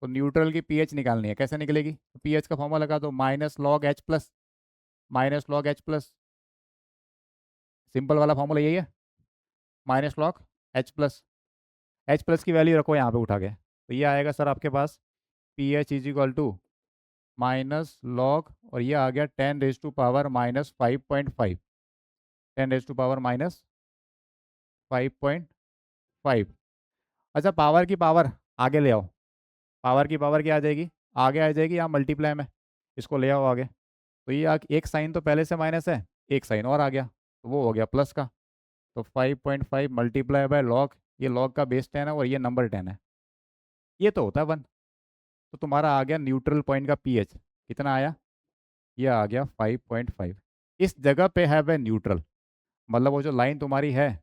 तो न्यूट्रल की पीएच निकालनी है, कैसे निकलेगी, तो पीएच का फॉर्मूला लगा दो -log H+। -log H+, simple वाला फॉर्मूला यही है, -log H+। H+ की वैल्यू रखो यहाँ पे उठा के, तो ये आएगा सर आपके पास pH is equal to -log, और ये आ गया 10⁻⁻5.5। 10⁻⁻5.5। अच्छा पावर की पावर आगे ले आओ। पावर की पावर क्या आ जाएगी, आगे आ जाएगी यहाँ मल्टीप्लाई में, इसको ले आओ आगे। तो ये एक साइन तो पहले से माइनस है, एक साइन और आ गया, तो वो हो गया प्लस का। तो 5.5 मल्टीप्लाई बाय लॉग, ये लॉग का बेस 10 है और ये नंबर 10 है, ये तो होता है 1। तो तुम्हारा आ गया न्यूट्रल पॉइंट का पीएच, कितना आया, ये आ गया 5.5। इस जगह पे है न्यूट्रल, मतलब वो जो लाइन तुम्हारी है,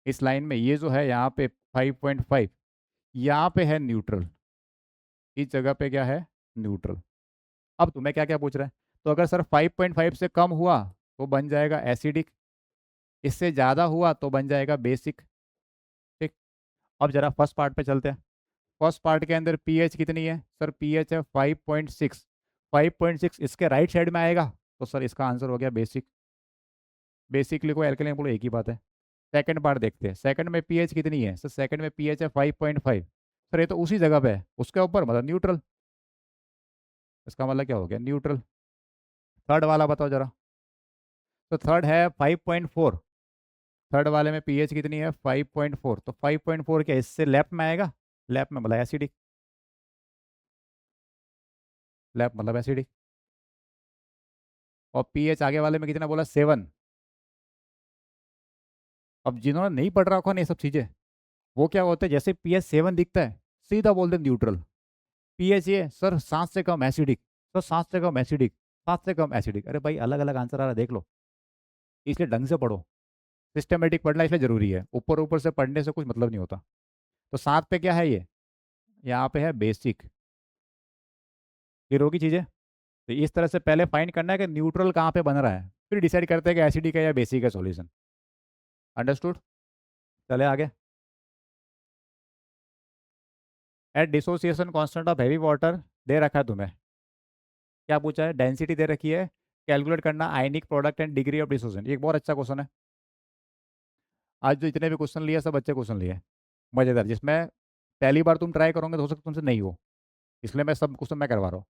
इस लाइन में ये जो है यहाँ पे 5.5, यहाँ पे है न्यूट्रल, इस जगह पे क्या है, न्यूट्रल। अब तुम्हें क्या क्या पूछ रहा है, तो अगर सर 5.5 से कम हुआ तो बन जाएगा एसिडिक, इससे ज़्यादा हुआ तो बन जाएगा बेसिक। ठीक। अब जरा फर्स्ट पार्ट पे चलते हैं। फर्स्ट पार्ट के अंदर पीएच कितनी है सर, पीएच है 5.6, 5.6 इसके राइट साइड में आएगा, तो सर इसका आंसर हो गया बेसिक। बेसिक लिखो, एल्कलाइन बोलो, एक ही बात है। सेकंड पार्ट देखते हैं, सेकंड में पीएच कितनी है सर, सेकंड में पीएच है 5.5, सर ये तो उसी जगह पे है, उसके ऊपर मतलब न्यूट्रल, इसका मतलब क्या हो गया, न्यूट्रल। थर्ड वाला बताओ जरा, तो थर्ड है 5.4, थर्ड वाले में पीएच कितनी है 5.4, तो 5.4 क्या इससे लेफ्ट में आएगा, लेफ्ट में मतलब एसिडिक, लेफ्ट मतलब एसिडिक। और पीएच आगे वाले में कितना बोला, 7। अब जिन्होंने नहीं पढ़ रखा ना ये सब चीज़ें, वो क्या होते हैं, जैसे पीएच 7 दिखता है सीधा बोल दे न्यूट्रल। पीएच ये सर 7 से कम एसिडिक, सर 7 से कम एसिडिक, 7 से कम एसिडिक, अरे भाई अलग अलग आंसर आ रहा है देख लो। इसलिए ढंग से पढ़ो, सिस्टमेटिक पढ़ना इसलिए जरूरी है, ऊपर ऊपर से पढ़ने से कुछ मतलब नहीं होता। तो 7 पे क्या है ये, यहाँ पे है बेसिक। फिर होगी चीज़ें, तो इस तरह से पहले फाइंड करना है कि न्यूट्रल कहाँ पे बन रहा है, फिर डिसाइड करते हैं कि एसिडिक है या बेसिक है सॉल्यूशन। अंडरस्टूड। चले आगे। At dissociation constant of heavy water दे रखा है तुम्हें, क्या पूछा है, डेंसिटी दे रखी है, कैलकुलेट करना ionic product and degree of dissociation. ये एक बहुत अच्छा क्वेश्चन है। आज जो इतने भी क्वेश्चन लिए सब अच्छे क्वेश्चन लिए, मजेदार, जिसमें पहली बार तुम ट्राई करोगे तो हो सकता तुमसे नहीं हो, इसलिए मैं सब क्वेश्चन मैं करवा रहा हूँ।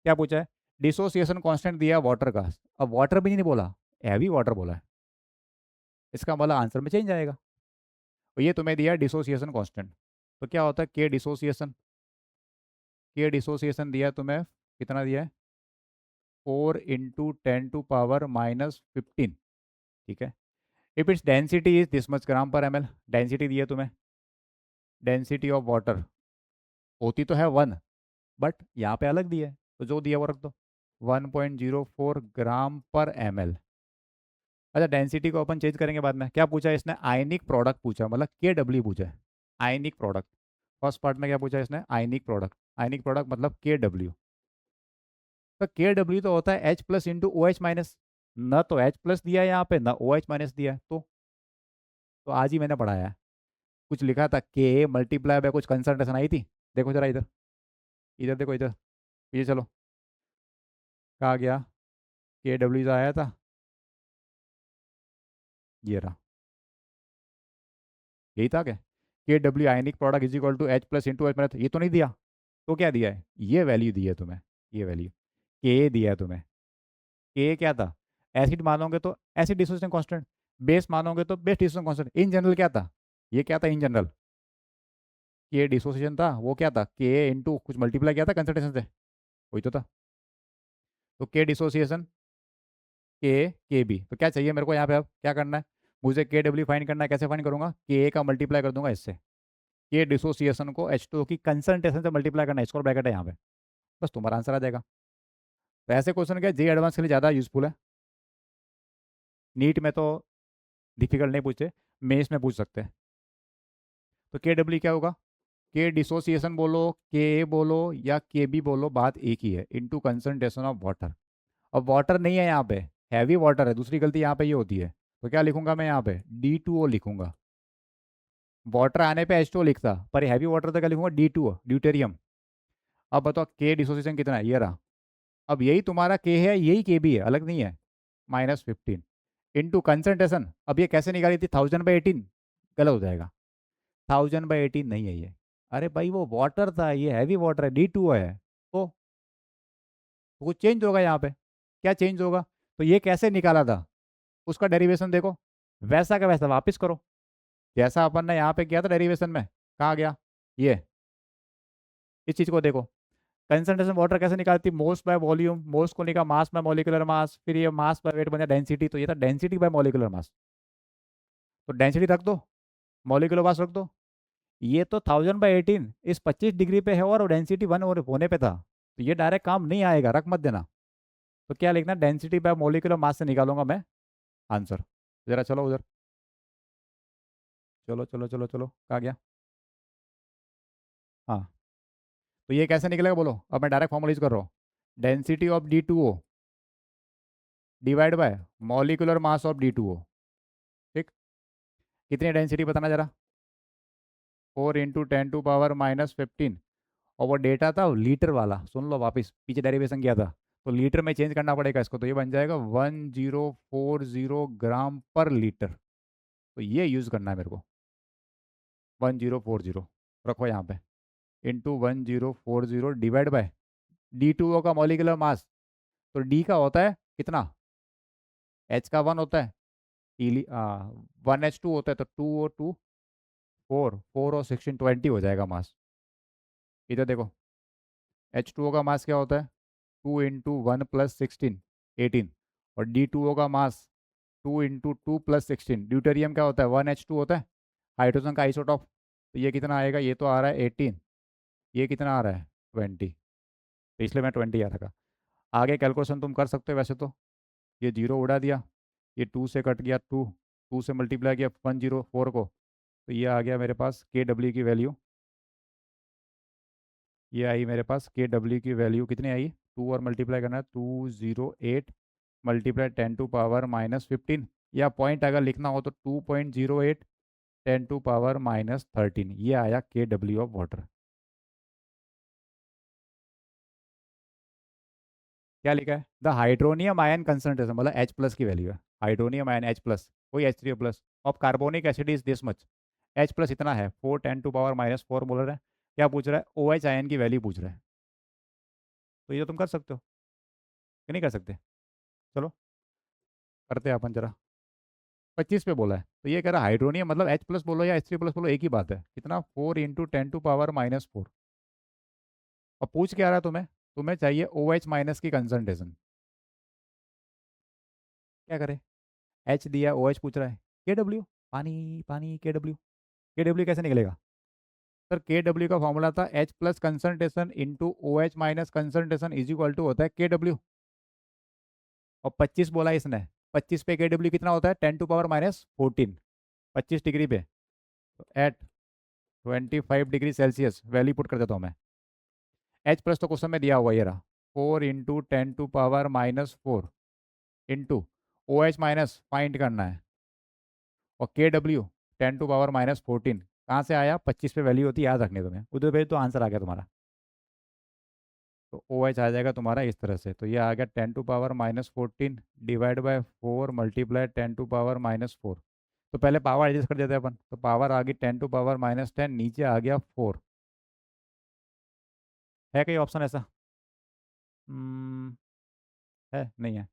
क्या पूछा है, डिसोसिएशन कांस्टेंट दिया वाटर का, अब वाटर भी नहीं बोला, हैवी वाटर बोला है, इसका मतलब आंसर में चेंज आएगा। तो ये तुम्हें दिया डिसोसिएशन कांस्टेंट, तो क्या होता है के डिसोसिएशन, के डिसोसिएशन दिया है तुम्हें, कितना दिया है, 4 × 10⁻⁻15। ठीक है। If its density is this much ग्राम पर ml, डेंसिटी दी है तुम्हें, डेंसिटी ऑफ वाटर होती तो है 1, बट यहाँ पे अलग दिया है, तो जो दिया वो रख दो, 1.04 ग्राम पर ml। अच्छा डेंसिटी को अपन चेंज करेंगे बाद में। क्या पूछा है इसने, आयनिक प्रोडक्ट पूछा, मतलब के डब्ल्यू पूछा है, आयनिक प्रोडक्ट। फर्स्ट पार्ट में क्या पूछा है इसने, आयनिक प्रोडक्ट, आयनिक प्रोडक्ट मतलब के डब्ल्यू। तो के डब्ल्यू तो होता है H plus into O H minus, न तो एच प्लस दिया है यहाँ पे, ना ओ एच माइनस दिया है, तो आज ही मैंने पढ़ाया है। कुछ लिखा था के मल्टीप्लाई बाय कुछ कंसंट्रेशन आई थी, देखो जरा इधर, इधर देखो इधर, ये चलो, कहा गया, के डब्ल्यू आया था, ये रहा, यही था क्या, K W ionic product is equal to H plus into H minus, ये तो नहीं दिया, तो क्या दिया है, ये वैल्यू दी है तुम्हें, ये वैल्यू के दिया है तुम्हें। के क्या था, एसिड मानोगे तो एसिड डिसोसिएशन कांस्टेंट, बेस मानोगे तो base dissociation constant, in general क्या था, ये क्या था इन जनरल, के डिसोसिएशन था, वो क्या था, के इंटू कुछ मल्टीप्लाई किया था कंसंट्रेशन से, वही तो था। तो के डिसोसिएशन, के बी, तो क्या चाहिए मेरे को यहाँ पे, अब क्या करना है, मुझे के डब्ल्यू फाइंड करना है, कैसे फाइंड करूंगा, के का मल्टीप्लाई कर दूंगा इससे, के डिसोसिएशन को H2O की कंसंट्रेशन से मल्टीप्लाई करना है, स्क्वायर ब्रैकेट है यहाँ पे, बस तुम्हारा आंसर आ जाएगा। तो ऐसे क्वेश्चन क्या जे एडवांस के लिए ज़्यादा यूजफुल है, नीट में तो डिफिकल्ट नहीं पूछे, मेंस में पूछ सकते हैं। तो के डब्ल्यू क्या होगा, के डिसोसिएशन बोलो, के ए बोलो या के बी बोलो, बात एक ही है, इनटू कंसंट्रेशन ऑफ वाटर। अब वाटर नहीं है यहाँ पे, हैवी वाटर है, दूसरी गलती यहाँ पे ये होती है, तो क्या लिखूंगा मैं यहाँ पे, D2O लिखूंगा, वाटर आने पे H2O लिखता, पर हैवी वाटर तो क्या लिखूंगा, D2O, ड्यूटेरियम। अब बताओ के डिसोसिएशन कितना है, ये रहा, अब यही तुम्हारा के है, यही के भी है, अलग नहीं है, -15 इंटू कंसंट्रेशन, अब ये कैसे निकाली थी, 1000/18, गलत हो जाएगा, 1000/18 नहीं है ये, अरे भाई वो वाटर था, ये हैवी वाटर है, D2O है, तो कुछ चेंज होगा यहाँ पे, क्या चेंज होगा, तो ये कैसे निकाला था, उसका डेरिवेशन देखो, वैसा का वैसा वापस करो, जैसा अपन ने यहाँ पे किया था डेरिवेशन में, कहा गया, ये इस चीज को देखो, कंसंट्रेशन वाटर कैसे निकालती, मोल्स बाय वॉल्यूम, मोल्स को निकाला मास बाय मॉलिक्यूलर मास, फिर ये मास बाय वेट बना डेंसिटी, तो ये था डेंसिटी बाय मॉलिक्यूलर मास, तो डेंसिटी रख दो, मॉलिक्यूलर मास रख दो, ये तो 1000/18 इस 25 डिग्री पे है और डेंसिटी 1 होने पे था, तो ये डायरेक्ट काम नहीं आएगा, रख मत देना। तो क्या लिखना, डेंसिटी बाय मोलिकुलर मास से निकालूंगा मैं आंसर। जरा चलो उधर, चलो चलो चलो चलो, कहाँ गया? हाँ, तो ये कैसे निकलेगा बोलो, अब मैं डायरेक्ट फॉर्मूला यूज कर रहा हूँ। Density of D2O divide by molecular mass of D2O। ठीक, कितनी डेंसिटी बताना जरा? 4 × 10⁻⁻15। और वो डेटा था लीटर वाला, सुन लो वापस, पीछे डेरिवेशन किया था, तो लीटर में चेंज करना पड़ेगा इसको, तो ये बन जाएगा 1040 ग्राम पर लीटर। तो ये यूज़ करना है मेरे को, 1040 रखो यहाँ पे, इंटू 1040 डिवाइड बाय D2O का मॉलिकुलर मास। तो डी का होता है कितना, एच का 1 होता है, 1H2 होता है, तो 2O2, 4 और 16 20 हो जाएगा मास। इधर देखो, H2O का मास क्या होता है, 2 × 1 + 16 18। और D2O का मास 2 × 2 + 16, ड्यूटेरियम क्या होता है, 1H2 होता है, हाइड्रोजन का आइसोटॉप। तो ये कितना आएगा, ये तो आ रहा है 18, ये कितना आ रहा है 20, तो इसलिए मैं 20 आ रखा। आगे कैलकुलेशन तुम कर सकते हो वैसे तो, ये जीरो उड़ा दिया, ये 2 से कट गया, 2 2 से मल्टीप्लाई किया 104 को, तो ये आ गया मेरे पास KW की वैल्यू, ये आई मेरे पास KW की वैल्यू कितनी आई, 2 और मल्टीप्लाई करना है, 208 मल्टीप्लाई 10⁻⁻15, या पॉइंट अगर लिखना हो तो 2.08 10⁻⁻13, ये आया KW ऑफ वाटर। क्या लिखा है, द हाइड्रोनियम आयन कंसंट्रेशन, मतलब H+ की वैल्यू है, हाइड्रोनियम आयन H+, कोई H3O+ of carbonic acid is this much, H+ इतना है, 4 × 10⁻⁻4 मोलर है। क्या पूछ रहा है, OH आयन की वैल्यू पूछ रहा है। तो ये तो तुम कर सकते हो कि नहीं कर सकते? चलो करते हैं अपन जरा। 25 पे बोला है, तो ये कह रहा है हाइड्रोनियम, मतलब H+ बोलो या H3O+ बोलो एक ही बात है, कितना, 4 × 10⁻⁻4। और पूछ क्या रहा है तुम्हें, तुम्हें चाहिए OH- की कंसंट्रेशन। क्या करे, H दिया, OH पूछ रहा है, KW, पानी पानी, KW, KW कैसे निकलेगा? सर KW का फॉर्मूला था H+ concentration into OH- concentration is equal to होता है KW। और 25 बोला इसने, 25 पे KW कितना होता है, 10⁻⁻14, 25 डिग्री पे, at 25 degree Celsius value put कर देता हूँ मैं। H+ तो क्वेश्चन में दिया हुआ ये रहा, 4 × 10⁻⁻4 इंटू OH- फाइंड करना है, और KW 10⁻⁻14 कहाँ से आया, 25 पे वैल्यू होती है, याद रखने तुम्हें, उधर भेज तो आंसर आ गया तुम्हारा। तो OH आ जाएगा तुम्हारा इस तरह से, तो ये आ गया 10⁻⁻14 डिवाइड बाय 4 मल्टीप्लाई 10⁻⁻4। तो पहले पावर एडजस्ट कर देते हैं अपन, तो पावर आ गई 10⁻⁻10, नीचे आ गया 4। है कोई ऑप्शन ऐसा? हम्म, है नहीं है?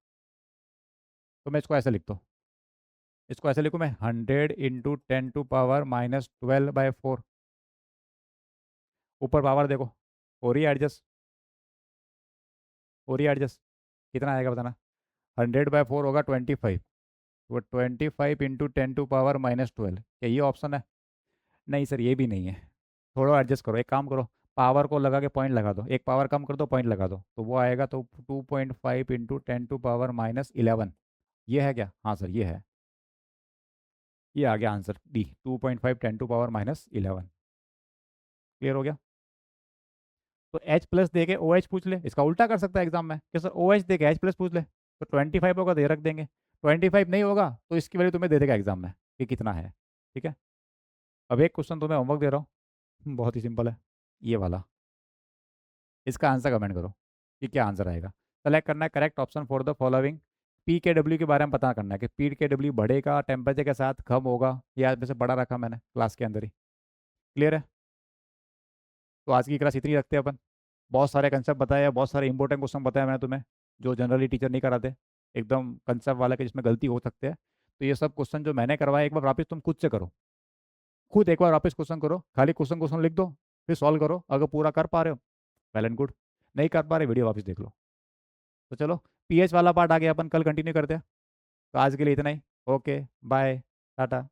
तो मैं इसको ऐसे लिखता हूँ, इसको ऐसे लिखूँ मैं, 100 × 10⁻12/4। ऊपर पावर देखो, हो रही है एडजस्ट, हो रही है एडजस्ट, कितना आएगा बताना, 100/4 होगा 25, वो 25 × 10⁻12, क्या ये ऑप्शन है? नहीं सर, ये भी नहीं है। थोड़ा एडजस्ट करो, एक काम करो, पावर को लगा के पॉइंट लगा दो, एक पावर कम कर दो, पॉइंट लगा दो, तो वो आएगा, तो 2.5 × 10⁻11। ये है क्या, हाँ सर ये है, ये आ गया आंसर डी, 2.5 10⁻11। क्लियर हो गया? तो H+ दे के OH पूछ ले, इसका उल्टा कर सकता है एग्जाम में कि सर OH दे के H+ पूछ ले, तो 25 होगा तो ये रख देंगे, 25 नहीं होगा तो इसकी वैल्यू तुम्हें दे देगा एग्जाम में कि कितना है। ठीक है, अब एक क्वेश्चन तुम्हें होमवर्क दे रहा हूँ, बहुत ही सिंपल है ये वाला, इसका आंसर कमेंट करो कि क्या आंसर आएगा। सेलेक्ट करना है correct option for the following. PKW के बारे में पता करना है कि PKW बढ़ेगा टेम्परेचर के साथ, कम होगा, या वैसे बड़ा रखा मैंने क्लास के अंदर ही। क्लियर है? तो आज की क्लास इतनी रखते हैं अपन, बहुत सारे कंसेप्ट बताए हैं, बहुत सारे इंपॉर्टेंट क्वेश्चन बताया मैंने तुम्हें, जो जनरली टीचर नहीं कराते, एकदम कंसेप्ट वाला के जिसमें गलती हो सकते हैं। तो ये सब क्वेश्चन जो मैंने करवाया, एक बार वापस तुम खुद से करो, खुद एक बार वापस क्वेश्चन करो, खाली क्वेश्चन क्वेश्चन लिख दो, फिर सॉल्व करो, अगर पूरा कर पा रहे हो वेल एंड गुड, नहीं कर पा रहे वीडियो वापस देख लो। तो चलो, पीएच वाला पार्ट आ गया, अपन कल कंटिन्यू करते हैं। तो आज के लिए इतना ही, ओके बाय, टाटा।